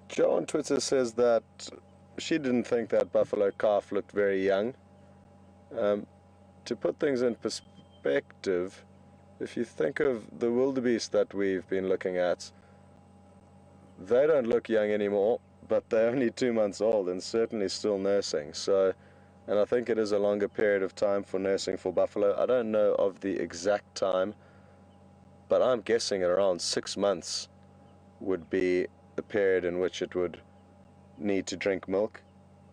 Speaker 1: Joe on Twitter says that she didn't think that buffalo calf looked very young. To put things in perspective, if you think of the wildebeest that we've been looking at, they don't look young anymore, but they're only 2 months old and certainly still nursing. So, and I think it is a longer period of time for nursing for buffalo. I don't know of the exact time, but I'm guessing at around 6 months would be the period in which it would need to drink milk.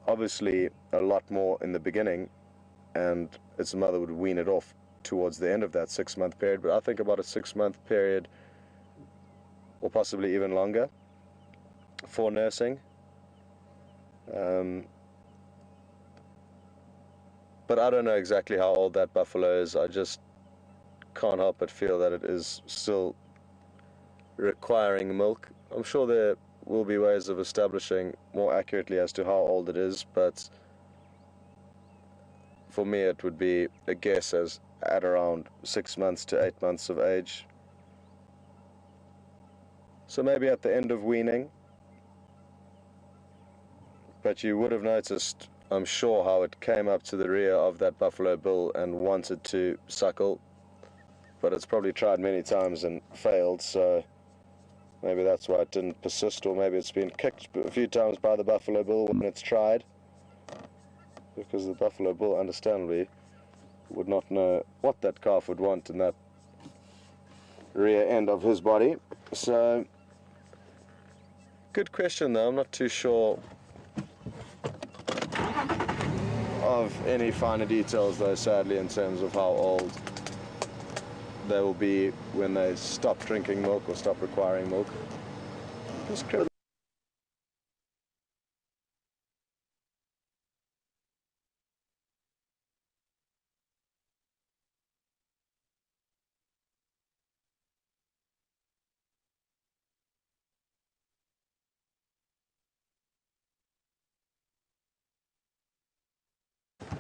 Speaker 1: Obviously a lot more in the beginning, and its mother would wean it off towards the end of that 6 month period, but I think about a 6 month period or possibly even longer for nursing. But I don't know exactly how old that buffalo is. I just can't help but feel that it is still requiring milk. I'm sure there will be ways of establishing more accurately as to how old it is, but for me it would be a guess as at around 6 months to 8 months of age. So maybe at the end of weaning. But you would have noticed, I'm sure, how it came up to the rear of that buffalo bull and wanted to suckle, but it's probably tried many times and failed, so maybe that's why it didn't persist, or maybe it's been kicked a few times by the buffalo bull when it's tried, because the buffalo bull understandably would not know what that calf would want in that rear end of his body. So good question though. I'm not too sure of any finer details though, sadly, in terms of how old they will be when they stop drinking milk or stop requiring milk. Just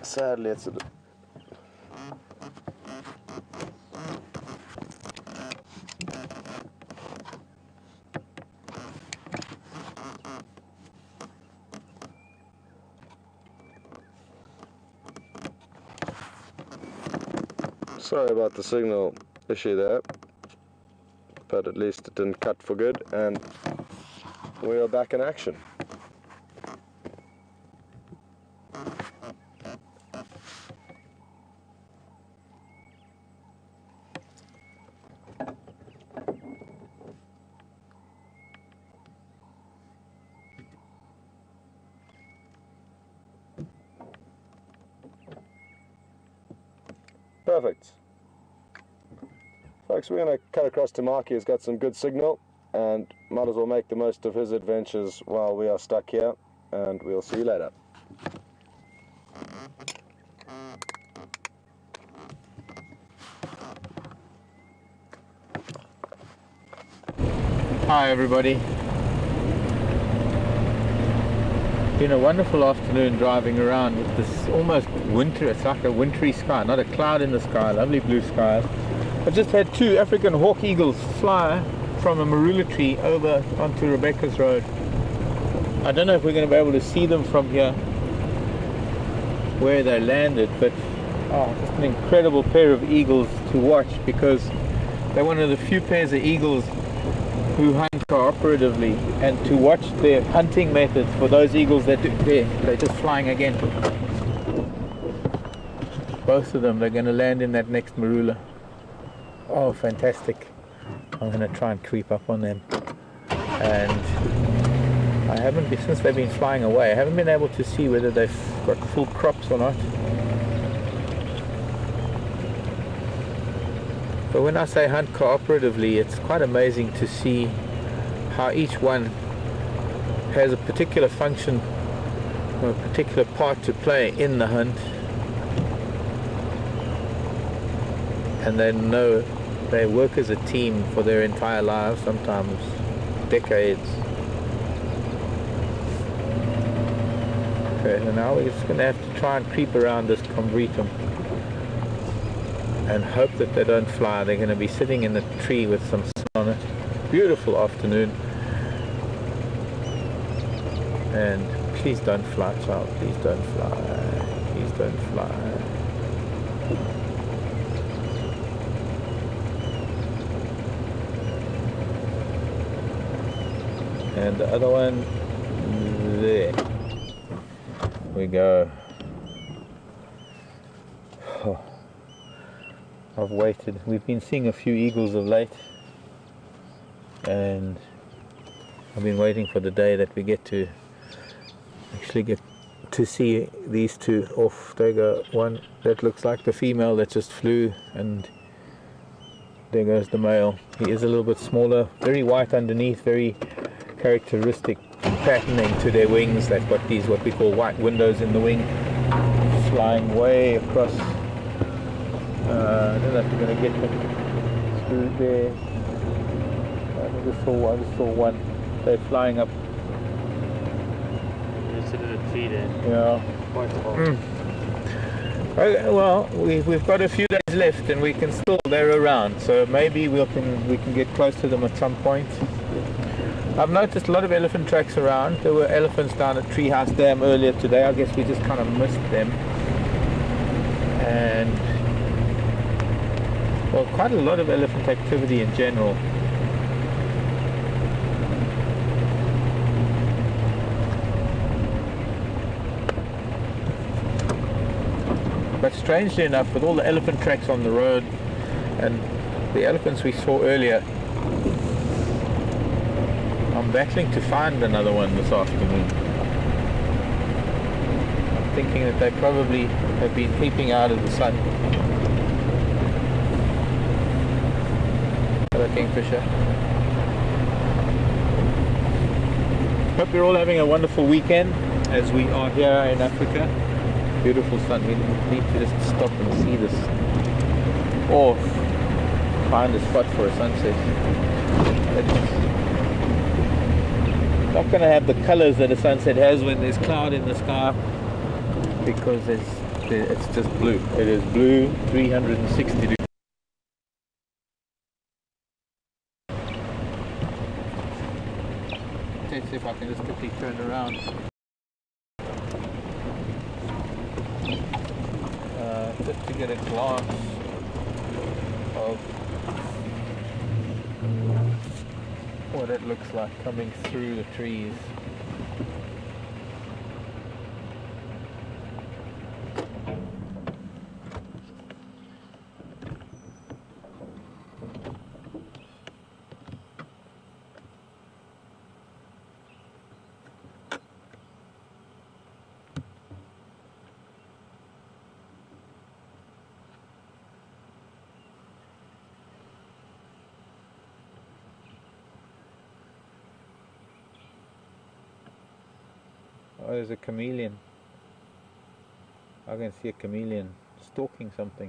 Speaker 1: sadly, it's a bit. Sorry about the signal issue there, but at least it didn't cut for good, and we are back in action. Perfect. Folks, we're going to cut across to Mark. He's got some good signal, and might as well make the most of his adventures while we are stuck here, and we'll see you later.
Speaker 2: Hi everybody. Been a wonderful afternoon driving around with this almost winter, it's like a wintry sky, not a cloud in the sky, lovely blue skies. I've just had 2 African hawk eagles fly from a marula tree over onto Rebecca's Road. I don't know if we're going to be able to see them from here where they landed, but just an incredible pair of eagles to watch, because they're one of the few pairs of eagles who hunt cooperatively, and to watch their hunting methods for those eagles that they're just flying again. Both of them, they're going to land in that next marula. Oh, fantastic. I'm going to try and creep up on them, and I haven't been, since they've been flying away, I haven't been able to see whether they've got full crops or not. But when I say hunt cooperatively, it's quite amazing to see how each one has a particular function or a particular part to play in the hunt, and they know they work as a team for their entire lives, sometimes decades. Okay, so now we're just going to have to try and creep around this combretum and hope that they don't fly. They're going to be sitting in the tree with some sun on it. Beautiful afternoon. And please don't fly, child. Please don't fly. Please don't fly. And the other one, there we go. Oh. I've waited. We've been seeing a few eagles of late, and I've been waiting for the day that we get to actually get to see these 2 off. There go one that looks like the female that just flew, and there goes the male. He is a little bit smaller, very white underneath, very characteristic patterning to their wings. They've got these what we call white windows in the wing, flying way across. I don't know if you're going to get them through there. I just saw one. They're flying up.
Speaker 4: You sit in a tree there.
Speaker 2: Yeah.
Speaker 4: Quite hot.
Speaker 2: Okay, well, we've got a few days left, and we can still, they're around, so maybe we can get close to them at some point. I've noticed a lot of elephant tracks around. There were elephants down at Treehouse Dam earlier today. I guess we just kind of missed them. And well, quite a lot of elephant activity in general. But strangely enough, with all the elephant tracks on the road and the elephants we saw earlier, I'm battling to find another one this afternoon. I'm thinking that they probably have been peeping out of the sun. Hello, Kingfisher. Hope you're all having a wonderful weekend as we are here in Africa. Beautiful sun. We need to just stop and see this, or find a spot for a sunset. It's not going to have the colors that a sunset has when there's cloud in the sky, because it's just blue. It is blue 360 degrees. Let's see if I can just quickly turn around. Just to get a glance of what it looks like coming through the trees. Oh, there's a chameleon. I can see a chameleon stalking something.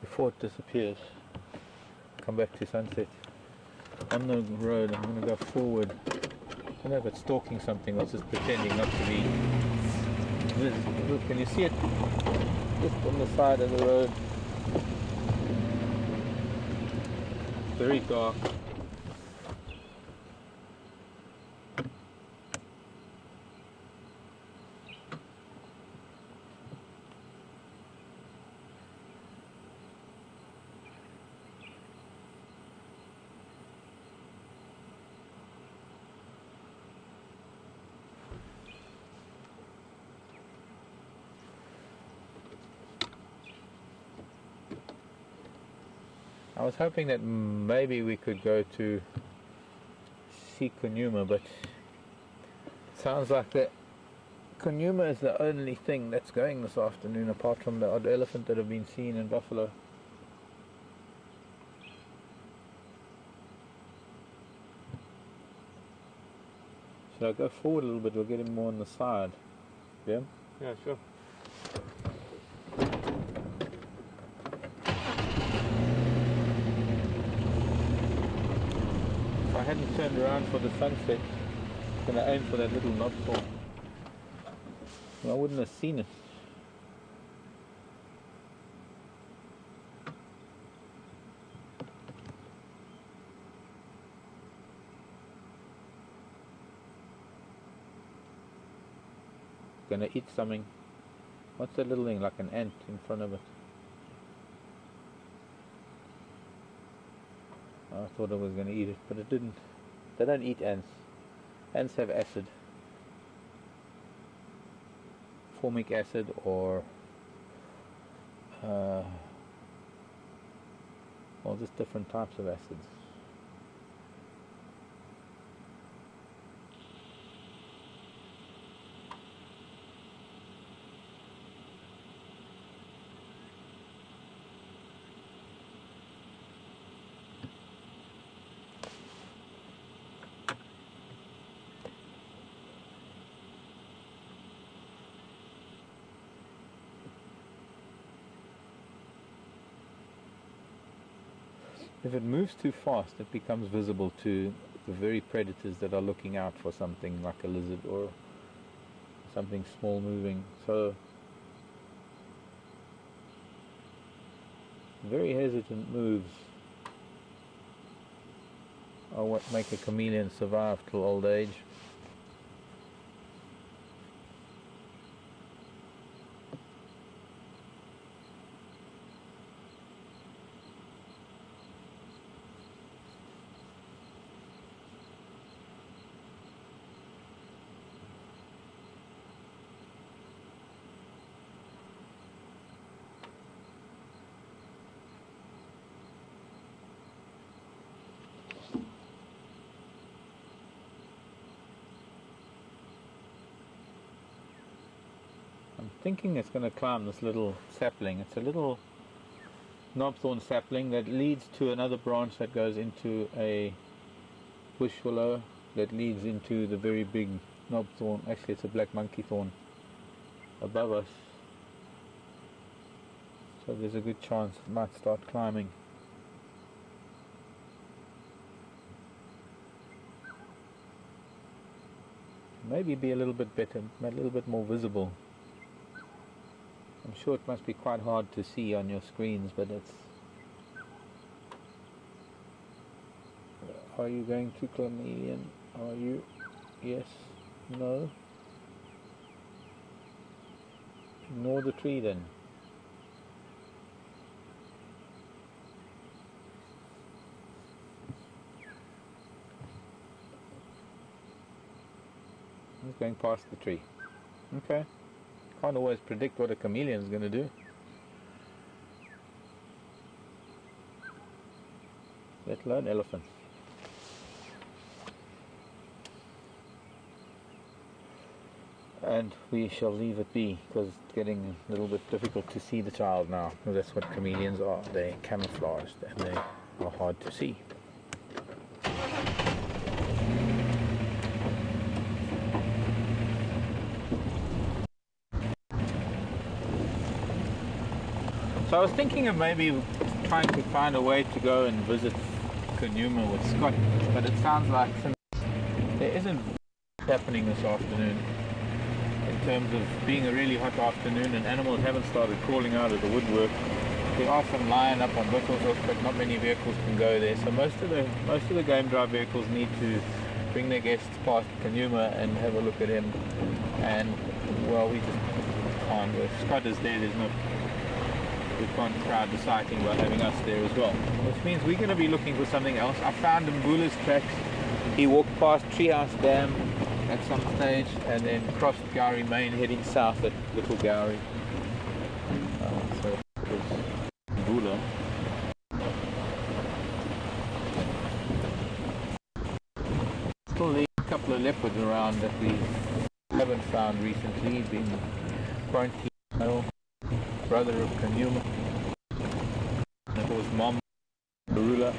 Speaker 2: Before it disappears, come back to sunset. On the road, I'm going to go forward. I don't know if it's stalking something or it's just pretending not to be. Look, can you see it? Just on the side of the road. Very dark. I was hoping that maybe we could go to see Kunyuma, but it sounds like that Kunyuma is the only thing that's going this afternoon, apart from the odd elephant that have been seen in buffalo. Should I go forward a little bit? We'll get him more on the side. Yeah?
Speaker 3: Yeah, sure.
Speaker 2: If I hadn't turned around for the sunset, I was going to aim for that little knobthorn. Well, I wouldn't have seen it. Gonna eat something. What's that little thing, like an ant in front of it? I thought I was gonna eat it, but it didn't. They don't eat ants. Ants have acid. Formic acid or well, just different types of acids. If it moves too fast, it becomes visible to the very predators that are looking out for something like a lizard or something small moving. So, very hesitant moves are what make a chameleon survive till old age. I'm thinking it's going to climb this little sapling. It's a little knobthorn sapling that leads to another branch that goes into a bush willow that leads into the very big knobthorn. Actually, it's a black monkey thorn above us. So there's a good chance it might start climbing. Maybe be a little bit better, a little bit more visible. I'm sure it must be quite hard to see on your screens, but it's... Are you going to chameleon? Are you? Yes? No? Ignore the tree then. He's going past the tree. Okay. Can't always predict what a chameleon is going to do. Let alone elephants. and we shall leave it be, because it's getting a little bit difficult to see the child now. Well, that's what chameleons are. They're camouflaged and they are hard to see. So I was thinking of maybe trying to find a way to go and visit Kunyuma with Scott, but it sounds like there isn't happening this afternoon in terms of being a really hot afternoon, and animals haven't started crawling out of the woodwork. There are some lying up on Bushelshoek, but not many vehicles can go there. So most of the game drive vehicles need to bring their guests past Kunyuma and have a look at him. And well, we just can't. If Scott is there, we can't crowd the sighting by having us there as well. Which means we're going to be looking for something else. I found Mbula's tracks. He walked past Treehouse Dam at some stage and then crossed Gowrie Main heading south at Little Gowrie. So it was Mbula. Still there's a couple of leopards around that we haven't found recently. Been quarantined. Brother of Kunyuma. And of course Mom Barula.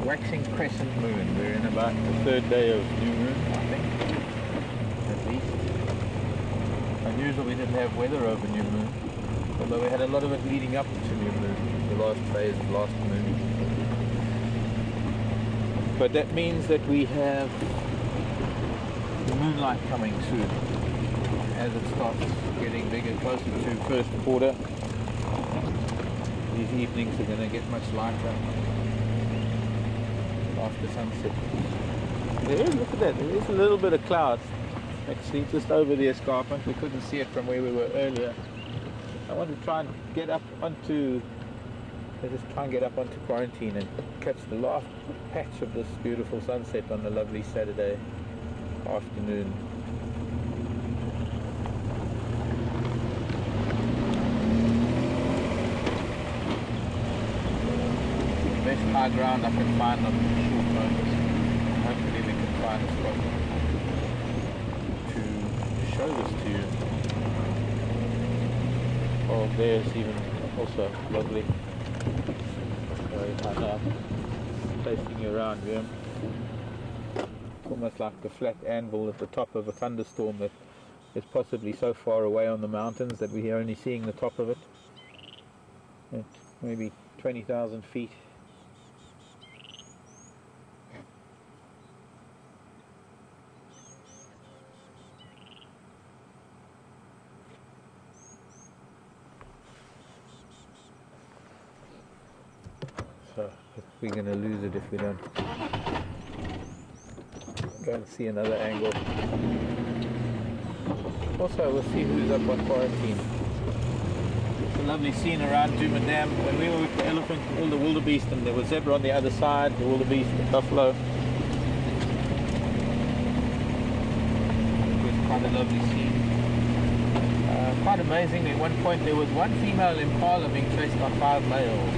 Speaker 2: Waxing crescent moon. We're in about the third day of new moon, I think, at least. Unusual we didn't have weather over new moon, although we had a lot of it leading up to new moon, the last phase of last moon. But that means that we have the moonlight coming soon. As it starts getting bigger, closer to first quarter, these evenings are going to get much lighter after sunset. Look at that, there is a little bit of clouds actually just over the escarpment. We couldn't see it from where we were earlier. I want to try and get up onto quarantine and catch the last patch of this beautiful sunset on a lovely Saturday afternoon. Best high ground I can find on short notice. Hopefully we can find a spot to show this to you. Oh, there's even also lovely. Very high now. Placing you around here. It's almost like the flat anvil at the top of a thunderstorm that is possibly so far away on the mountains that we're only seeing the top of it. At maybe 20,000 feet. So we're going to lose it if we don't go and see another angle. Also, we'll see who's up on quarantine. It's a lovely scene around Duma Dam. When we were with the elephant, all the wildebeest, and there was zebra on the other side, the wildebeest, the buffalo. It was quite a lovely scene. Quite amazing, at one point there was one female impala being chased by 5 males.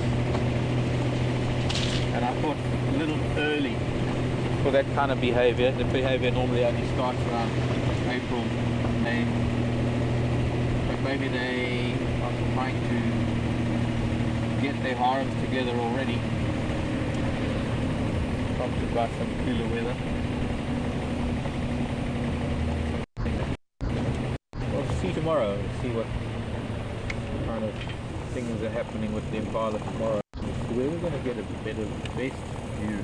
Speaker 2: And I thought a little early for that kind of behavior. The behavior normally only starts around April, May. But maybe they are trying to get their harems together already. Prompted by some cooler weather. We'll see tomorrow, see what kind of things are happening with the impala tomorrow. Where we're going to get a better, best view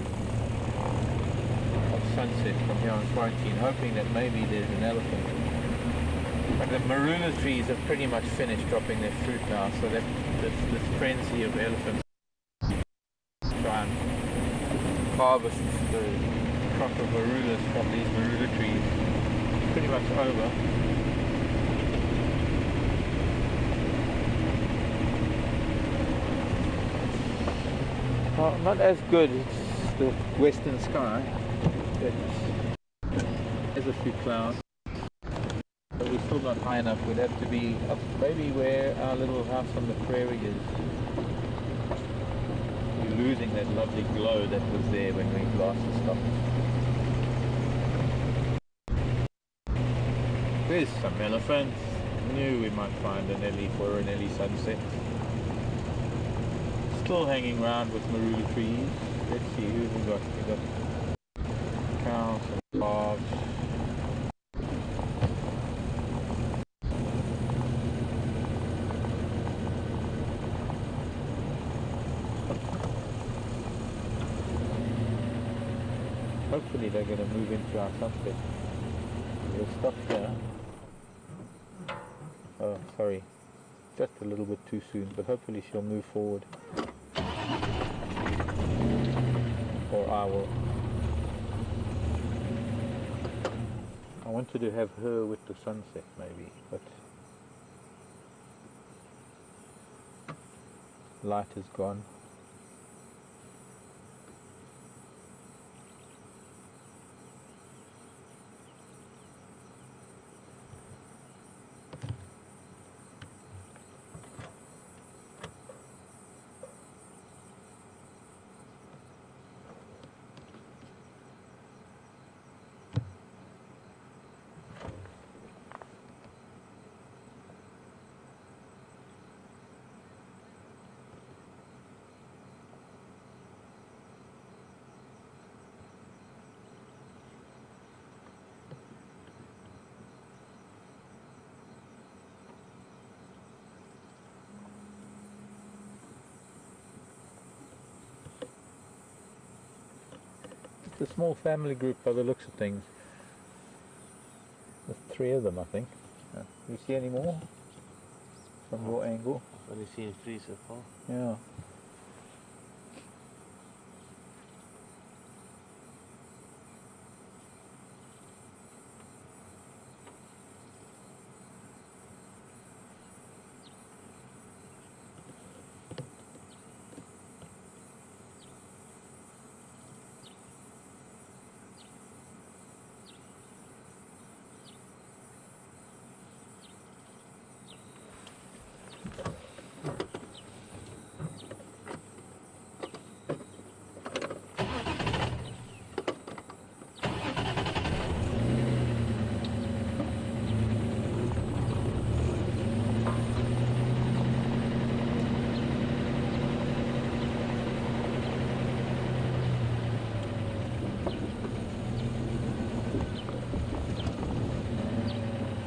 Speaker 2: of sunset from here on quarantine, hoping that maybe there's an elephant. But the marula trees have pretty much finished dropping their fruit now, so that this frenzy of elephants try and harvest the crop of marulas from these marula trees is pretty much over. Well, not as good as the western sky. There's a few clouds, but we're still not high enough. We'd have to be up maybe where our little house on the prairie is. We're losing that lovely glow that was there when we last stopped. There's some elephants. Knew we might find an Ellie for an Ellie sunset. Still hanging around with marula trees. Let's see who we got. We got cows and calves. Hopefully they're going to move into our sunset. We'll stop here. Oh, sorry. Just a little bit too soon, but hopefully she'll move forward. Or I will. I wanted to have her with the sunset maybe, but light is gone. It's a small family group by the looks of things. There's 3 of them, I think. You see any more from your angle?
Speaker 4: I've only seen 3 so far.
Speaker 2: Yeah.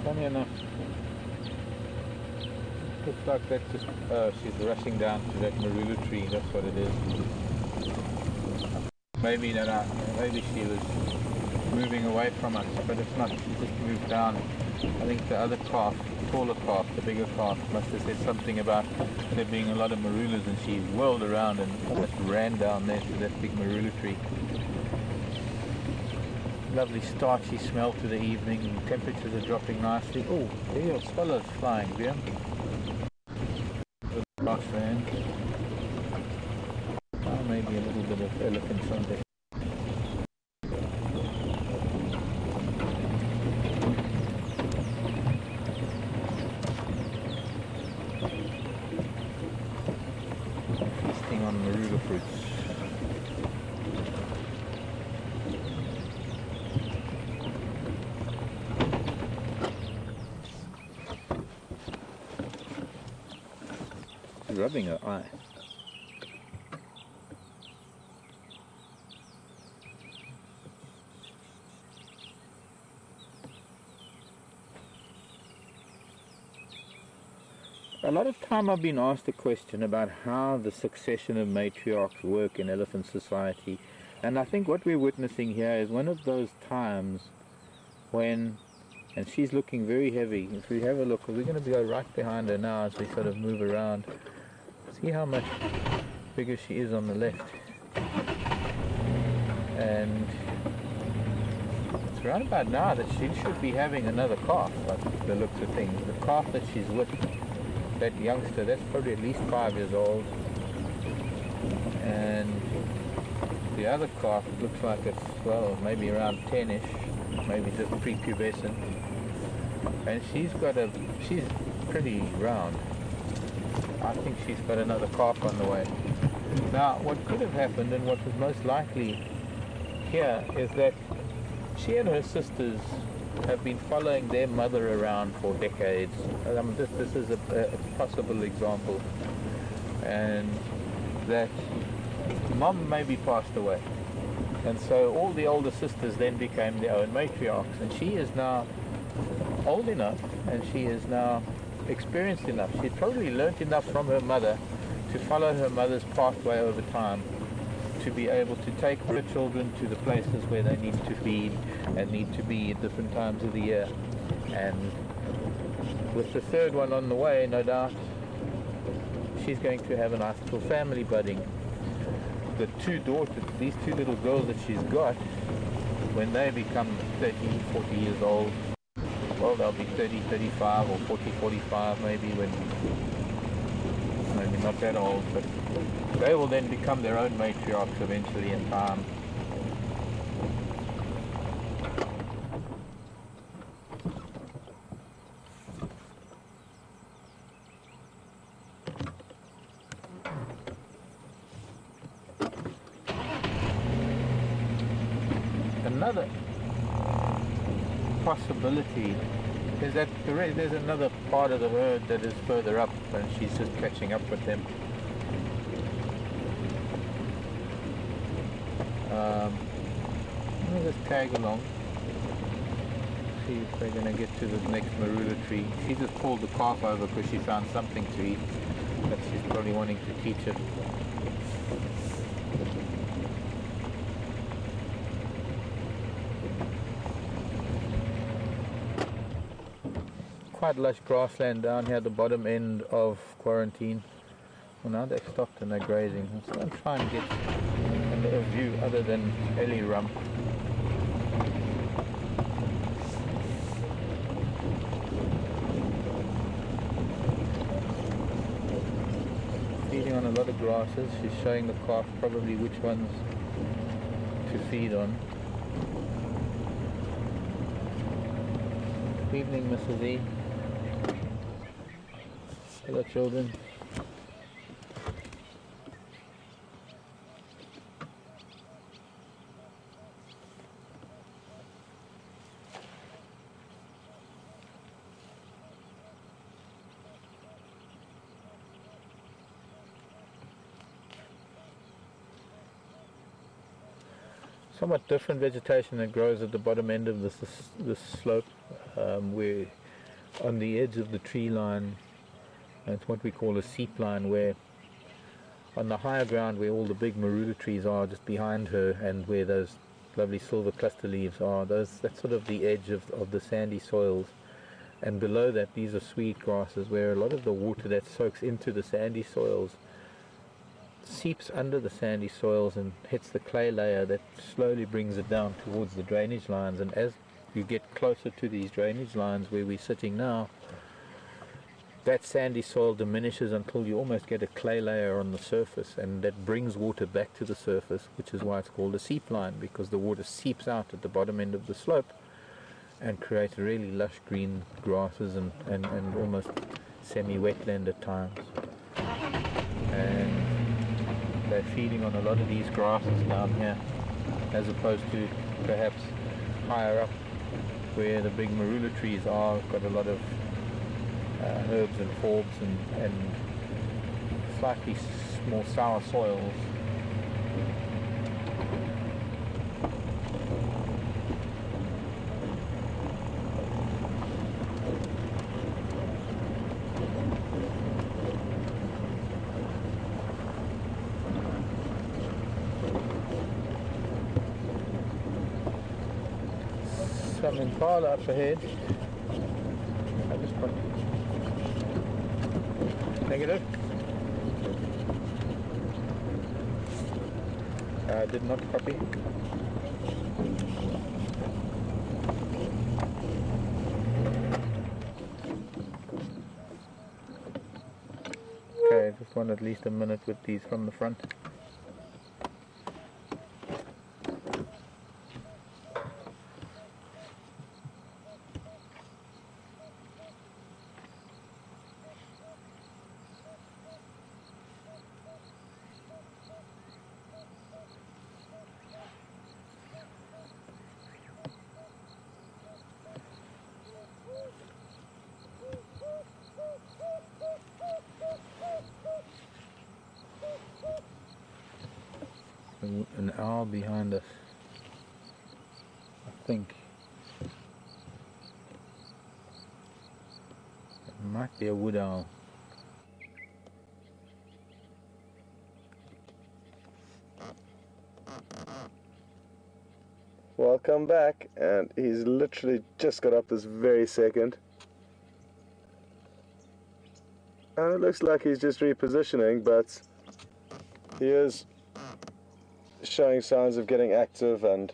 Speaker 2: Funny enough, looks like that's just, she's rushing down to that marula tree, that's what it is. Maybe that, maybe she was moving away from us, but it's not, she just moved down. I think the other calf, the taller calf, the bigger calf, must have said something about there being a lot of marulas, and she whirled around and almost ran down there to that big marula tree. Lovely starchy smell to the evening, temperatures are dropping nicely. Oh, there are swallows flying, dear. Grassland. Oh, maybe a little bit of elephants on there. Feasting on marula fruits. Rubbing her eye. A lot of time I've been asked a question about how the succession of matriarchs work in elephant society, and I think what we're witnessing here is one of those times when, and she's looking very heavy. If we have a look, we're going to be right behind her now as we sort of move around. See how much bigger she is on the left. And it's right about now that she should be having another calf, by the looks of things. The calf that she's with, that youngster, that's probably at least 5 years old. and the other calf looks like it's, well, maybe around 10ish, maybe just prepubescent, and she's pretty round. I think she's got another calf on the way. Now, what could have happened, and what was most likely here, is that she and her sisters have been following their mother around for decades. This is a possible example, and that mom maybe passed away, and so all the older sisters then became their own matriarchs, and she is now old enough, and she is now experienced enough. She'd probably learnt enough from her mother to follow her mother's pathway over time, to be able to take her children to the places where they need to feed and need to be at different times of the year. And with the third one on the way, no doubt, she's going to have a nice little family budding. The two daughters, these two little girls that she's got, when they become 30, 40 years old, well, they'll be 30, 35 or 40, 45 maybe, when, maybe not that old, but they will then become their own matriarchs eventually in time. Another possibility is that there's another part of the herd that is further up, and she's just catching up with them. Let me just tag along, see if they're going to get to this next marula tree. She just pulled the calf over because she found something to eat that she's probably wanting to teach it. Quite lush grassland down here at the bottom end of quarantine. Well, now they've stopped and they're grazing. So I'm trying to get a little view other than Ellie rump. Feeding on a lot of grasses. She's showing the calf probably which ones to feed on. Good evening, Mrs. E. Hello, children. Somewhat different vegetation that grows at the bottom end of this slope, where on the edge of the tree line, it's what we call a seep line, where on the higher ground where all the big marula trees are just behind her, and where those lovely silver cluster leaves are, that's sort of the edge of the sandy soils. And below that, these are sweet grasses, where a lot of the water that soaks into the sandy soils seeps under the sandy soils and hits the clay layer that slowly brings it down towards the drainage lines. And as you get closer to these drainage lines where we're sitting now, that sandy soil diminishes until you almost get a clay layer on the surface, and that brings water back to the surface, which is why it's called a seep line, because the water seeps out at the bottom end of the slope and creates really lush green grasses and almost semi-wetland at times. And they're feeding on a lot of these grasses down here, as opposed to perhaps higher up where the big marula trees are. Got a lot of herbs and forbs and slightly more sour soils. Some impala up ahead. I just put negative. Did not copy. Okay, just want at least a minute with these from the front. an owl behind us. I think. It might be a wood owl.
Speaker 1: Welcome back, and he's literally just got up this very second. And it looks like he's just repositioning, but he is showing signs of getting active, and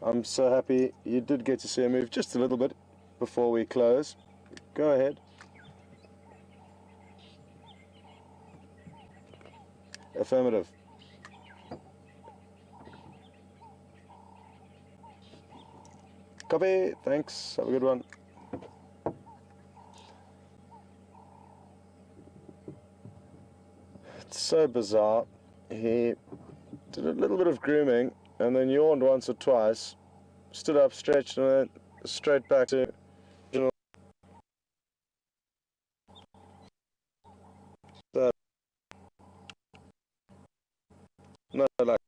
Speaker 1: I'm so happy you did get to see him move just a little bit before we close. Go ahead. Affirmative. Copy. Thanks. Have a good one. It's so bizarre. He did a little bit of grooming and then yawned once or twice, stood up, stretched, and then straight back to original. No, like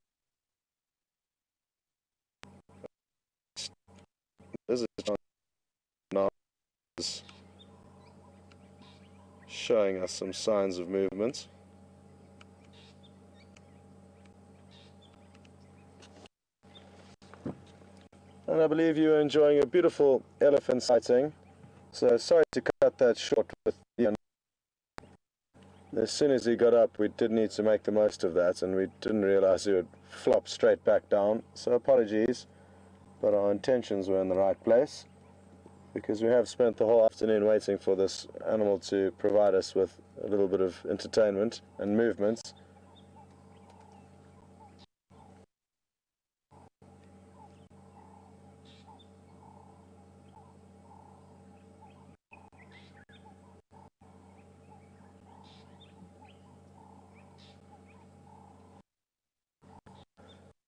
Speaker 1: this is now showing us some signs of movement. And I believe you are enjoying a beautiful elephant sighting. So sorry to cut that short with Ian. As soon as he got up, we did need to make the most of that, and we didn't realize he would flop straight back down. So apologies, but our intentions were in the right place, because we have spent the whole afternoon waiting for this animal to provide us with a little bit of entertainment and movement.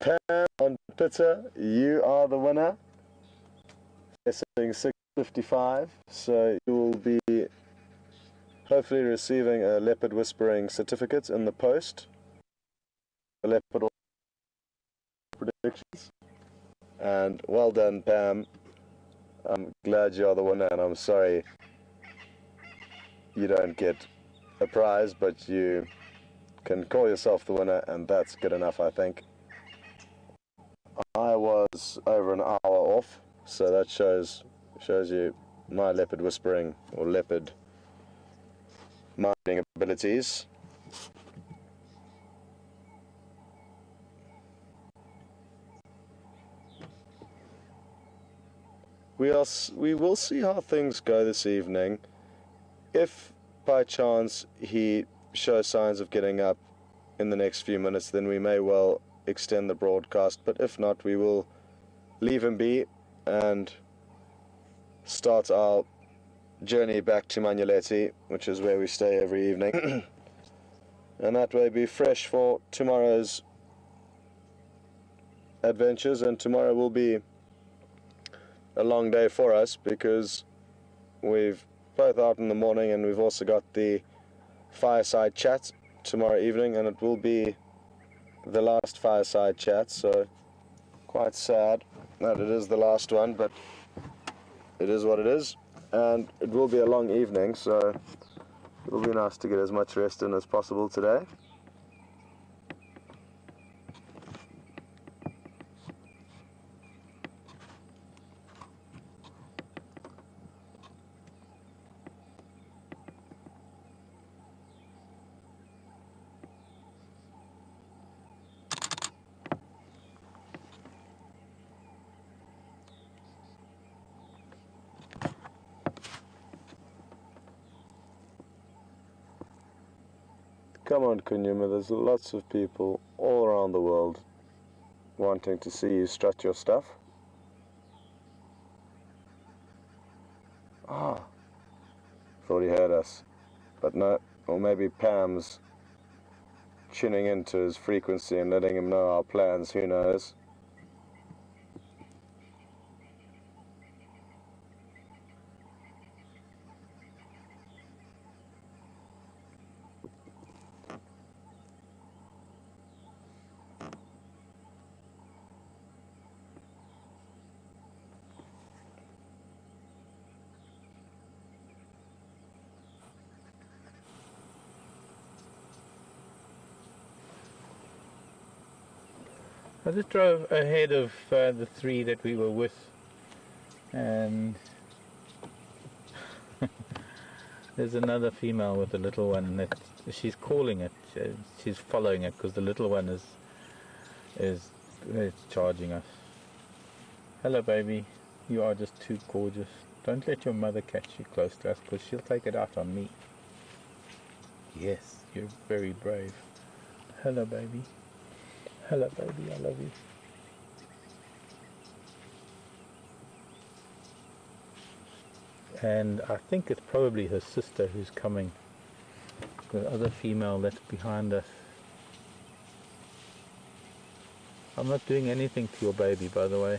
Speaker 1: Pam on Twitter, you are the winner. Guessing 655, so you will be hopefully receiving a leopard whispering certificate in the post. A leopard predictions. And well done, Pam. I'm glad you are the winner, and I'm sorry you don't get a prize, but you can call yourself the winner, and that's good enough, I think. I was over an hour off, so that shows you my leopard whispering or leopard minding abilities. We will see how things go this evening. If by chance he shows signs of getting up in the next few minutes, then we may well extend the broadcast, but if not, we will leave him be and start our journey back to Manuletti, which is where we stay every evening. And that way be fresh for tomorrow's adventures, and tomorrow will be a long day for us because we've both out in the morning, and we've also got the fireside chat tomorrow evening, and it will be the last fireside chat, so quite sad that it is the last one, but it is what it is, and it will be a long evening, so it'll be nice to get as much rest in as possible today. Come on, Kunyuma, there's lots of people all around the world wanting to see you strut your stuff. Ah, thought he heard us, but no, or maybe Pam's tuning into his frequency and letting him know our plans, who knows.
Speaker 2: I just drove ahead of the three that we were with, and there's another female with a little one that she's calling it. She's following it because the little one is charging us. Hello, baby. You are just too gorgeous. Don't let your mother catch you close to us because she'll take it out on me. Yes, you're very brave. Hello, baby. Hello, baby. I love you. And I think it's probably her sister who's coming. The other female that's behind us. I'm not doing anything to your baby, by the way.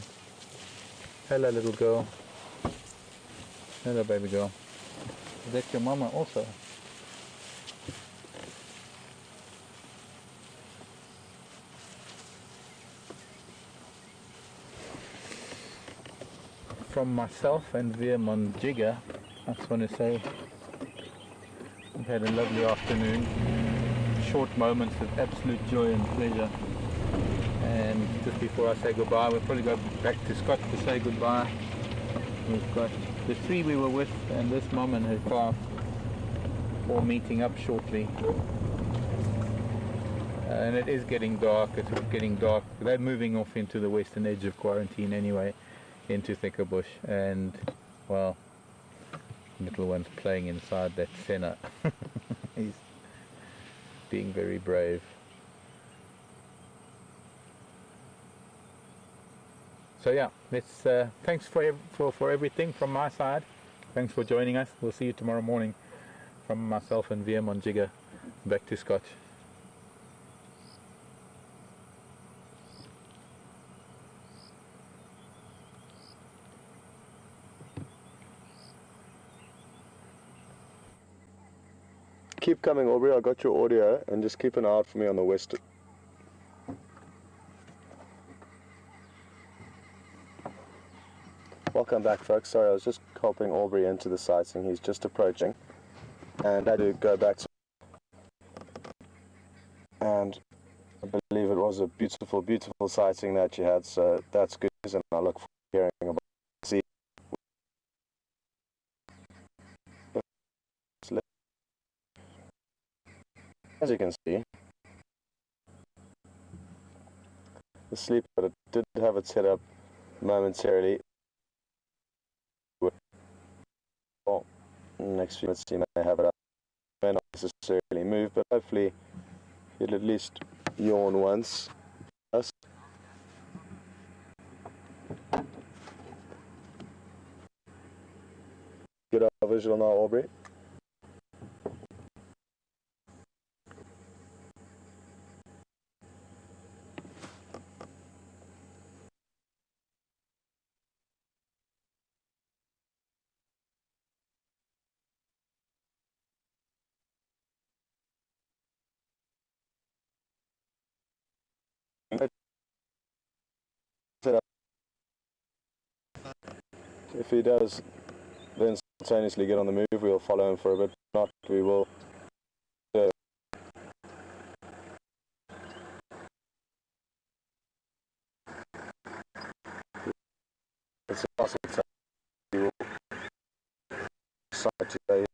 Speaker 2: Hello, little girl. Hello, baby girl. Is that your mama also? From myself and Veer Monjiga, I just want to say we've had a lovely afternoon. Short moments of absolute joy and pleasure. And just before I say goodbye, we'll probably go back to Scott to say goodbye. We've got the three we were with and this mum and her calf all meeting up shortly. And it is getting dark, it's getting dark. They're moving off into the western edge of quarantine anyway, into thicker bush, and well, little one's playing inside that senna. He's being very brave. So yeah, let's thanks for everything from my side. Thanks for joining us. We'll see you tomorrow morning. From myself and Veer Monjiga, back to Scott.
Speaker 1: Keep coming, Aubrey. I got your audio, and just keep an eye out for me on the west. Welcome back, folks. Sorry, I was just helping Aubrey into the sighting. He's just approaching, and I had to go back to, and I believe it was a beautiful, beautiful sighting that you had. So that's good, and I look forward to hearing about it. See. As you can see, the sleep, but it did have it set up momentarily. Well, next few minutes you may have it up. May not necessarily move, but hopefully you'll at least yawn once. Get our visual now, Aubrey. If he does then simultaneously get on the move, we'll follow him for a bit. If not, we will. It's a possible time. We will decide today.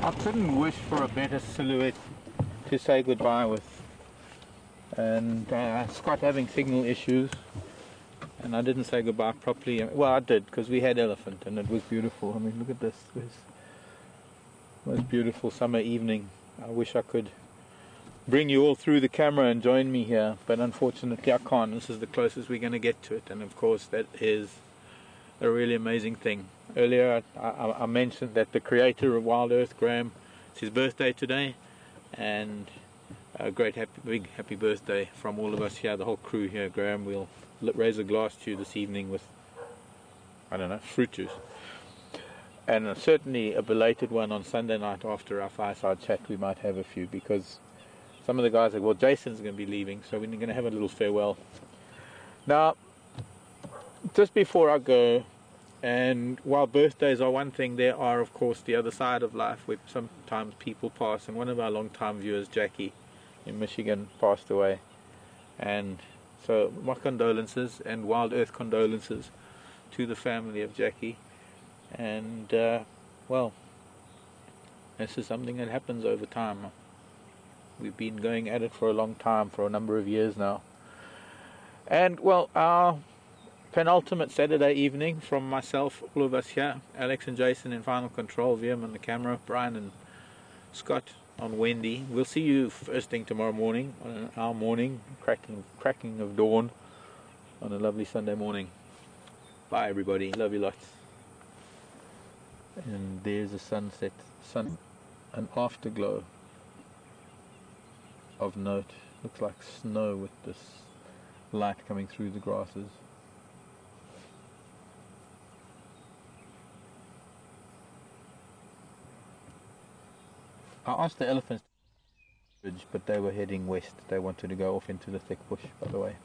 Speaker 2: I couldn't wish for a better silhouette to say goodbye with. And Scott having signal issues, and I didn't say goodbye properly. Well, I did, because we had elephant and it was beautiful. I mean, look at this. This most beautiful summer evening. I wish I could bring you all through the camera and join me here, but unfortunately I can't. This is the closest we're going to get to it, and of course that is a really amazing thing. Earlier I mentioned that the creator of WildEarth, Graham, it's his birthday today, and a great big happy birthday from all of us here, the whole crew here. Graham, we'll raise a glass to you this evening with, I don't know, fruit juice. And certainly a belated one on Sunday night after our fireside chat. We might have a few, because some of the guys said, well, Jason's going to be leaving, so we're going to have a little farewell. Now, just before I go, and while birthdays are one thing, there are, of course, the other side of life where sometimes people pass. And one of our long-time viewers, Jackie, in Michigan, passed away. And so my condolences and WildEarth condolences to the family of Jackie. And, well, this is something that happens over time. We've been going at it for a long time, for a number of years now. And, well, our penultimate Saturday evening from myself, all of us here, Alex and Jason in final control, Viam on the camera, Brian and Scott on Wendy. We'll see you first thing tomorrow morning, on our morning, cracking of dawn on a lovely Sunday morning. Bye everybody, love you lots. And there's a sunset, an afterglow of note. Looks like snow with this light coming through the grasses. I asked the elephants, but they were heading west. They wanted to go off into the thick bush, by the way.